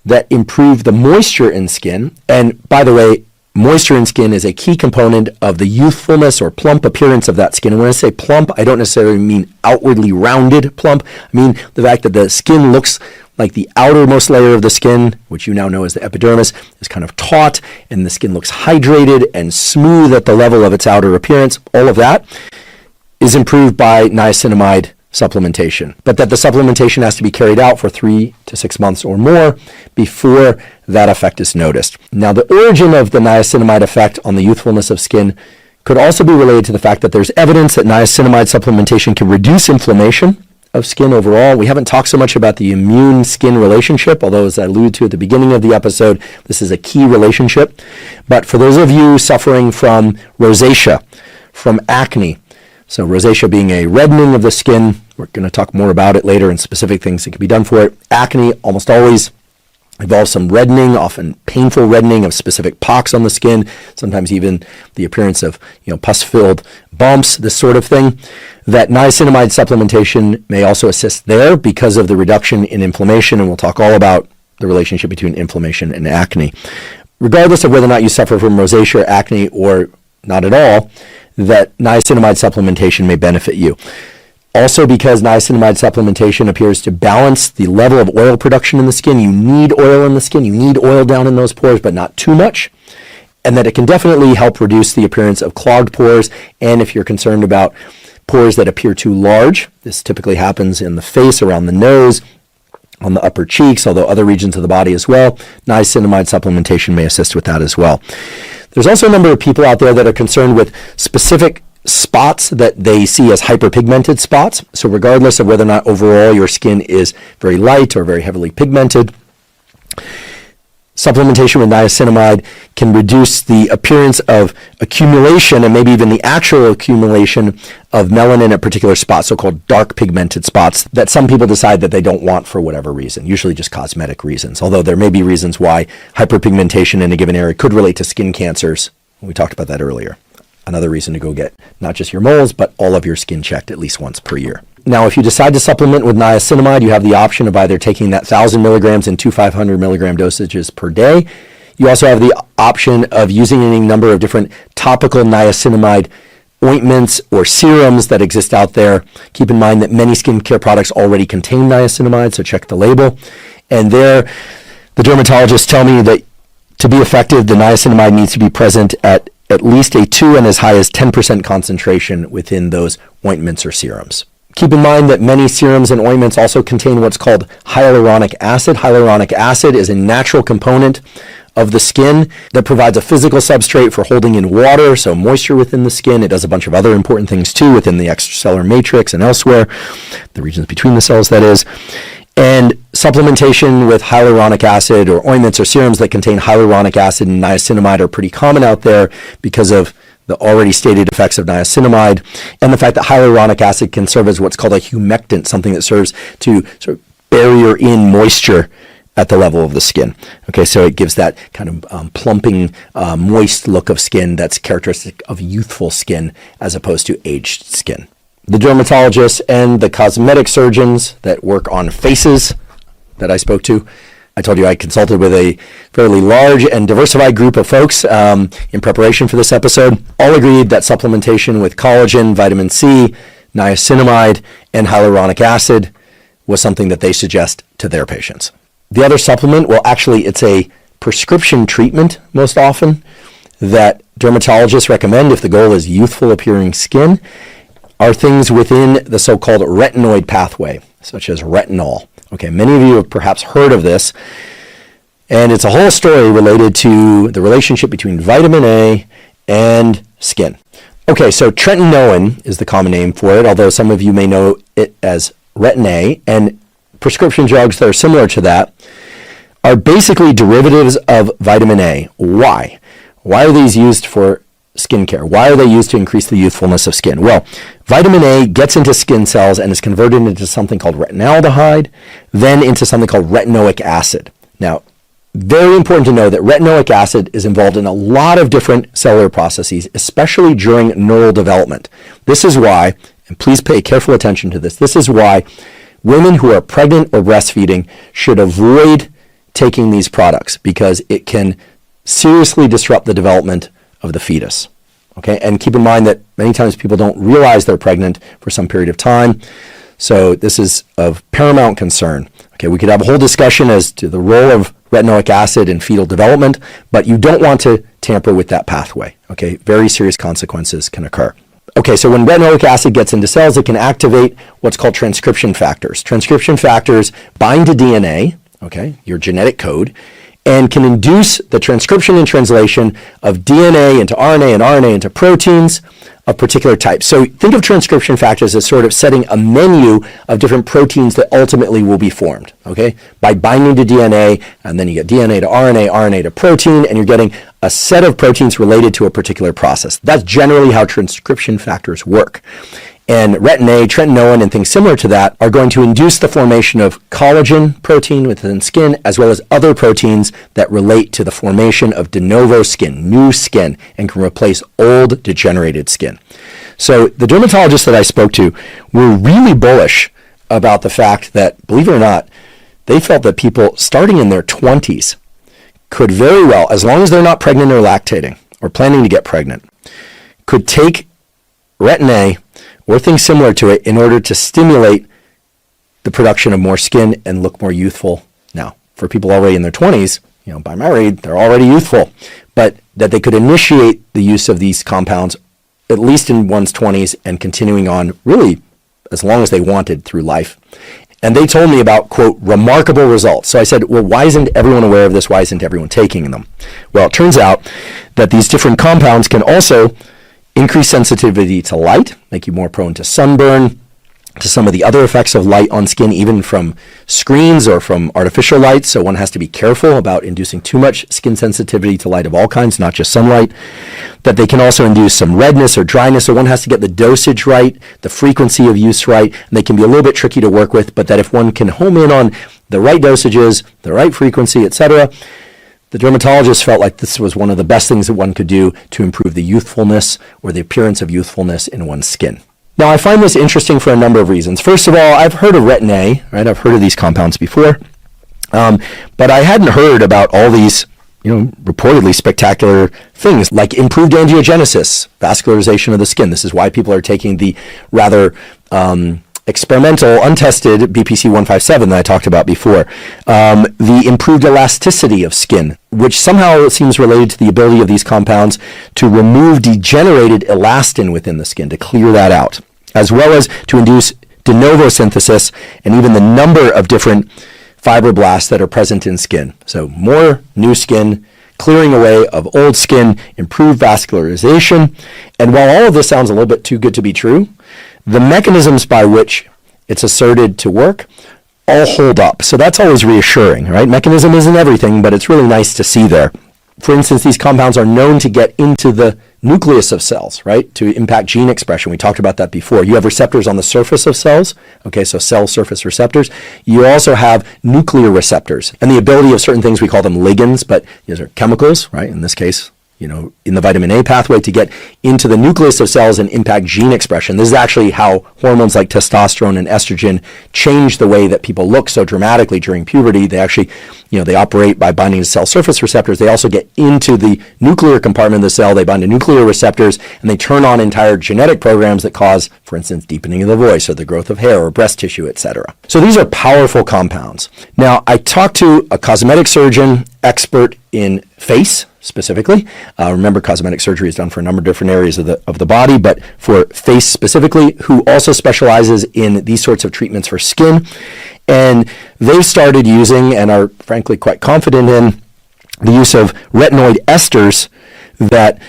that improve the moisture in skin. And by the way, moisture in skin is a key component of the youthfulness or plump appearance of that skin. And when I say plump, I don't necessarily mean outwardly rounded plump. I mean the fact that the skin looks like the outermost layer of the skin, which you now know as the epidermis, is kind of taut, and the skin looks hydrated and smooth at the level of its outer appearance. All of that is improved by niacinamide supplementation, but that the supplementation has to be carried out for 3 to 6 months or more before that effect is noticed. Now, the origin of the niacinamide effect on the youthfulness of skin could also be related to the fact that there's evidence that niacinamide supplementation can reduce inflammation of skin overall. We haven't talked so much about the immune-skin relationship, although as I alluded to at the beginning of the episode, this is a key relationship. But for those of you suffering from rosacea, from acne, so rosacea being a reddening of the skin, we're going to talk more about it later and specific things that can be done for it. Acne almost always involves some reddening, often painful reddening of specific pocks on the skin, sometimes even the appearance of pus-filled bumps, this sort of thing. That niacinamide supplementation may also assist there because of the reduction in inflammation, and we'll talk all about the relationship between inflammation and acne. Regardless of whether or not you suffer from rosacea or acne or not at all, that niacinamide supplementation may benefit you. Also, because niacinamide supplementation appears to balance the level of oil production in the skin, you need oil in the skin, you need oil down in those pores, but not too much. And that it can definitely help reduce the appearance of clogged pores. And if you're concerned about pores that appear too large, this typically happens in the face, around the nose, on the upper cheeks, although other regions of the body as well, niacinamide supplementation may assist with that as well. There's also a number of people out there that are concerned with specific spots that they see as hyperpigmented spots. So regardless of whether or not overall your skin is very light or very heavily pigmented, supplementation with niacinamide can reduce the appearance of accumulation and maybe even the actual accumulation of melanin at particular spots, so-called dark pigmented spots, that some people decide that they don't want for whatever reason, usually just cosmetic reasons, although there may be reasons why hyperpigmentation in a given area could relate to skin cancers. We talked about that earlier. Another reason to go get not just your moles, but all of your skin checked at least once per year. Now, if you decide to supplement with niacinamide, you have the option of either taking that 1,000 milligrams in 2 500 milligram dosages per day. You also have the option of using any number of different topical niacinamide ointments or serums that exist out there. Keep in mind that many skincare products already contain niacinamide, so check the label. And there, the dermatologists tell me that to be effective, the niacinamide needs to be present at least a 2 and as high as 10% concentration within those ointments or serums. Keep in mind that many serums and ointments also contain what's called hyaluronic acid. Hyaluronic acid is a natural component of the skin that provides a physical substrate for holding in water, so moisture within the skin. It does a bunch of other important things too within the extracellular matrix and elsewhere, the regions between the cells, that is. And supplementation with hyaluronic acid or ointments or serums that contain hyaluronic acid and niacinamide are pretty common out there because of the already stated effects of niacinamide and the fact that hyaluronic acid can serve as what's called a humectant, something that serves to sort of barrier in moisture at the level of the skin. Okay, so it gives that kind of plumping, moist look of skin that's characteristic of youthful skin as opposed to aged skin. The dermatologists and the cosmetic surgeons that work on faces that I spoke to, I told you I consulted with a fairly large and diversified group of folks in preparation for this episode, all agreed that supplementation with collagen, vitamin C, niacinamide, and hyaluronic acid was something that they suggest to their patients. The other supplement, well, actually, it's a prescription treatment most often that dermatologists recommend if the goal is youthful appearing skin, are things within the so-called retinoid pathway, such as retinol. Okay, many of you have perhaps heard of this, and it's a whole story related to the relationship between vitamin A and skin. Okay, so tretinoin is the common name for it, although some of you may know it as Retin-A, and prescription drugs that are similar to that are basically derivatives of vitamin A. Why? Why are these used for skincare? Why are they used to increase the youthfulness of skin? Well, vitamin A gets into skin cells and is converted into something called retinaldehyde, then into something called retinoic acid. Now, very important to know that retinoic acid is involved in a lot of different cellular processes, especially during neural development. This is why, and please pay careful attention to this, this is why women who are pregnant or breastfeeding should avoid taking these products because it can seriously disrupt the development of the fetus. Okay, and keep in mind that many times people don't realize they're pregnant for some period of time. So this is of paramount concern. Okay, we could have a whole discussion as to the role of retinoic acid in fetal development, but you don't want to tamper with that pathway. Okay, very serious consequences can occur. Okay, so when retinoic acid gets into cells, it can activate what's called transcription factors. Transcription factors bind to DNA, okay, your genetic code, and can induce the transcription and translation of DNA into RNA and RNA into proteins of particular types. So think of transcription factors as sort of setting a menu of different proteins that ultimately will be formed, okay? By binding to DNA, and then you get DNA to RNA, RNA to protein, and you're getting a set of proteins related to a particular process. That's generally how transcription factors work. And retin A, tretinoin, and things similar to that are going to induce the formation of collagen protein within skin, as well as other proteins that relate to the formation of de novo skin, new skin, and can replace old degenerated skin. So the dermatologists that I spoke to were really bullish about the fact that, believe it or not, they felt that people starting in their 20s could very well, as long as they're not pregnant or lactating or planning to get pregnant, could take retin A or things similar to it in order to stimulate the production of more skin and look more youthful. Now, for people already in their 20s, by my read, they're already youthful, but that they could initiate the use of these compounds at least in one's 20s and continuing on really as long as they wanted through life. And they told me about, quote, remarkable results. So I said, well, why isn't everyone aware of this? Why isn't everyone taking them? Well, it turns out that these different compounds can also increase sensitivity to light, make you more prone to sunburn, to some of the other effects of light on skin, even from screens or from artificial light. So one has to be careful about inducing too much skin sensitivity to light of all kinds, not just sunlight. That they can also induce some redness or dryness, so one has to get the dosage right, the frequency of use right, and they can be a little bit tricky to work with, but that if one can home in on the right dosages, the right frequency, etc., the dermatologist felt like this was one of the best things that one could do to improve the youthfulness or the appearance of youthfulness in one's skin. Now, I find this interesting for a number of reasons. First of all, I've heard of retin A, right? I've heard of these compounds before, but I hadn't heard about all these, reportedly spectacular things like improved angiogenesis, vascularization of the skin. This is why people are taking the rather experimental, untested BPC 157 that I talked about before. The improved elasticity of skin, which somehow seems related to the ability of these compounds to remove degenerated elastin within the skin, to clear that out, as well as to induce de novo synthesis and even the number of different fibroblasts that are present in skin. So more new skin, clearing away of old skin, improved vascularization. And while all of this sounds a little bit too good to be true, the mechanisms by which it's asserted to work all hold up. So that's always reassuring, right? Mechanism isn't everything, but it's really nice to see there. For instance, these compounds are known to get into the nucleus of cells, right? To impact gene expression. We talked about that before. You have receptors on the surface of cells. Okay, so cell surface receptors. You also have nuclear receptors. And the ability of certain things, we call them ligands, but these are chemicals, right? In this case, in the vitamin A pathway to get into the nucleus of cells and impact gene expression. This is actually how hormones like testosterone and estrogen change the way that people look so dramatically during puberty. They actually, they operate by binding to cell surface receptors. They also get into the nuclear compartment of the cell. They bind to nuclear receptors, and they turn on entire genetic programs that cause, for instance, deepening of the voice or the growth of hair or breast tissue, etc. So these are powerful compounds. Now, I talked to a cosmetic surgeon expert in face, specifically. Remember, cosmetic surgery is done for a number of different areas of the body, but for face specifically, who also specializes in these sorts of treatments for skin. And they've started using, and are frankly quite confident in, the use of retinoid esters that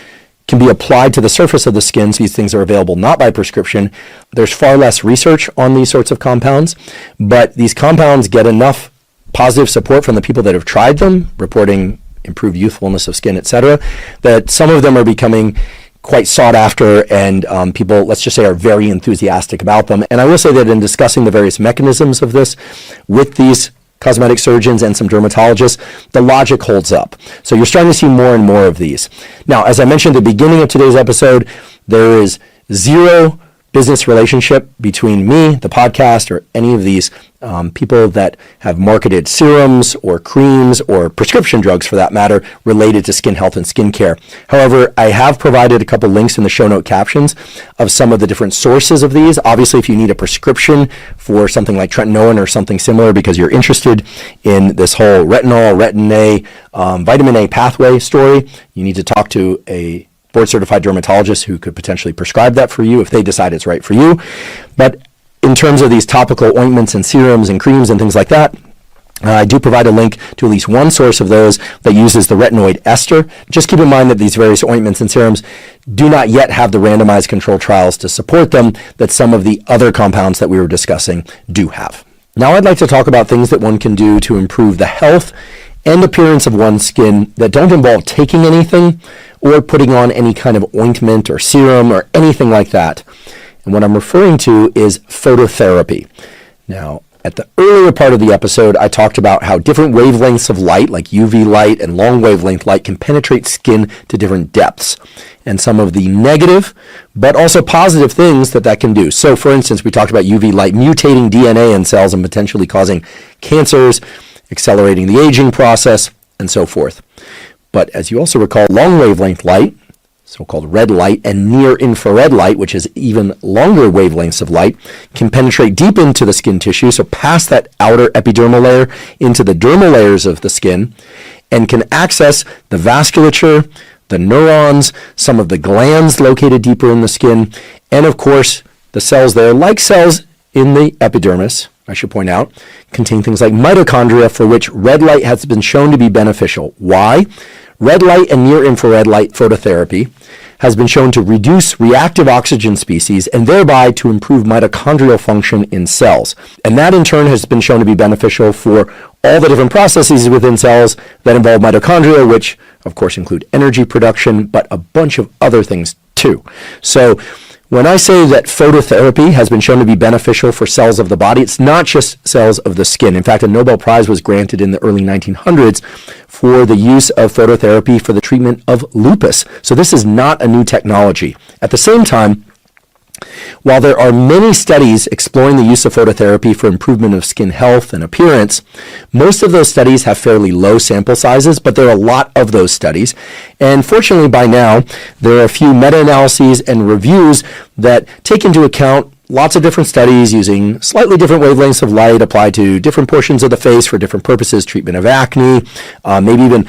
can be applied to the surface of the skin. So these things are available not by prescription. There's far less research on these sorts of compounds, but these compounds get enough positive support from the people that have tried them, reporting improved youthfulness of skin, etc., that some of them are becoming quite sought after, and people, let's just say, are very enthusiastic about them. And I will say that in discussing the various mechanisms of this with these cosmetic surgeons and some dermatologists, the logic holds up. So you're starting to see more and more of these. Now, as I mentioned at the beginning of today's episode, there is zero business relationship between me, the podcast, or any of these people that have marketed serums or creams or prescription drugs, for that matter, related to skin health and skincare. However, I have provided a couple links in the show note captions of some of the different sources of these. Obviously, if you need a prescription for something like tretinoin or something similar because you're interested in this whole retinol, retin A, vitamin A pathway story, you need to talk to a board-certified dermatologist who could potentially prescribe that for you if they decide it's right for you. But in terms of these topical ointments and serums and creams and things like that, I do provide a link to at least one source of those that uses the retinoid ester. Just keep in mind that these various ointments and serums do not yet have the randomized controlled trials to support them that some of the other compounds that we were discussing do have. Now I'd like to talk about things that one can do to improve the health and appearance of one's skin that don't involve taking anything or putting on any kind of ointment or serum or anything like that. And what I'm referring to is phototherapy. Now, at the earlier part of the episode, I talked about how different wavelengths of light, like UV light and long wavelength light, can penetrate skin to different depths, and some of the negative, but also positive things that can do. So, for instance, we talked about UV light mutating DNA in cells and potentially causing cancers, accelerating the aging process, and so forth. But as you also recall, long wavelength light, so-called red light, and near-infrared light, which is even longer wavelengths of light, can penetrate deep into the skin tissue, so past that outer epidermal layer into the dermal layers of the skin, and can access the vasculature, the neurons, some of the glands located deeper in the skin, and of course, the cells there, like cells in the epidermis, I should point out, contain things like mitochondria, for which red light has been shown to be beneficial. Why? Red light and near-infrared light phototherapy has been shown to reduce reactive oxygen species and thereby to improve mitochondrial function in cells. And that in turn has been shown to be beneficial for all the different processes within cells that involve mitochondria, which of course include energy production, but a bunch of other things too. So when I say that phototherapy has been shown to be beneficial for cells of the body, it's not just cells of the skin. In fact, a Nobel Prize was granted in the early 1900s for the use of phototherapy for the treatment of lupus. So this is not a new technology. At the same time, while there are many studies exploring the use of phototherapy for improvement of skin health and appearance, most of those studies have fairly low sample sizes, but there are a lot of those studies. And fortunately by now, there are a few meta-analyses and reviews that take into account lots of different studies using slightly different wavelengths of light applied to different portions of the face for different purposes, treatment of acne, maybe even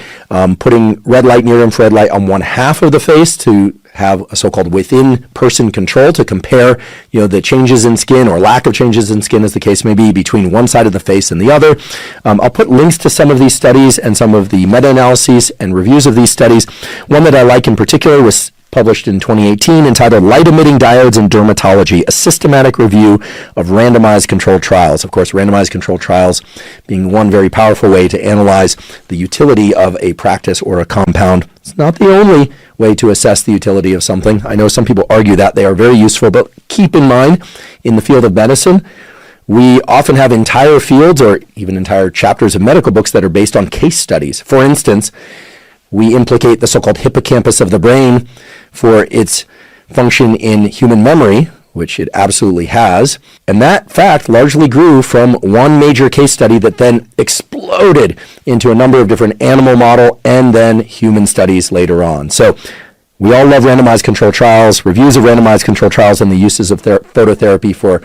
putting red light, near-infrared light on one half of the face to have a so-called within-person control to compare, the changes in skin or lack of changes in skin, as the case may be, between one side of the face and the other. I'll put links to some of these studies and some of the meta-analyses and reviews of these studies. One that I like in particular was published in 2018 entitled Light-Emitting Diodes in Dermatology, a Systematic Review of Randomized Controlled Trials. Of course, randomized controlled trials being one very powerful way to analyze the utility of a practice or a compound. It's not the only way to assess the utility of something. I know some people argue that they are very useful, but keep in mind, in the field of medicine, we often have entire fields or even entire chapters of medical books that are based on case studies. For instance, we implicate the so-called hippocampus of the brain for its function in human memory, which it absolutely has. And that fact largely grew from one major case study that then exploded into a number of different animal model and then human studies later on. So we all love randomized controlled trials, reviews of randomized controlled trials, and the uses of phototherapy for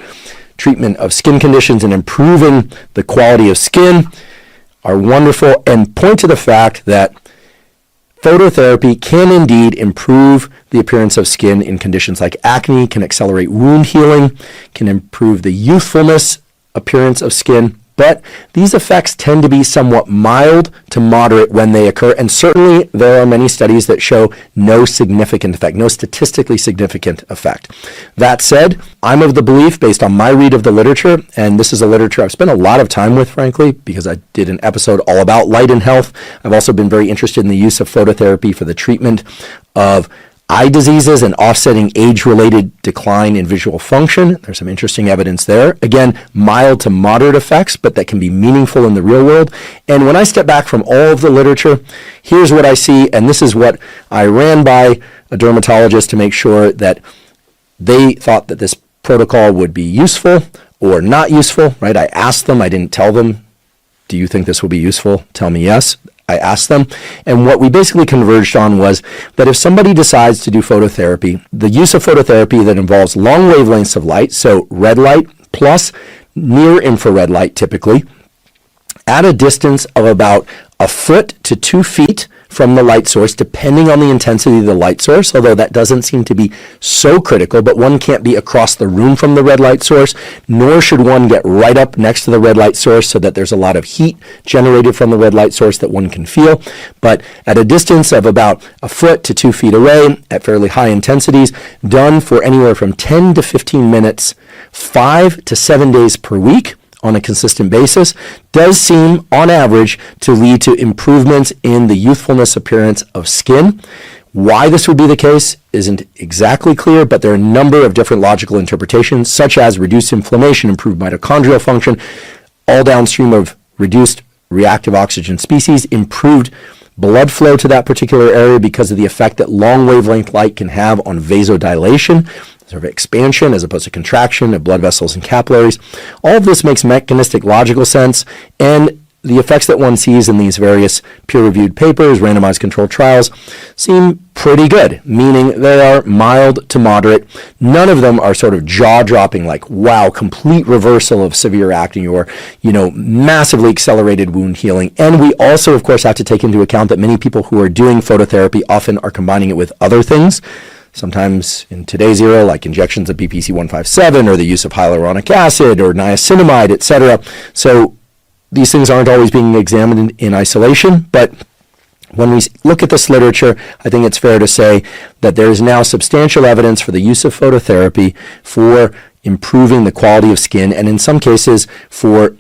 treatment of skin conditions and improving the quality of skin are wonderful, and point to the fact that phototherapy can indeed improve the appearance of skin in conditions like acne, can accelerate wound healing, can improve the youthfulness appearance of skin, but these effects tend to be somewhat mild to moderate when they occur, and certainly there are many studies that show no significant effect, no statistically significant effect. That said, I'm of the belief, based on my read of the literature, and this is a literature I've spent a lot of time with, frankly, because I did an episode all about light and health. I've also been very interested in the use of phototherapy for the treatment of eye diseases and offsetting age-related decline in visual function. There's some interesting evidence there. Again, mild to moderate effects, but that can be meaningful in the real world. And when I step back from all of the literature, here's what I see, and this is what I ran by a dermatologist to make sure that they thought that this protocol would be useful or not useful, right? I asked them, I didn't tell them, do you think this will be useful? Tell me yes. I asked them. And what we basically converged on was that if somebody decides to do phototherapy, the use of phototherapy that involves long wavelengths of light, so red light plus near infrared light typically, at a distance of about 1 foot to 2 feet from the light source, depending on the intensity of the light source, although that doesn't seem to be so critical, but one can't be across the room from the red light source, nor should one get right up next to the red light source so that there's a lot of heat generated from the red light source that one can feel. But at a distance of about 1 foot to 2 feet away, at fairly high intensities, done for anywhere from 10 to 15 minutes, 5 to 7 days per week, on a consistent basis, does seem, on average, to lead to improvements in the youthfulness appearance of skin. Why this would be the case isn't exactly clear, but there are a number of different logical interpretations, such as reduced inflammation, improved mitochondrial function, all downstream of reduced reactive oxygen species, improved blood flow to that particular area because of the effect that long wavelength light can have on vasodilation, sort of expansion as opposed to contraction of blood vessels and capillaries. All of this makes mechanistic logical sense, and the effects that one sees in these various peer-reviewed papers, randomized controlled trials, seem pretty good, meaning they are mild to moderate. None of them are sort of jaw-dropping, like, wow, complete reversal of severe acne or, massively accelerated wound healing. And we also, of course, have to take into account that many people who are doing phototherapy often are combining it with other things. Sometimes in today's era, like injections of BPC 157 or the use of hyaluronic acid or niacinamide, etc. So these things aren't always being examined in isolation, but when we look at this literature, I think it's fair to say that there is now substantial evidence for the use of phototherapy for improving the quality of skin, and in some cases for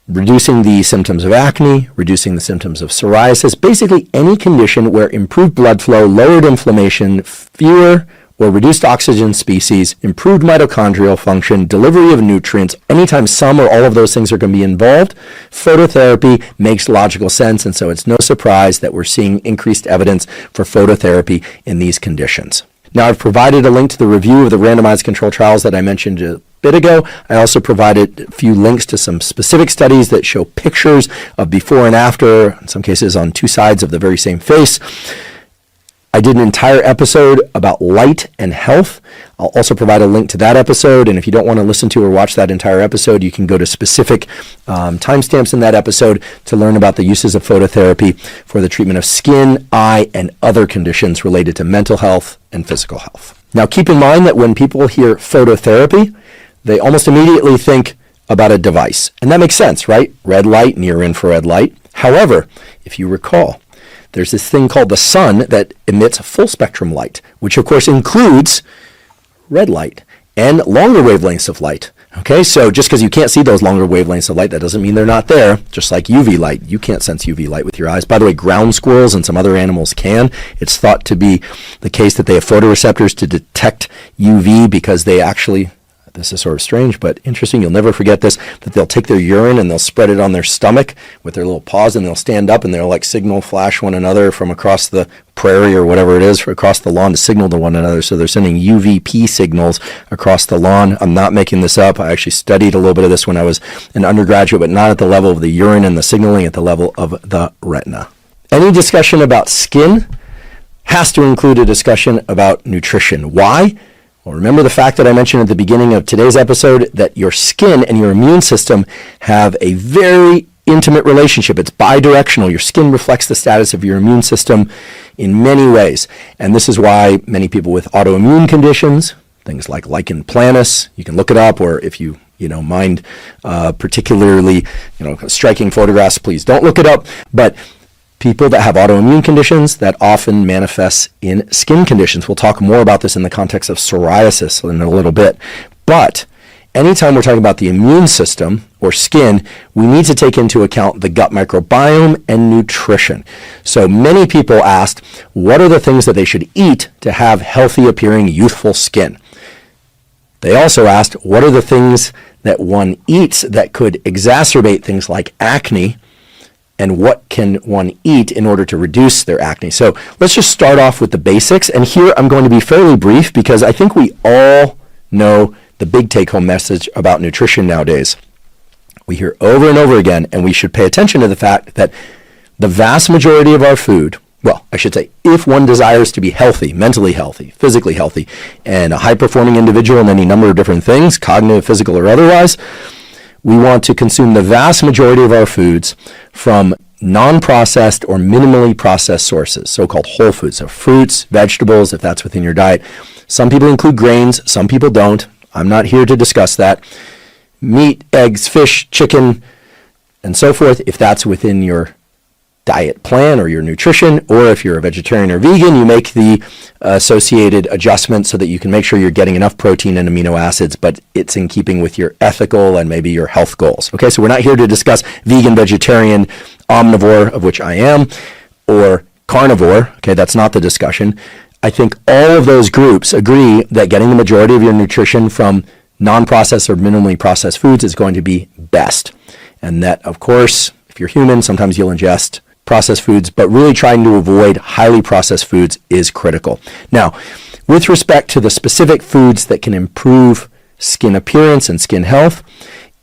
reducing the symptoms of acne, reducing the symptoms of psoriasis, basically any condition where improved blood flow, lowered inflammation, fewer or reduced oxygen species, improved mitochondrial function, delivery of nutrients, anytime some or all of those things are going to be involved, phototherapy makes logical sense, and so it's no surprise that we're seeing increased evidence for phototherapy in these conditions. Now, I've provided a link to the review of the randomized controlled trials that I mentioned a bit ago. I also provided a few links to some specific studies that show pictures of before and after, in some cases on two sides of the very same face. I did an entire episode about light and health. I'll also provide a link to that episode, and if you don't want to listen to or watch that entire episode, you can go to specific timestamps in that episode to learn about the uses of phototherapy for the treatment of skin, eye, and other conditions related to mental health and physical health. Now, keep in mind that when people hear phototherapy, they almost immediately think about a device, and that makes sense, right? Red light, near infrared light. However, if you recall, there's this thing called the sun that emits full spectrum light, which of course includes red light and longer wavelengths of light. Okay, so just because you can't see those longer wavelengths of light, that doesn't mean they're not there. Just like UV light, you can't sense UV light with your eyes. By the way, ground squirrels and some other animals can. It's thought to be the case that they have photoreceptors to detect UV because they actually, this is sort of strange, but interesting, you'll never forget this, that they'll take their urine and they'll spread it on their stomach with their little paws, and they'll stand up and they'll like signal flash one another from across the prairie or whatever it is, across the lawn, to signal to one another. So they're sending UVP signals across the lawn. I'm not making this up. I actually studied a little bit of this when I was an undergraduate, but not at the level of the urine and the signaling, at the level of the retina. Any discussion about skin has to include a discussion about nutrition. Why? Well, remember the fact that I mentioned at the beginning of today's episode that your skin and your immune system have a very intimate relationship. It's bidirectional. Your skin reflects the status of your immune system in many ways. And this is why many people with autoimmune conditions, things like lichen planus, you can look it up, or if you mind particularly striking photographs, please don't look it up. But people that have autoimmune conditions, that often manifests in skin conditions. We'll talk more about this in the context of psoriasis in a little bit. But anytime we're talking about the immune system or skin, we need to take into account the gut microbiome and nutrition. So many people asked, what are the things that they should eat to have healthy appearing youthful skin? They also asked, what are the things that one eats that could exacerbate things like acne, and what can one eat in order to reduce their acne? So let's just start off with the basics. And here I'm going to be fairly brief because I think we all know the the big take-home message about nutrition nowadays. We hear over and over again, and we should pay attention to the fact that the vast majority of our food, well, I should say, if one desires to be healthy, mentally healthy, physically healthy, and a high-performing individual in any number of different things, cognitive, physical, or otherwise, we want to consume the vast majority of our foods from non-processed or minimally processed sources, so-called whole foods, so fruits, vegetables, if that's within your diet. Some people include grains, some people don't. I'm not here to discuss that. Meat, eggs, fish, chicken, and so forth, if that's within your diet plan or your nutrition, or if you're a vegetarian or vegan, you make the associated adjustments so that you can make sure you're getting enough protein and amino acids, but it's in keeping with your ethical and maybe your health goals. Okay, so we're not here to discuss vegan, vegetarian, omnivore, of which I am, or carnivore. Okay, that's not the discussion. I think all of those groups agree that getting the majority of your nutrition from non-processed or minimally processed foods is going to be best. And that, of course, if you're human, sometimes you'll ingest processed foods, but really trying to avoid highly processed foods is critical. Now, with respect to the specific foods that can improve skin appearance and skin health,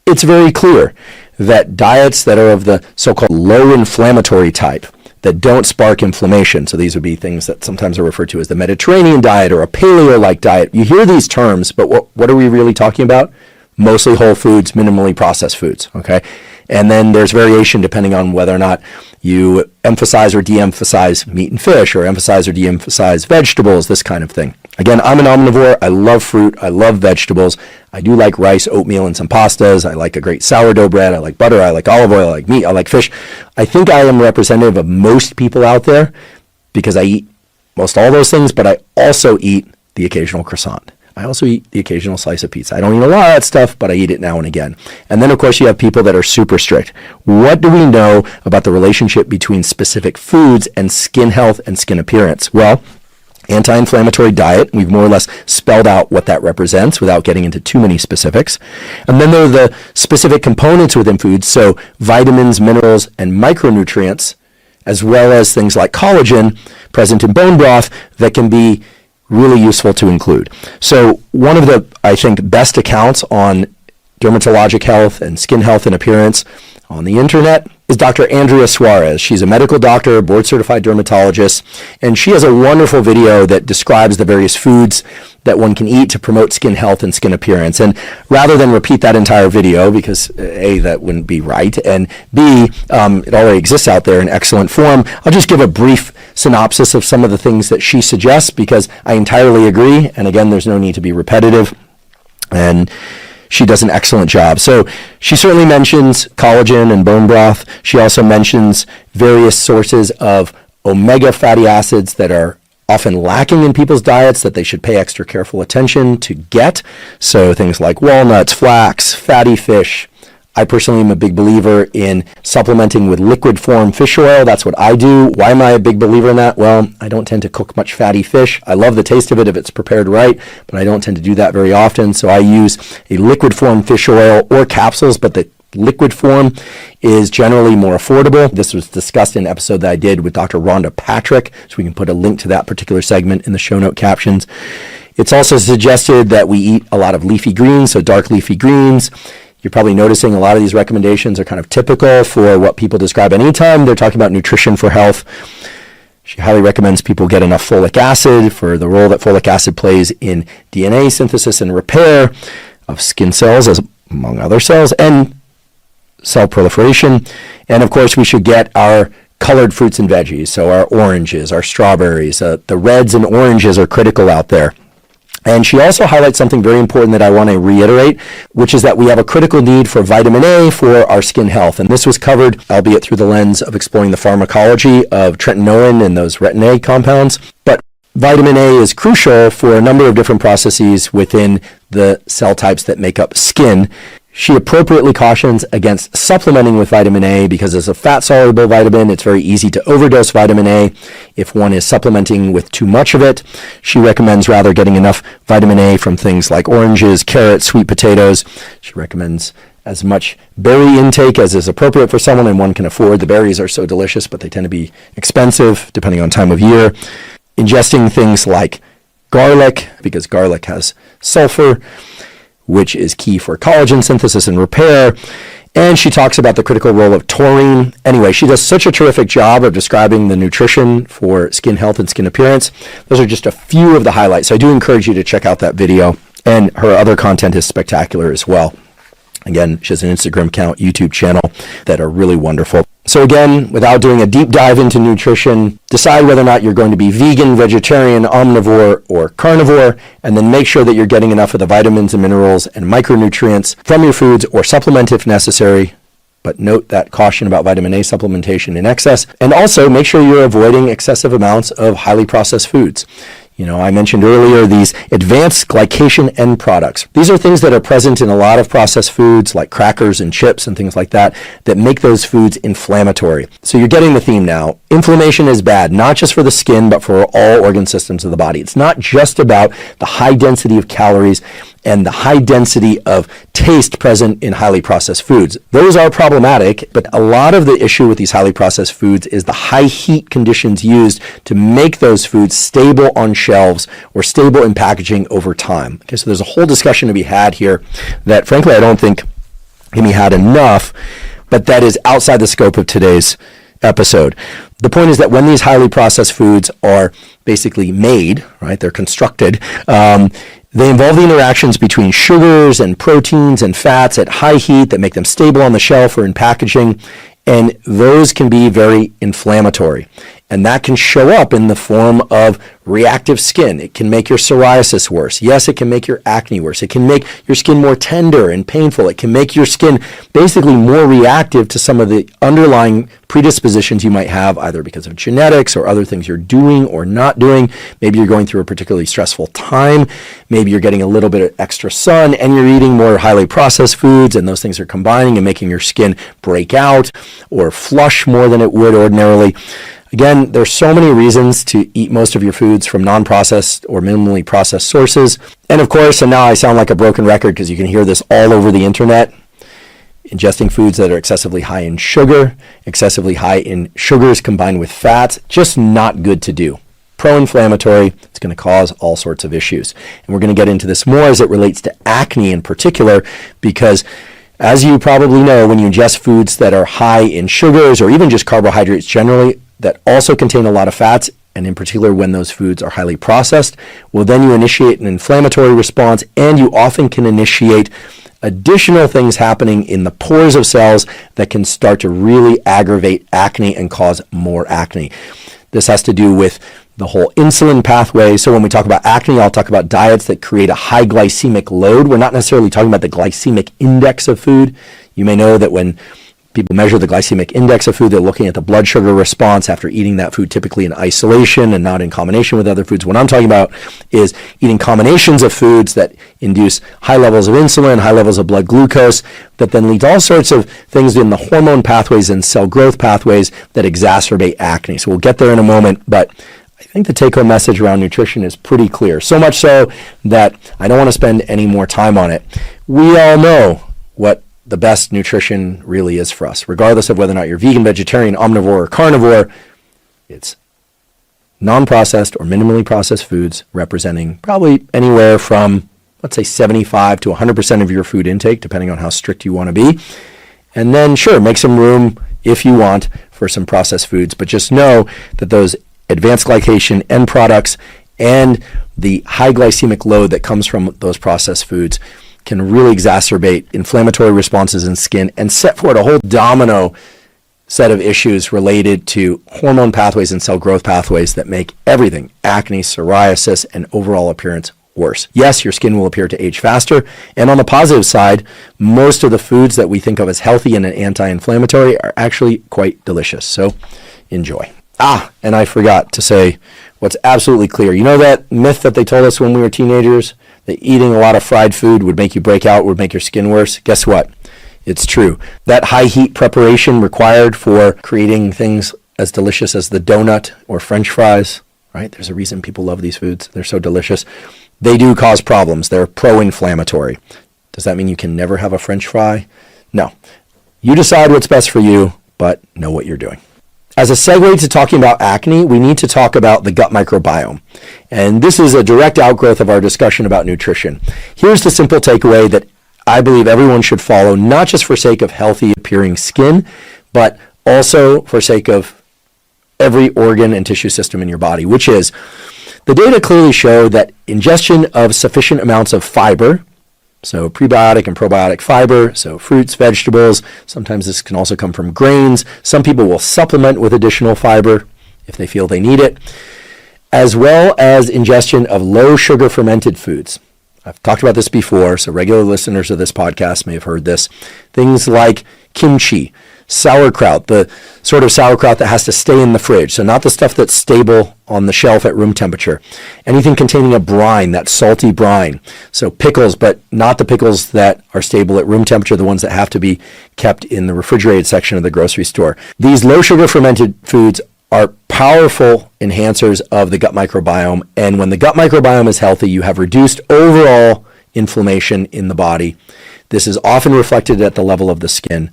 it's very clear that diets that are of the so-called low inflammatory type, that don't spark inflammation, so these would be things that sometimes are referred to as the Mediterranean diet or a paleo-like diet. You hear these terms, but what are we really talking about? Mostly whole foods, minimally processed foods, okay? And then there's variation depending on whether or not you emphasize or de-emphasize meat and fish, or emphasize or de-emphasize vegetables, this kind of thing. Again, I'm an omnivore. I love fruit. I love vegetables. I do like rice, oatmeal, and some pastas. I like a great sourdough bread. I like butter. I like olive oil. I like meat. I like fish. I think I am representative of most people out there because I eat most all those things, but I also eat the occasional croissant. I also eat the occasional slice of pizza. I don't eat a lot of that stuff, but I eat it now and again. And then, of course, you have people that are super strict. What do we know about the relationship between specific foods and skin health and skin appearance? Well, anti-inflammatory diet, we've more or less spelled out what that represents without getting into too many specifics. And then there are the specific components within foods, so vitamins, minerals, and micronutrients, as well as things like collagen present in bone broth that can be really useful to include. So one of the, I think, best accounts on dermatologic health and skin health and appearance on the internet is Dr. Andrea Suarez. She's a medical doctor, board-certified dermatologist, and she has a wonderful video that describes the various foods that one can eat to promote skin health and skin appearance. And rather than repeat that entire video, because A, that wouldn't be right, and B, it already exists out there in excellent form, I'll just give a brief synopsis of some of the things that she suggests, because I entirely agree, and again, there's no need to be repetitive. And she does an excellent job. So she certainly mentions collagen and bone broth. She also mentions various sources of omega fatty acids that are often lacking in people's diets that they should pay extra careful attention to get. So things like walnuts, flax, fatty fish. I personally am a big believer in supplementing with liquid form fish oil. That's what I do. Why am I a big believer in that? Well, I don't tend to cook much fatty fish. I love the taste of it if it's prepared right, but I don't tend to do that very often. So I use a liquid form fish oil or capsules, but the liquid form is generally more affordable. This was discussed in an episode that I did with Dr. Rhonda Patrick, so we can put a link to that particular segment in the show note captions. It's also suggested that we eat a lot of leafy greens, so dark leafy greens. You're probably noticing a lot of these recommendations are kind of typical for what people describe anytime they're talking about nutrition for health. She highly recommends people get enough folic acid for the role that folic acid plays in DNA synthesis and repair of skin cells, as among other cells, and cell proliferation. And of course, we should get our colored fruits and veggies, so our oranges, our strawberries. The reds and oranges are critical out there. And she also highlights something very important that I want to reiterate, which is that we have a critical need for vitamin A for our skin health. And this was covered, albeit through the lens of exploring the pharmacology of tretinoin and those retin A compounds. But vitamin A is crucial for a number of different processes within the cell types that make up skin. She appropriately cautions against supplementing with vitamin A because as a fat-soluble vitamin, it's very easy to overdose vitamin A if one is supplementing with too much of it. She recommends rather getting enough vitamin A from things like oranges, carrots, sweet potatoes. She recommends as much berry intake as is appropriate for someone and one can afford. The berries are so delicious, but they tend to be expensive depending on time of year. Ingesting things like garlic, because garlic has sulfur. which is key for collagen synthesis and repair. And she talks about the critical role of taurine. Anyway, she does such a terrific job of describing the nutrition for skin health and skin appearance. Those are just a few of the highlights. So I do encourage you to check out that video. And her other content is spectacular as well. Again, she has an Instagram account, YouTube channel that are really wonderful. So again, without doing a deep dive into nutrition, decide whether or not you're going to be vegan, vegetarian, omnivore, or carnivore, and then make sure that you're getting enough of the vitamins and minerals and micronutrients from your foods, or supplement if necessary. But note that caution about vitamin A supplementation in excess. And also make sure you're avoiding excessive amounts of highly processed foods. I mentioned earlier these advanced glycation end products. These are things that are present in a lot of processed foods like crackers and chips and things like that make those foods inflammatory. So you're getting the theme now. Inflammation is bad, not just for the skin, but for all organ systems of the body. It's not just about the high density of calories and the high density of taste present in highly processed foods. Those are problematic, but a lot of the issue with these highly processed foods is the high heat conditions used to make those foods stable on shelves or stable in packaging over time. Okay, so there's a whole discussion to be had here that frankly I don't think can be had enough, but that is outside the scope of today's episode. The point is that when these highly processed foods are basically made, right, they're constructed, they involve the interactions between sugars and proteins and fats at high heat that make them stable on the shelf or in packaging, and those can be very inflammatory. And that can show up in the form of reactive skin. It can make your psoriasis worse. Yes, it can make your acne worse. It can make your skin more tender and painful. It can make your skin basically more reactive to some of the underlying predispositions you might have, either because of genetics or other things you're doing or not doing. Maybe you're going through a particularly stressful time. Maybe you're getting a little bit of extra sun and you're eating more highly processed foods, and those things are combining and making your skin break out or flush more than it would ordinarily. Again, there's so many reasons to eat most of your foods from non-processed or minimally processed sources. And of course, and now I sound like a broken record because you can hear this all over the internet, ingesting foods that are excessively high in sugar, excessively high in sugars combined with fats, just not good to do. Pro-inflammatory, it's going to cause all sorts of issues. And we're going to get into this more as it relates to acne in particular, because as you probably know, when you ingest foods that are high in sugars or even just carbohydrates generally, that also contain a lot of fats, and in particular when those foods are highly processed, well then you initiate an inflammatory response, and you often can initiate additional things happening in the pores of cells that can start to really aggravate acne and cause more acne. This has to do with the whole insulin pathway. So when we talk about acne, I'll talk about diets that create a high glycemic load. We're not necessarily talking about the glycemic index of food. You may know that when people measure the glycemic index of food, they're looking at the blood sugar response after eating that food, typically in isolation and not in combination with other foods. What I'm talking about is eating combinations of foods that induce high levels of insulin, high levels of blood glucose, that then lead to all sorts of things in the hormone pathways and cell growth pathways that exacerbate acne. So we'll get there in a moment, but I think the take-home message around nutrition is pretty clear. So much so that I don't want to spend any more time on it. We all know what the best nutrition really is for us, regardless of whether or not you're vegan, vegetarian, omnivore, or carnivore. It's non-processed or minimally processed foods representing probably anywhere from, let's say, 75 to 100% of your food intake, depending on how strict you want to be. And then, sure, make some room if you want for some processed foods, but just know that those advanced glycation end products and the high glycemic load that comes from those processed foods can really exacerbate inflammatory responses in skin and set forward a whole domino set of issues related to hormone pathways and cell growth pathways that make everything, acne, psoriasis, and overall appearance worse. Yes, your skin will appear to age faster. And on the positive side, most of the foods that we think of as healthy and anti-inflammatory are actually quite delicious. So enjoy. And I forgot to say what's absolutely clear. You know that myth that they told us when we were teenagers? That eating a lot of fried food would make you break out, would make your skin worse. Guess what? It's true. That high heat preparation required for creating things as delicious as the donut or French fries, right? There's a reason people love these foods. They're so delicious. They do cause problems. They're pro-inflammatory. Does that mean you can never have a French fry? No. You decide what's best for you, but know what you're doing. As a segue to talking about acne, we need to talk about the gut microbiome. And this is a direct outgrowth of our discussion about nutrition. Here's the simple takeaway that I believe everyone should follow, not just for sake of healthy appearing skin, but also for sake of every organ and tissue system in your body, which is the data clearly show that ingestion of sufficient amounts of fiber, so prebiotic and probiotic fiber, so fruits, vegetables, sometimes this can also come from grains. Some people will supplement with additional fiber if they feel they need it, as well as ingestion of low sugar fermented foods. I've talked about this before, so regular listeners of this podcast may have heard this. Things like kimchi, sauerkraut, the sort of sauerkraut that has to stay in the fridge, so not the stuff that's stable on the shelf at room temperature. Anything containing a brine, that salty brine. So pickles, but not the pickles that are stable at room temperature, the ones that have to be kept in the refrigerated section of the grocery store. These low sugar fermented foods are powerful enhancers of the gut microbiome, and when the gut microbiome is healthy, you have reduced overall inflammation in the body. This is often reflected at the level of the skin.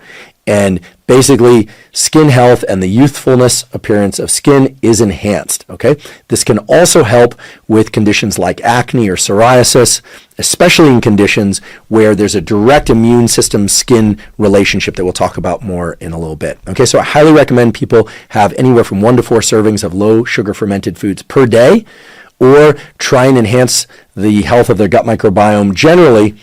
And basically, skin health and the youthfulness appearance of skin is enhanced, okay? This can also help with conditions like acne or psoriasis, especially in conditions where there's a direct immune system skin relationship that we'll talk about more in a little bit. Okay, so I highly recommend people have anywhere from 1 to 4 servings of low sugar fermented foods per day, or try and enhance the health of their gut microbiome generally.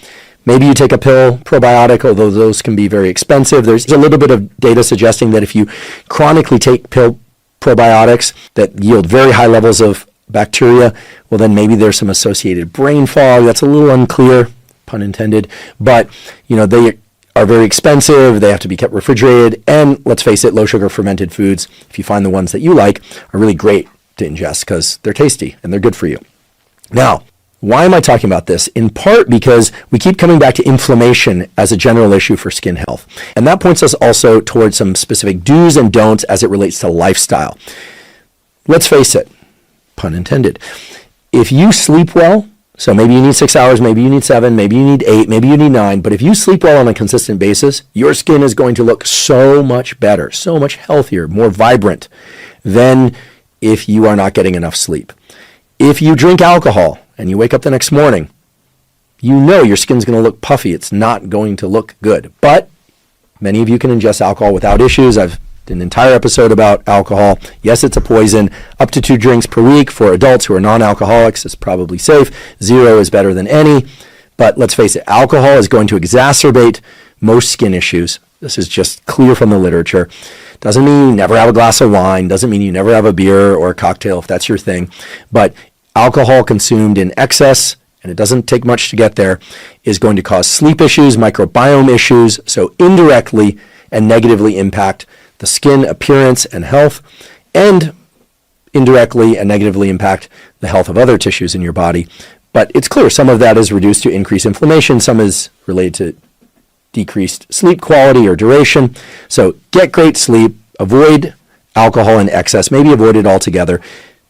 Maybe you take a pill probiotic, although those can be very expensive. There's a little bit of data suggesting that if you chronically take pill probiotics that yield very high levels of bacteria, well, then maybe there's some associated brain fog. That's a little unclear, pun intended. But, they are very expensive. They have to be kept refrigerated. And let's face it, low sugar fermented foods, if you find the ones that you like, are really great to ingest because they're tasty and they're good for you. Now, why am I talking about this? In part because we keep coming back to inflammation as a general issue for skin health. And that points us also towards some specific do's and don'ts as it relates to lifestyle. Let's face it, pun intended, if you sleep well, so maybe you need 6 hours, maybe you need 7, maybe you need 8, maybe you need 9, but if you sleep well on a consistent basis, your skin is going to look so much better, so much healthier, more vibrant than if you are not getting enough sleep. If you drink alcohol, and you wake up the next morning, your skin's going to look puffy. It's not going to look good. But many of you can ingest alcohol without issues. I've done an entire episode about alcohol. Yes, it's a poison. Up to 2 drinks per week for adults who are non-alcoholics is probably safe. 0 is better than any. But let's face it, alcohol is going to exacerbate most skin issues. This is just clear from the literature. Doesn't mean you never have a glass of wine. Doesn't mean you never have a beer or a cocktail if that's your thing. But alcohol consumed in excess, and it doesn't take much to get there, is going to cause sleep issues, microbiome issues, so indirectly and negatively impact the skin appearance and health, and indirectly and negatively impact the health of other tissues in your body. But it's clear some of that is reduced to increased inflammation, some is related to decreased sleep quality or duration. So get great sleep, avoid alcohol in excess, maybe avoid it altogether.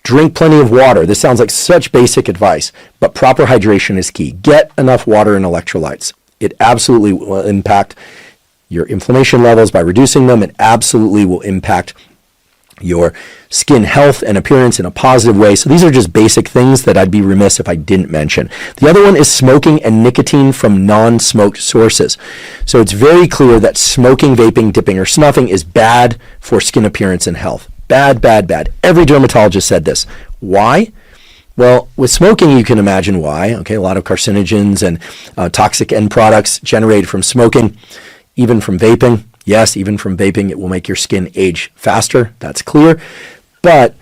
Drink plenty of water. This sounds like such basic advice, but proper hydration is key. Get enough water and electrolytes. It absolutely will impact your inflammation levels by reducing them. It absolutely will impact your skin health and appearance in a positive way. So these are just basic things that I'd be remiss if I didn't mention. The other one is smoking and nicotine from non-smoked sources. So it's very clear that smoking, vaping, dipping, or snuffing is bad for skin appearance and health. Bad, bad, bad. Every dermatologist said this. Why? Well, with smoking, you can imagine why. Okay, a lot of carcinogens and toxic end products generated from smoking, even from vaping. Yes, even from vaping, it will make your skin age faster. That's clear. But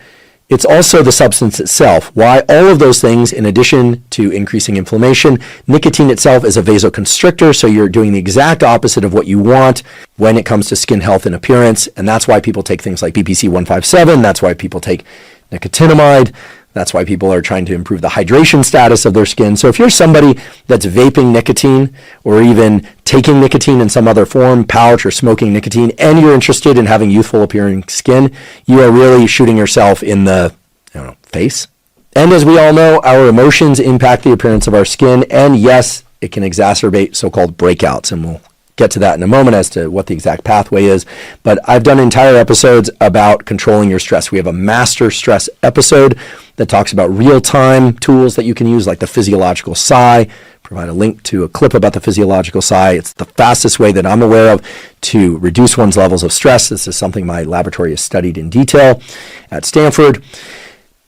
it's also the substance itself. Why? All of those things, in addition to increasing inflammation, nicotine itself is a vasoconstrictor, so you're doing the exact opposite of what you want when it comes to skin health and appearance, and that's why people take things like BPC 157, that's why people take nicotinamide, that's why people are trying to improve the hydration status of their skin. So if you're somebody that's vaping nicotine or even taking nicotine in some other form, pouch or smoking nicotine, and you're interested in having youthful appearing skin, you are really shooting yourself in the face. And as we all know, our emotions impact the appearance of our skin, and yes, it can exacerbate so-called breakouts, and we'll get to that in a moment as to what the exact pathway is. But I've done entire episodes about controlling your stress. We have a master stress episode that talks about real-time tools that you can use, like the physiological sigh. Provide a link to a clip about the physiological sigh. It's the fastest way that I'm aware of to reduce one's levels of stress. This is something my laboratory has studied in detail at Stanford.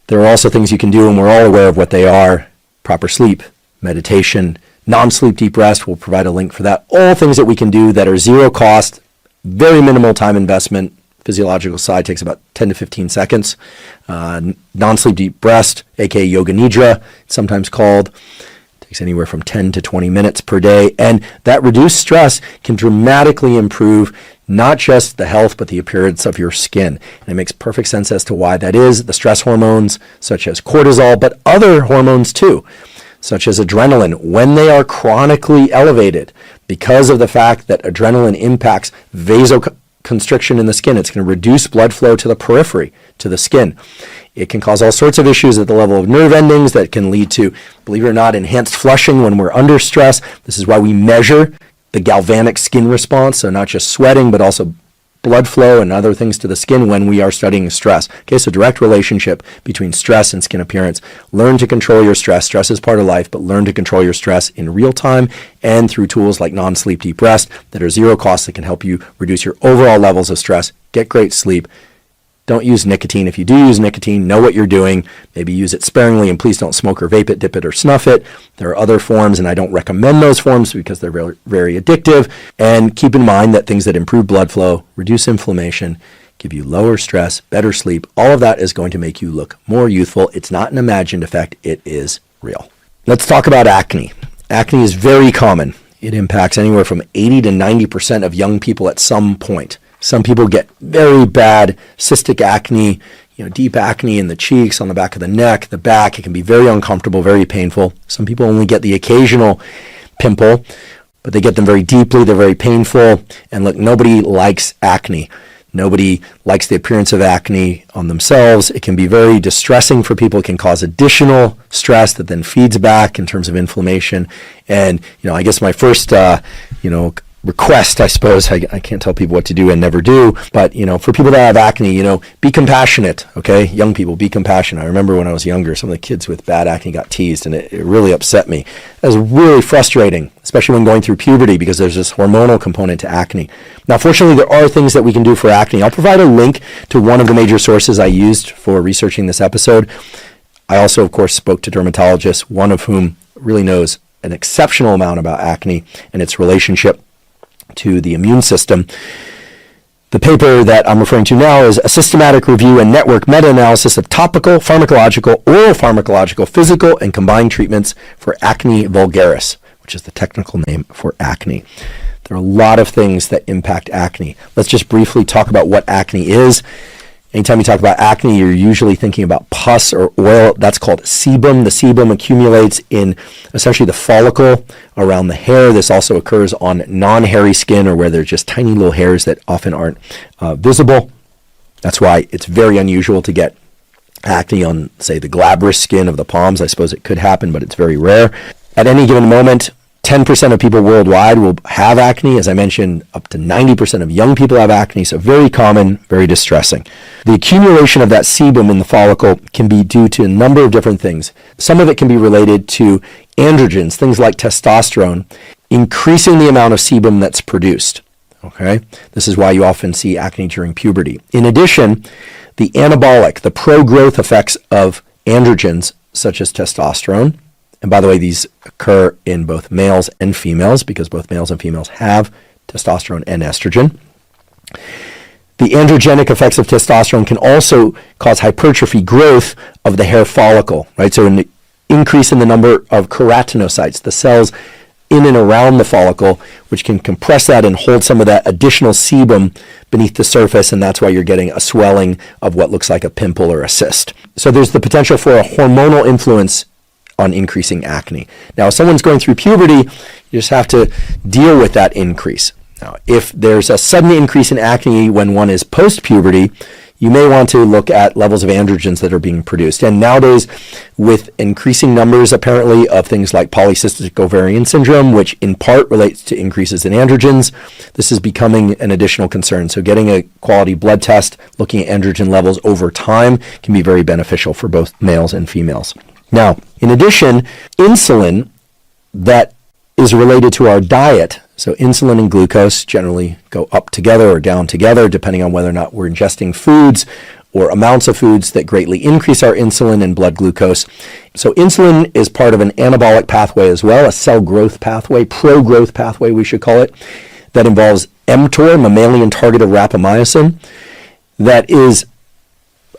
There are also things you can do, and we're all aware of what they are: proper sleep, meditation, non-sleep deep rest. We'll provide a link for that. All things that we can do that are zero cost, very minimal time investment. Physiological sigh takes about 10 to 15 seconds. Non-sleep deep rest, aka yoga nidra, it's sometimes called, takes anywhere from 10 to 20 minutes per day. And that reduced stress can dramatically improve not just the health, but the appearance of your skin. And it makes perfect sense as to why that is. The stress hormones, such as cortisol, but other hormones too, such as adrenaline, when they are chronically elevated, because of the fact that adrenaline impacts vasoconstriction in the skin, it's going to reduce blood flow to the periphery, to the skin. It can cause all sorts of issues at the level of nerve endings that can lead to, believe it or not, enhanced flushing when we're under stress. This is why we measure the galvanic skin response, so not just sweating, but also blood flow and other things to the skin when we are studying stress. Okay, so direct relationship between stress and skin appearance. Learn to control your stress. Stress is part of life, but learn to control your stress in real time and through tools like non-sleep deep rest that are zero cost that can help you reduce your overall levels of stress, get great sleep. Don't use nicotine. If you do use nicotine, know what you're doing. Maybe use it sparingly, and please don't smoke or vape it, dip it, or snuff it. There are other forms, and I don't recommend those forms because they're very, very addictive. And keep in mind that things that improve blood flow, reduce inflammation, give you lower stress, better sleep, all of that is going to make you look more youthful. It's not an imagined effect. It is real. Let's talk about acne. Acne is very common. It impacts anywhere from 80 to 90% of young people at some point. Some people get very bad cystic acne, deep acne in the cheeks, on the back of the neck, the back. It can be very uncomfortable, very painful. Some people only get the occasional pimple, but they get them very deeply. They're very painful. And look, nobody likes acne. Nobody likes the appearance of acne on themselves. It can be very distressing for people. It can cause additional stress that then feeds back in terms of inflammation. And, I guess my first, request, I suppose, I can't tell people what to do and never do, but, for people that have acne, be compassionate, okay? Young people, be compassionate. I remember when I was younger, some of the kids with bad acne got teased, and it really upset me. It was really frustrating, especially when going through puberty, because there's this hormonal component to acne. Now, fortunately, there are things that we can do for acne. I'll provide a link to one of the major sources I used for researching this episode. I also, of course, spoke to dermatologists, one of whom really knows an exceptional amount about acne and its relationship to the immune system. The paper that I'm referring to now is a systematic review and network meta-analysis of topical, pharmacological, oral pharmacological, physical, and combined treatments for acne vulgaris, which is the technical name for acne. There are a lot of things that impact acne. Let's just briefly talk about what acne is. Anytime you talk about acne, you're usually thinking about pus or oil. That's called sebum. The sebum accumulates in essentially the follicle around the hair. This also occurs on non-hairy skin, or where there's just tiny little hairs that often aren't visible. That's why it's very unusual to get acne on, say, the glabrous skin of the palms. I suppose it could happen, but it's very rare. At any given moment, 10% of people worldwide will have acne. As I mentioned, up to 90% of young people have acne, so very common, very distressing. The accumulation of that sebum in the follicle can be due to a number of different things. Some of it can be related to androgens, things like testosterone, increasing the amount of sebum that's produced. Okay, this is why you often see acne during puberty. In addition, the anabolic, the pro-growth effects of androgens, such as testosterone, and by the way, these occur in both males and females, because both males and females have testosterone and estrogen. The androgenic effects of testosterone can also cause hypertrophy, growth of the hair follicle, right? So an increase in the number of keratinocytes, the cells in and around the follicle, which can compress that and hold some of that additional sebum beneath the surface, and that's why you're getting a swelling of what looks like a pimple or a cyst. So there's the potential for a hormonal influence on increasing acne. Now, if someone's going through puberty, you just have to deal with that increase. Now, if there's a sudden increase in acne when one is post-puberty, you may want to look at levels of androgens that are being produced. And nowadays, with increasing numbers apparently of things like polycystic ovarian syndrome, which in part relates to increases in androgens, this is becoming an additional concern. So getting a quality blood test, looking at androgen levels over time can be very beneficial for both males and females. Now, in addition, insulin that is related to our diet. So insulin and glucose generally go up together or down together, depending on whether or not we're ingesting foods or amounts of foods that greatly increase our insulin and blood glucose. So insulin is part of an anabolic pathway as well, a cell growth pathway, pro-growth pathway we should call it, that involves mTOR, mammalian target of rapamycin, that is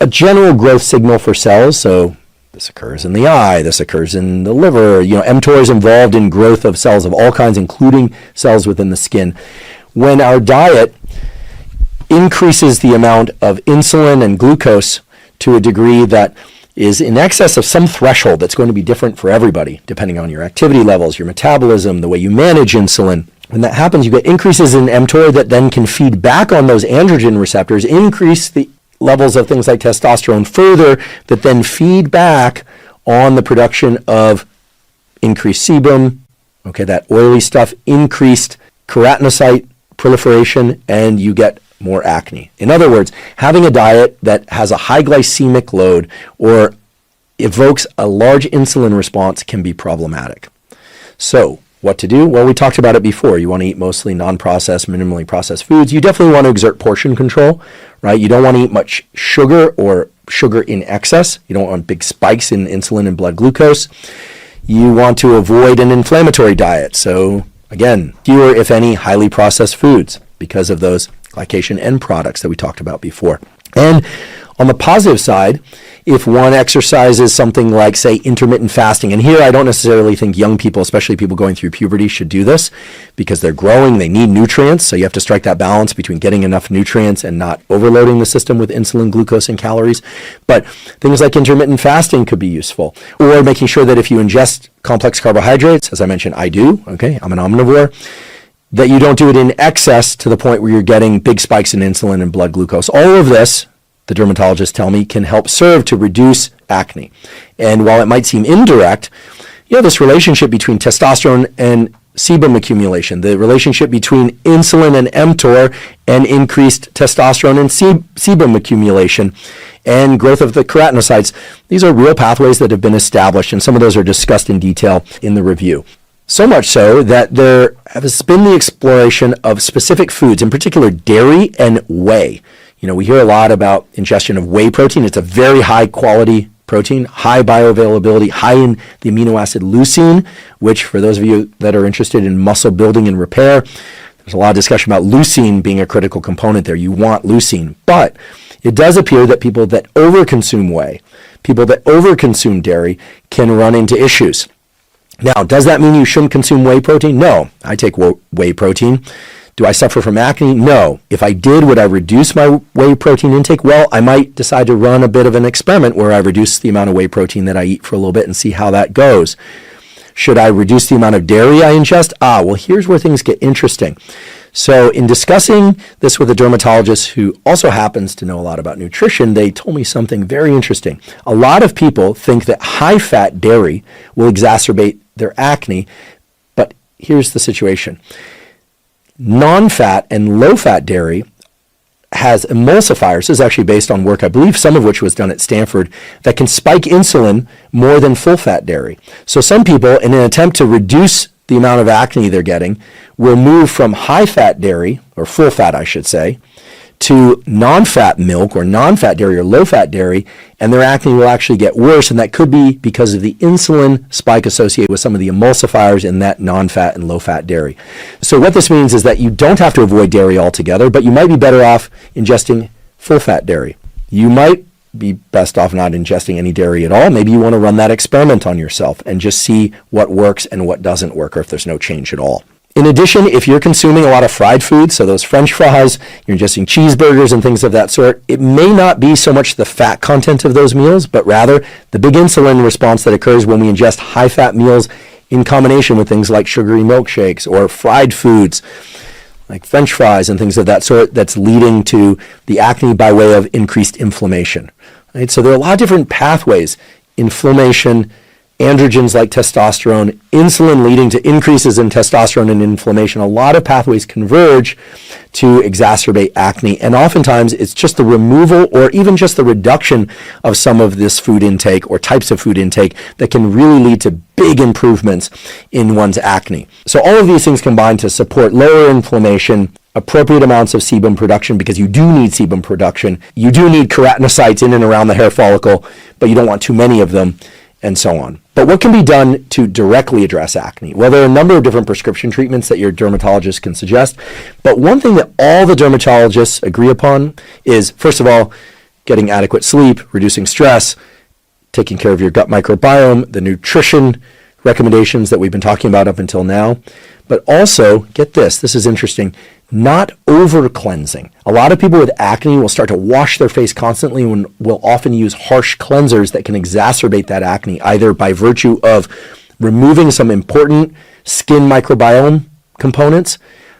a general growth signal for cells. So this occurs in the eye, this occurs in the liver. mTOR is involved in growth of cells of all kinds, including cells within the skin. When our diet increases the amount of insulin and glucose to a degree that is in excess of some threshold that's going to be different for everybody, depending on your activity levels, your metabolism, the way you manage insulin. When that happens, you get increases in mTOR that then can feed back on those androgen receptors, increase the levels of things like testosterone further, that then feed back on the production of increased sebum, that oily stuff, increased keratinocyte proliferation, and you get more acne. In other words, having a diet that has a high glycemic load or evokes a large insulin response can be problematic. So, what to do? Well, we talked about it before. You want to eat mostly non-processed, minimally processed foods. You definitely want to exert portion control, right? You don't want to eat much sugar or sugar in excess. You don't want big spikes in insulin and blood glucose. You want to avoid an inflammatory diet. So again, fewer, if any, highly processed foods because of those glycation end products that we talked about before. And on the positive side, if one exercises something like, say, intermittent fasting, and here I don't necessarily think young people, especially people going through puberty, should do this because they're growing, they need nutrients, so you have to strike that balance between getting enough nutrients and not overloading the system with insulin, glucose, and calories. But things like intermittent fasting could be useful, or making sure that if you ingest complex carbohydrates, as I mentioned, I do, I'm an omnivore, that you don't do it in excess to the point where you're getting big spikes in insulin and blood glucose. All of this, the dermatologists tell me, can help serve to reduce acne. And while it might seem indirect, this relationship between testosterone and sebum accumulation, the relationship between insulin and mTOR and increased testosterone and sebum accumulation and growth of the keratinocytes, these are real pathways that have been established, and some of those are discussed in detail in the review. So much so that there has been the exploration of specific foods, in particular dairy and whey. We hear a lot about ingestion of whey protein. It's a very high quality protein, high bioavailability, high in the amino acid leucine, which for those of you that are interested in muscle building and repair, there's a lot of discussion about leucine being a critical component there. You want leucine. But it does appear that people that overconsume whey, people that overconsume dairy can run into issues. Now, does that mean you shouldn't consume whey protein? No, I take whey protein. Do I suffer from acne? No. If I did, would I reduce my whey protein intake? Well, I might decide to run a bit of an experiment where I reduce the amount of whey protein that I eat for a little bit and see how that goes. Should I reduce the amount of dairy I ingest? Well, here's where things get interesting. So in discussing this with a dermatologist who also happens to know a lot about nutrition, they told me something very interesting. A lot of people think that high-fat dairy will exacerbate their acne, but here's the situation. Non-fat and low-fat dairy has emulsifiers. This is actually based on work, I believe, some of which was done at Stanford, that can spike insulin more than full-fat dairy. So some people, in an attempt to reduce the amount of acne they're getting, will move from high-fat dairy, or full-fat, I should say, to non-fat milk or non-fat dairy or low-fat dairy, and their acne will actually get worse, and that could be because of the insulin spike associated with some of the emulsifiers in that non-fat and low-fat dairy. So what this means is that you don't have to avoid dairy altogether, but you might be better off ingesting full-fat dairy. You might be best off not ingesting any dairy at all. Maybe you want to run that experiment on yourself and just see what works and what doesn't work, or if there's no change at all. In addition, if you're consuming a lot of fried foods, so those French fries, you're ingesting cheeseburgers and things of that sort, it may not be so much the fat content of those meals, but rather the big insulin response that occurs when we ingest high-fat meals in combination with things like sugary milkshakes or fried foods. like French fries and things of that sort, that's leading to the acne by way of increased inflammation. Right? So there are a lot of different pathways: inflammation, androgens like testosterone, insulin leading to increases in testosterone and inflammation. A lot of pathways converge to exacerbate acne, and oftentimes it's just the removal or even just the reduction of some of this food intake or types of food intake that can really lead to big improvements in one's acne. So all of these things combine to support lower inflammation, appropriate amounts of sebum production, because you do need sebum production. You do need keratinocytes in and around the hair follicle, but you don't want too many of them, and so on. But what can be done to directly address acne? Well, there are a number of different prescription treatments that your dermatologist can suggest. But one thing that all the dermatologists agree upon is, first of all, getting adequate sleep, reducing stress, taking care of your gut microbiome, the nutrition recommendations that we've been talking about up until now. But also, get this, this is interesting, not over cleansing. A lot of people with acne will start to wash their face constantly and will often use harsh cleansers that can exacerbate that acne, either by virtue of removing some important skin microbiome components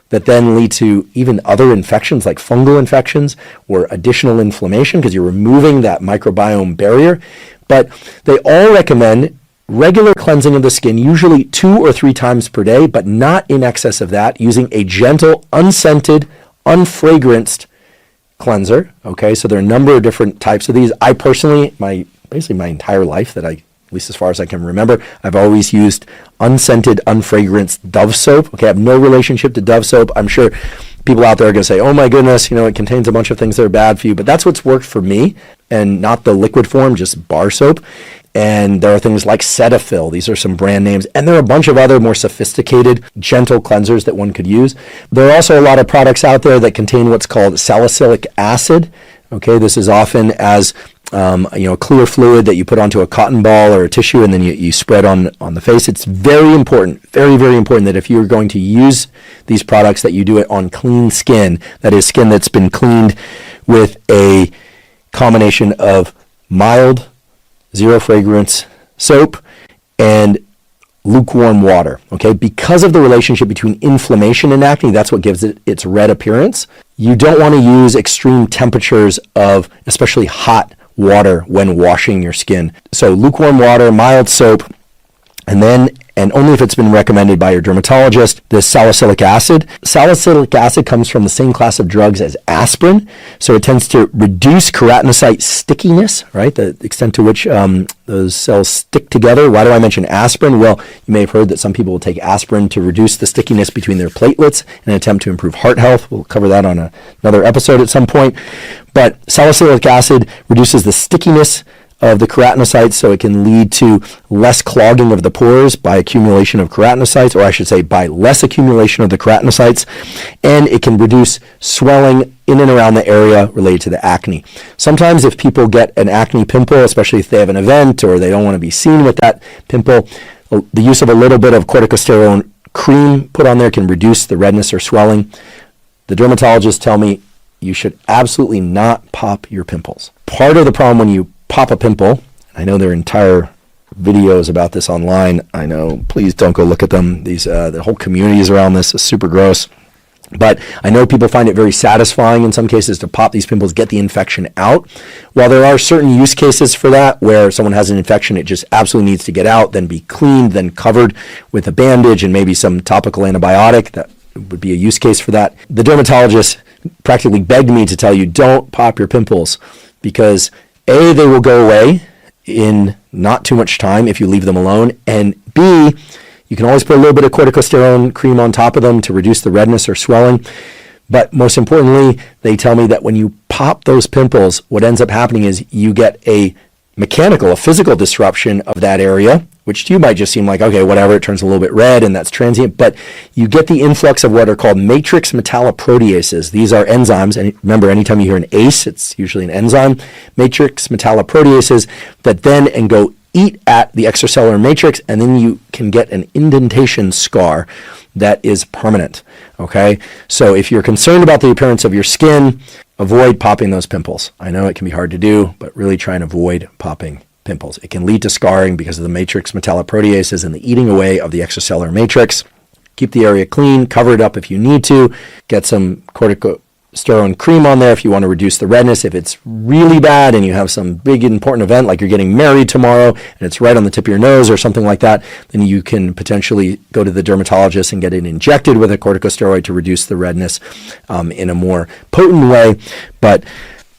that then lead to even other infections like fungal infections or additional inflammation because you're removing that microbiome barrier. But they all recommend regular cleansing of the skin, usually 2 or 3 times per day, but not in excess of that, using a gentle, unscented, unfragranced cleanser. Okay, so there are a number of different types of these. I personally, basically my entire life that at least as far as I can remember, I've always used unscented, unfragranced Dove soap. Okay, I have no relationship to Dove soap. I'm sure people out there are going to say, oh my goodness, it contains a bunch of things that are bad for you, but that's what's worked for me, and not the liquid form, just bar soap. And there are things like Cetaphil. These are some brand names. And there are a bunch of other more sophisticated, gentle cleansers that one could use. There are also a lot of products out there that contain what's called salicylic acid. Okay, this is often as a clear fluid that you put onto a cotton ball or a tissue and then you spread on the face. It's very important, very, very important that if you're going to use these products that you do it on clean skin, that is skin that's been cleaned with a combination of mild, zero fragrance soap and lukewarm water, okay? Because of the relationship between inflammation and acne, that's what gives it its red appearance. You don't want to use extreme temperatures of especially hot water when washing your skin. So lukewarm water, mild soap, and only if it's been recommended by your dermatologist, the salicylic acid. Salicylic acid comes from the same class of drugs as aspirin, so it tends to reduce keratinocyte stickiness, right? The extent to which those cells stick together. Why do I mention aspirin? Well, you may have heard that some people will take aspirin to reduce the stickiness between their platelets in an attempt to improve heart health. We'll cover that on another episode at some point. But salicylic acid reduces the stickiness of the keratinocytes, so it can lead to less clogging of the pores by accumulation of keratinocytes, or I should say by less accumulation of the keratinocytes, and it can reduce swelling in and around the area related to the acne. Sometimes if people get an acne pimple, especially if they have an event or they don't want to be seen with that pimple, the use of a little bit of corticosterone cream put on there can reduce the redness or swelling. The dermatologists tell me you should absolutely not pop your pimples. Part of the problem when you pop a pimple, I know there are entire videos about this online. I know, please don't go look at them. The whole community is around this. It's super gross. But I know people find it very satisfying in some cases to pop these pimples, get the infection out. While there are certain use cases for that where someone has an infection, it just absolutely needs to get out, then be cleaned, then covered with a bandage and maybe some topical antibiotic. That would be a use case for that. The dermatologist practically begged me to tell you, don't pop your pimples, because A, they will go away in not too much time if you leave them alone, and B, you can always put a little bit of corticosterone cream on top of them to reduce the redness or swelling. But most importantly, they tell me that when you pop those pimples, what ends up happening is you get a physical disruption of that area, which to you might just seem like, okay, whatever, it turns a little bit red and that's transient, but you get the influx of what are called matrix metalloproteases. These are enzymes, and remember, anytime you hear an ACE, it's usually an enzyme, matrix metalloproteases, that then and go eat at the extracellular matrix, and then you can get an indentation scar that is permanent, okay? So if you're concerned about the appearance of your skin, avoid popping those pimples. I know it can be hard to do, but really try and avoid popping pimples. It can lead to scarring because of the matrix metalloproteases and the eating away of the extracellular matrix. keep the area clean, cover it up if you need to, get some corticosteroid cream on there if you want to reduce the redness. If it's really bad and you have some big important event like you're getting married tomorrow and it's right on the tip of your nose or something like that, then you can potentially go to the dermatologist and get it injected with a corticosteroid to reduce the redness in a more potent way. But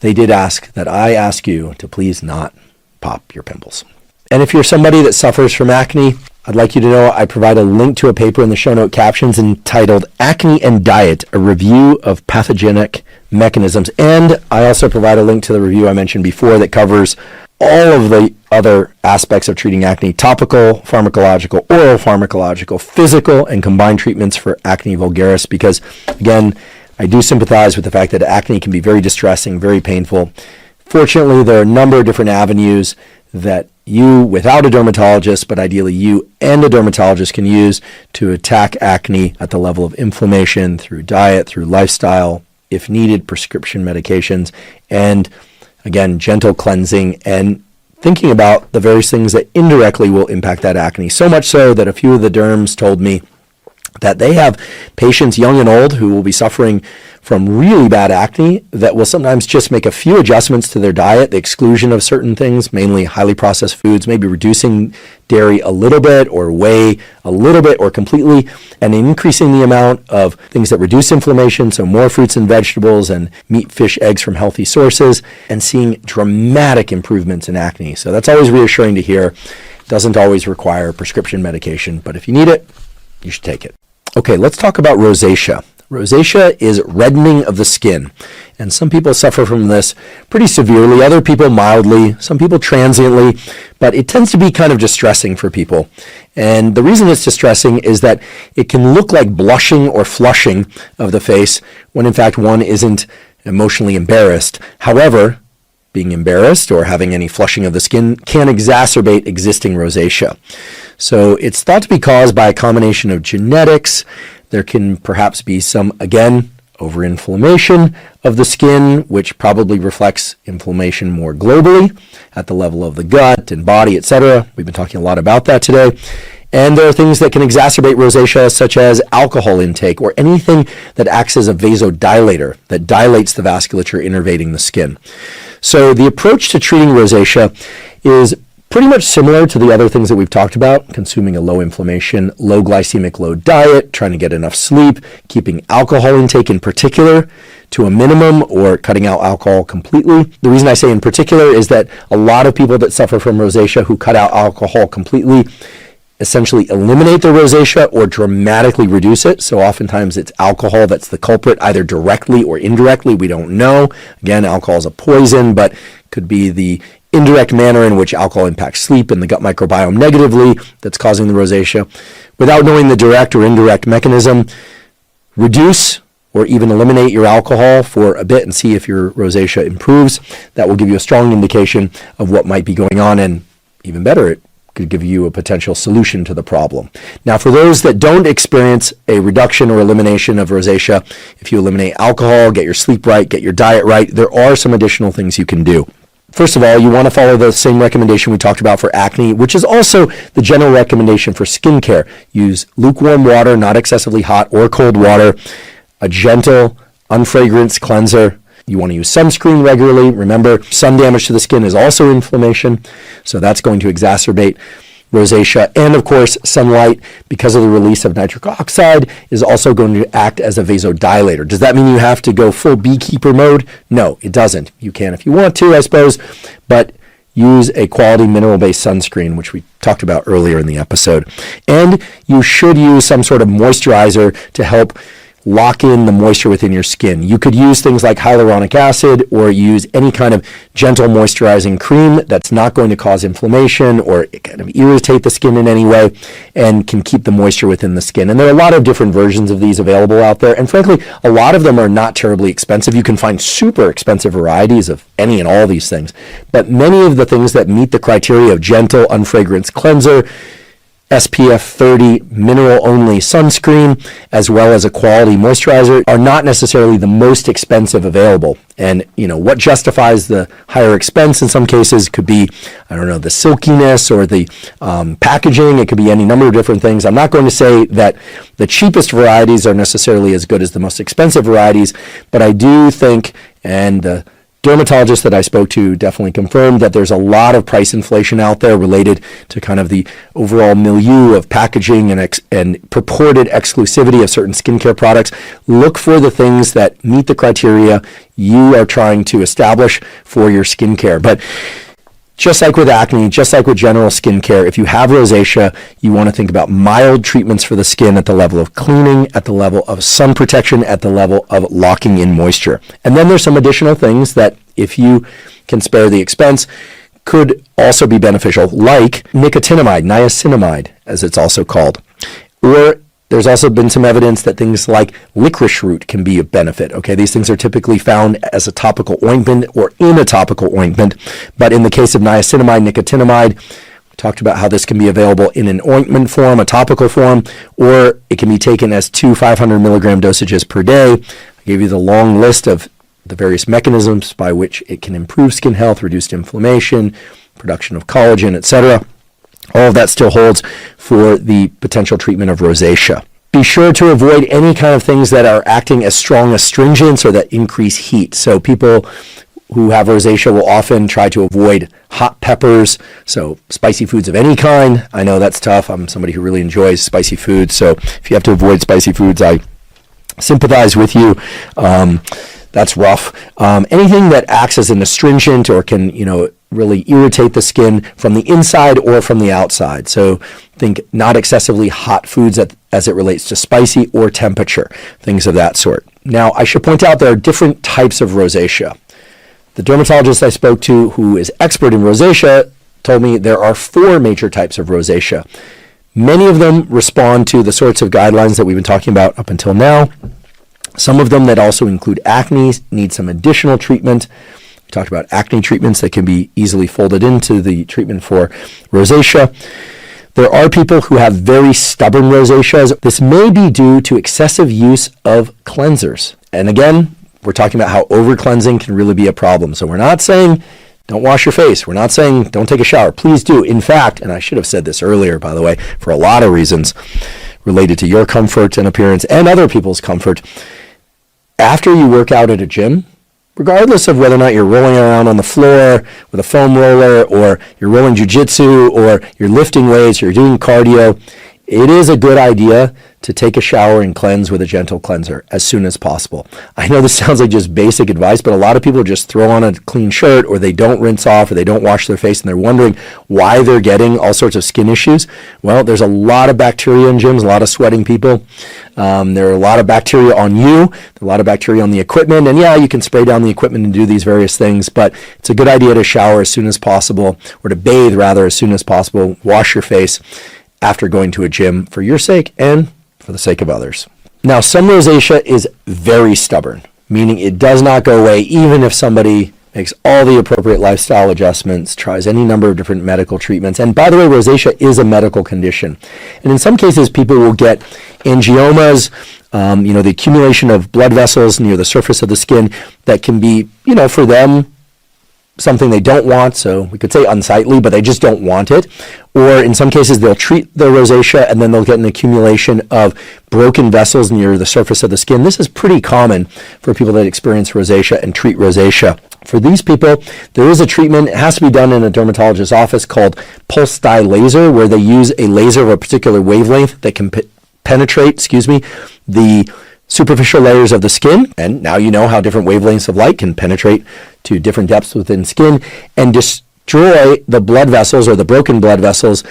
they did ask that I ask you to please not pop your pimples. And if you're somebody that suffers from acne, I'd like you to know I provide a link to a paper in the show note captions entitled Acne and Diet, a review of pathogenic mechanisms. And I also provide a link to the review I mentioned before that covers all of the other aspects of treating acne: topical, pharmacological, oral pharmacological, physical, and combined treatments for acne vulgaris. Because again, I do sympathize with the fact that acne can be very distressing, very painful. Fortunately, there are a number of different avenues that you, without a dermatologist, but ideally you and a dermatologist, can use to attack acne at the level of inflammation through diet, through lifestyle, if needed, prescription medications, and again, gentle cleansing and thinking about the various things that indirectly will impact that acne. So much so that a few of the derms told me that they have patients, young and old, who will be suffering from really bad acne that will sometimes just make a few adjustments to their diet, the exclusion of certain things, mainly highly processed foods, maybe reducing dairy a little bit or whey a little bit or completely, and increasing the amount of things that reduce inflammation, so more fruits and vegetables and meat, fish, eggs from healthy sources, and seeing dramatic improvements in acne. So that's always reassuring to hear. It doesn't always require prescription medication, but if you need it, you should take it. Okay, let's talk about rosacea. Rosacea is reddening of the skin, and some people suffer from this pretty severely, other people mildly, some people transiently, but it tends to be kind of distressing for people. And the reason it's distressing is that it can look like blushing or flushing of the face when in fact one isn't emotionally embarrassed. However, being embarrassed or having any flushing of the skin can exacerbate existing rosacea. So it's thought to be caused by a combination of genetics. There can perhaps be some, again, overinflammation of the skin, which probably reflects inflammation more globally at the level of the gut and body, etc. We've been talking a lot about that today. And there are things that can exacerbate rosacea, such as alcohol intake or anything that acts as a vasodilator that dilates the vasculature innervating the skin. So the approach to treating rosacea is pretty much similar to the other things that we've talked about: consuming a low inflammation, low glycemic load diet, trying to get enough sleep, keeping alcohol intake in particular to a minimum or cutting out alcohol completely. The reason I say in particular is that a lot of people that suffer from rosacea who cut out alcohol completely essentially eliminate their rosacea or dramatically reduce it. So oftentimes it's alcohol that's the culprit, either directly or indirectly. We don't know. Again, alcohol is a poison, but could be the indirect manner in which alcohol impacts sleep and the gut microbiome negatively that's causing the rosacea. Without knowing the direct or indirect mechanism, reduce or even eliminate your alcohol for a bit and see if your rosacea improves. That will give you a strong indication of what might be going on, and even better, it could give you a potential solution to the problem. Now, for those that don't experience a reduction or elimination of rosacea, if you eliminate alcohol, get your sleep right, get your diet right, there are some additional things you can do. First of all, you want to follow the same recommendation we talked about for acne, which is also the general recommendation for skincare. Use lukewarm water, not excessively hot or cold water, a gentle, unfragranced cleanser. You want to use sunscreen regularly. Remember, sun damage to the skin is also inflammation, so that's going to exacerbate rosacea. And of course, sunlight, because of the release of nitric oxide, is also going to act as a vasodilator. Does that mean you have to go full beekeeper mode? No, it doesn't. You can if you want to, I suppose, but use a quality mineral-based sunscreen, which we talked about earlier in the episode. And you should use some sort of moisturizer to help lock in the moisture within your skin. You could use things like hyaluronic acid or use any kind of gentle moisturizing cream that's not going to cause inflammation or kind of irritate the skin in any way and can keep the moisture within the skin. And there are a lot of different versions of these available out there. And frankly, a lot of them are not terribly expensive. You can find super expensive varieties of any and all these things. But many of the things that meet the criteria of gentle, unfragranced cleanser, SPF 30 mineral-only sunscreen, as well as a quality moisturizer, are not necessarily the most expensive available. And, what justifies the higher expense in some cases could be, the silkiness or the packaging. It could be any number of different things. I'm not going to say that the cheapest varieties are necessarily as good as the most expensive varieties, but I do think, and the dermatologist that I spoke to definitely confirmed, that there's a lot of price inflation out there related to kind of the overall milieu of packaging and purported exclusivity of certain skincare products. Look for the things that meet the criteria you are trying to establish for your skincare. But just like with acne, just like with general skincare, if you have rosacea, you want to think about mild treatments for the skin at the level of cleaning, at the level of sun protection, at the level of locking in moisture. And then there's some additional things that, if you can spare the expense, could also be beneficial, like niacinamide, as it's also called. Or there's also been some evidence that things like licorice root can be of benefit. Okay, these things are typically found as a topical ointment or in a topical ointment. But in the case of niacinamide, we talked about how this can be available in an ointment form, a topical form, or it can be taken as 2 500 milligram dosages per day. I gave you the long list of the various mechanisms by which it can improve skin health, reduced inflammation, production of collagen, etc. All of that still holds for the potential treatment of rosacea. Be sure to avoid any kind of things that are acting as strong astringents or that increase heat. So people who have rosacea will often try to avoid hot peppers, so spicy foods of any kind. I know that's tough. I'm somebody who really enjoys spicy foods, so if you have to avoid spicy foods, I sympathize with you. That's rough. Anything that acts as an astringent or can, really irritate the skin from the inside or from the outside. So think not excessively hot foods as it relates to spicy or temperature, things of that sort. Now, I should point out there are different types of rosacea. The dermatologist I spoke to, who is expert in rosacea, told me there are 4 major types of rosacea. Many of them respond to the sorts of guidelines that we've been talking about up until now. Some of them that also include acne need some additional treatment. We talked about acne treatments that can be easily folded into the treatment for rosacea. There are people who have very stubborn rosaceas. This may be due to excessive use of cleansers. And again, we're talking about how over-cleansing can really be a problem. So we're not saying don't wash your face. We're not saying don't take a shower. Please do. In fact, and I should have said this earlier, by the way, for a lot of reasons related to your comfort and appearance and other people's comfort, after you work out at a gym, regardless of whether or not you're rolling around on the floor with a foam roller or you're rolling jiu-jitsu or you're lifting weights or you're doing cardio, it is a good idea to take a shower and cleanse with a gentle cleanser as soon as possible. I know this sounds like just basic advice, but a lot of people just throw on a clean shirt or they don't rinse off or they don't wash their face and they're wondering why they're getting all sorts of skin issues. Well, there's a lot of bacteria in gyms, a lot of sweating people. There are a lot of bacteria on you, a lot of bacteria on the equipment. And yeah, you can spray down the equipment and do these various things, but it's a good idea to shower as soon as possible, or to bathe rather as soon as possible, wash your face after going to a gym for your sake and for the sake of others. Now, some rosacea is very stubborn, meaning it does not go away even if somebody makes all the appropriate lifestyle adjustments, tries any number of different medical treatments. And by the way, rosacea is a medical condition. And in some cases, people will get angiomas, the accumulation of blood vessels near the surface of the skin that can be, for them, something they don't want, so we could say unsightly, but they just don't want it. Or in some cases, they'll treat their rosacea and then they'll get an accumulation of broken vessels near the surface of the skin. This is pretty common for people that experience rosacea and treat rosacea. For these people, there is a treatment. It has to be done in a dermatologist's office called pulse dye laser, where they use a laser of a particular wavelength that can penetrate, the superficial layers of the skin, and now you know how different wavelengths of light can penetrate to different depths within skin and destroy the blood vessels or the broken blood vessels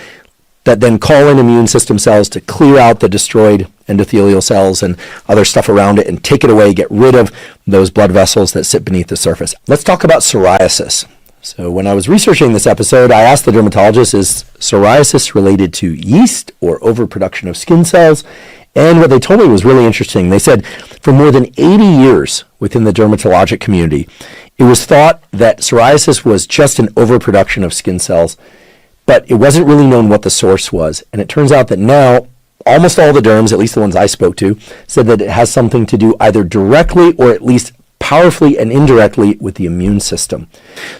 that then call in immune system cells to clear out the destroyed endothelial cells and other stuff around it and take it away, get rid of those blood vessels that sit beneath the surface. Let's talk about psoriasis. So when I was researching this episode, I asked the dermatologist, is psoriasis related to yeast or overproduction of skin cells? And what they told me was really interesting. They said for more than 80 years within the dermatologic community, it was thought that psoriasis was just an overproduction of skin cells. but it wasn't really known what the source was. And it turns out that now almost all the derms, at least the ones I spoke to, said that it has something to do either directly or at least powerfully and indirectly with the immune system.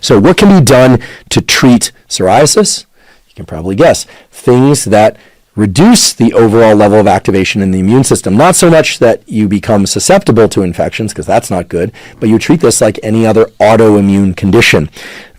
So what can be done to treat psoriasis? You can probably guess. Things that reduce the overall level of activation in the immune system. Not so much that you become susceptible to infections, because that's not good, but you treat this like any other autoimmune condition.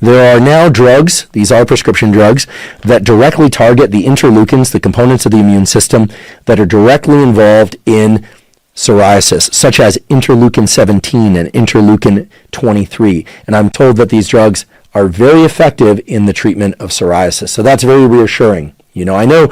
There are now drugs, these are prescription drugs, that directly target the interleukins, the components of the immune system that are directly involved in psoriasis, such as interleukin 17 and interleukin 23. And I'm told that these drugs are very effective in the treatment of psoriasis. So that's very reassuring. I know,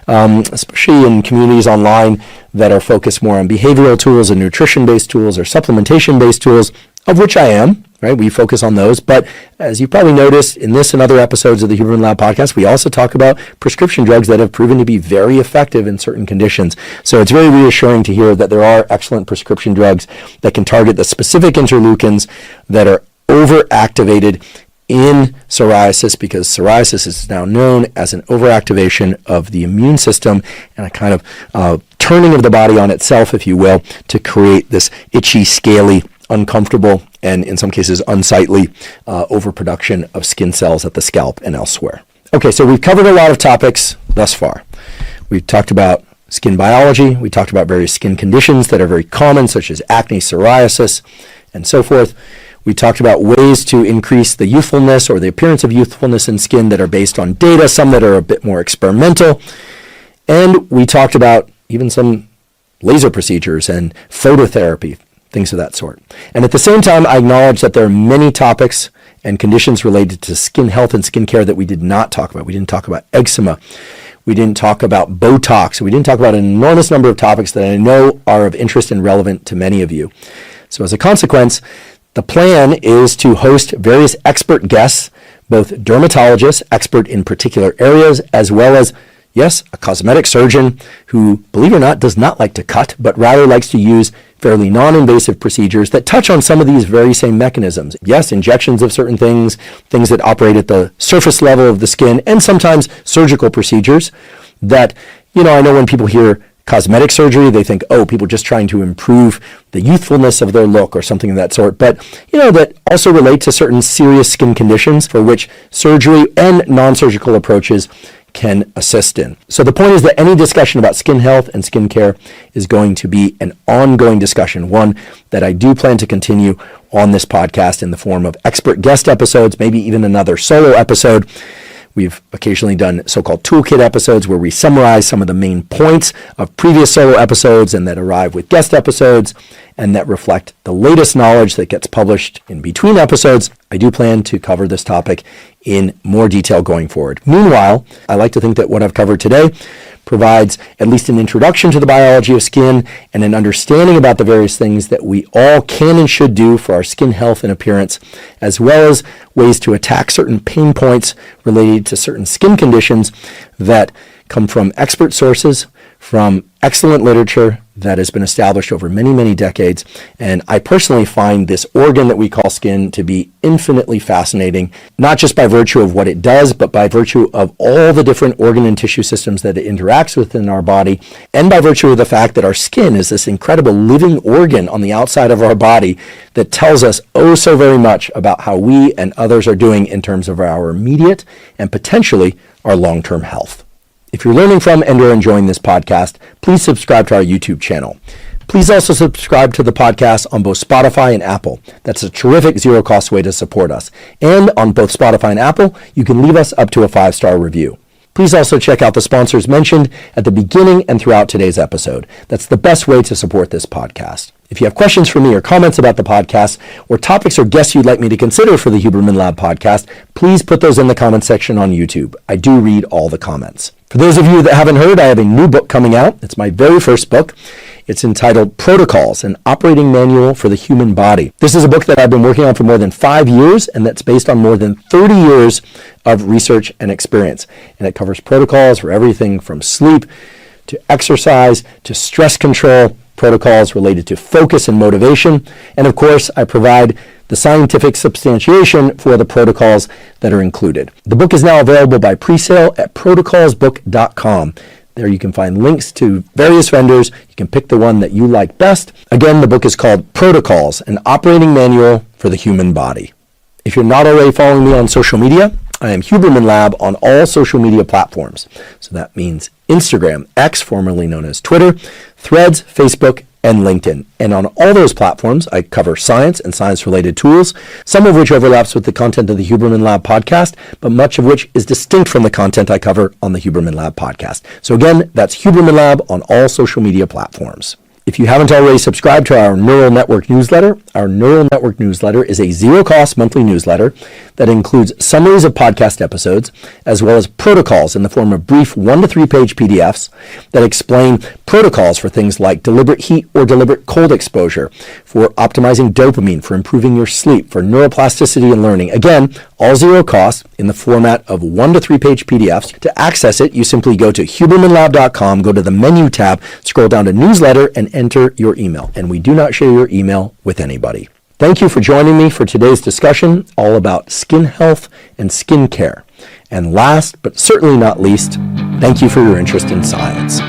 especially in communities online that are focused more on behavioral tools and nutrition-based tools or supplementation-based tools, of which I am, right? We focus on those. But as you probably noticed in this and other episodes of the Huberman Lab podcast, we also talk about prescription drugs that have proven to be very effective in certain conditions. So it's very reassuring to hear that there are excellent prescription drugs that can target the specific interleukins that are overactivated in psoriasis, because psoriasis is now known as an overactivation of the immune system and a kind of turning of the body on itself, if you will, to create this itchy, scaly, uncomfortable, and in some cases unsightly overproduction of skin cells at the scalp and elsewhere. Okay, so we've covered a lot of topics thus far. We've talked about skin biology. We talked about various skin conditions that are very common, such as acne, psoriasis, and so forth. We talked about ways to increase the youthfulness or the appearance of youthfulness in skin that are based on data, some that are a bit more experimental. And we talked about even some laser procedures and phototherapy, things of that sort. And at the same time, I acknowledge that there are many topics and conditions related to skin health and skin care that we did not talk about. We didn't talk about eczema. We didn't talk about Botox. We didn't talk about an enormous number of topics that I know are of interest and relevant to many of you. So as a consequence, the plan is to host various expert guests, both dermatologists, expert in particular areas, as well as, yes, a cosmetic surgeon who, believe it or not, does not like to cut, but rather likes to use fairly non-invasive procedures that touch on some of these very same mechanisms. Yes, injections of certain things, things that operate at the surface level of the skin, and sometimes surgical procedures that, I know when people hear cosmetic surgery, they think, people just trying to improve the youthfulness of their look or something of that sort. But, that also relate to certain serious skin conditions for which surgery and non-surgical approaches can assist in. So the point is that any discussion about skin health and skin care is going to be an ongoing discussion, one that I do plan to continue on this podcast in the form of expert guest episodes, maybe even another solo episode. We've occasionally done so-called toolkit episodes where we summarize some of the main points of previous solo episodes and that arrive with guest episodes and that reflect the latest knowledge that gets published in between episodes. I do plan to cover this topic in more detail going forward. Meanwhile, I like to think that what I've covered today provides at least an introduction to the biology of skin and an understanding about the various things that we all can and should do for our skin health and appearance, as well as ways to attack certain pain points related to certain skin conditions that come from expert sources, from excellent literature that has been established over many, many decades. And I personally find this organ that we call skin to be infinitely fascinating, not just by virtue of what it does, but by virtue of all the different organ and tissue systems that it interacts with in our body, and by virtue of the fact that our skin is this incredible living organ on the outside of our body that tells us oh so very much about how we and others are doing in terms of our immediate and potentially our long-term health. If you're learning from and are enjoying this podcast, please subscribe to our YouTube channel. Please also subscribe to the podcast on both Spotify and Apple. That's a terrific zero-cost way to support us. And on both Spotify and Apple, you can leave us up to a 5-star review. Please also check out the sponsors mentioned at the beginning and throughout today's episode. That's the best way to support this podcast. If you have questions for me or comments about the podcast or topics or guests you'd like me to consider for the Huberman Lab podcast, please put those in the comment section on YouTube. I do read all the comments. For those of you that haven't heard, I have a new book coming out. It's my very first book. It's entitled Protocols, an Operating Manual for the Human Body. This is a book that I've been working on for more than 5 years, and that's based on more than 30 years of research and experience. And it covers protocols for everything from sleep to exercise to stress control protocols related to focus and motivation, and of course, I provide the scientific substantiation for the protocols that are included. The book is now available by pre-sale at protocolsbook.com. There you can find links to various vendors. You can pick the one that you like best. Again, the book is called Protocols, an operating manual for the human body. If you're not already following me on social media, I am Huberman Lab on all social media platforms. So that means Instagram, X, formerly known as Twitter, Threads, Facebook, and LinkedIn. And on all those platforms, I cover science and science-related tools, some of which overlaps with the content of the Huberman Lab podcast, but much of which is distinct from the content I cover on the Huberman Lab podcast. So again, that's Huberman Lab on all social media platforms. If you haven't already subscribed to our Neural Network newsletter, our Neural Network newsletter is a zero-cost monthly newsletter that includes summaries of podcast episodes, as well as protocols in the form of brief 1 to 3 page PDFs that explain protocols for things like deliberate heat or deliberate cold exposure, for optimizing dopamine, for improving your sleep, for neuroplasticity and learning. Again, all zero cost in the format of 1 to 3 page PDFs. To access it, you simply go to hubermanlab.com, go to the menu tab, scroll down to newsletter, and enter your email. And we do not share your email with anybody. Thank you for joining me for today's discussion all about skin health and skin care. And last, but certainly not least, thank you for your interest in science.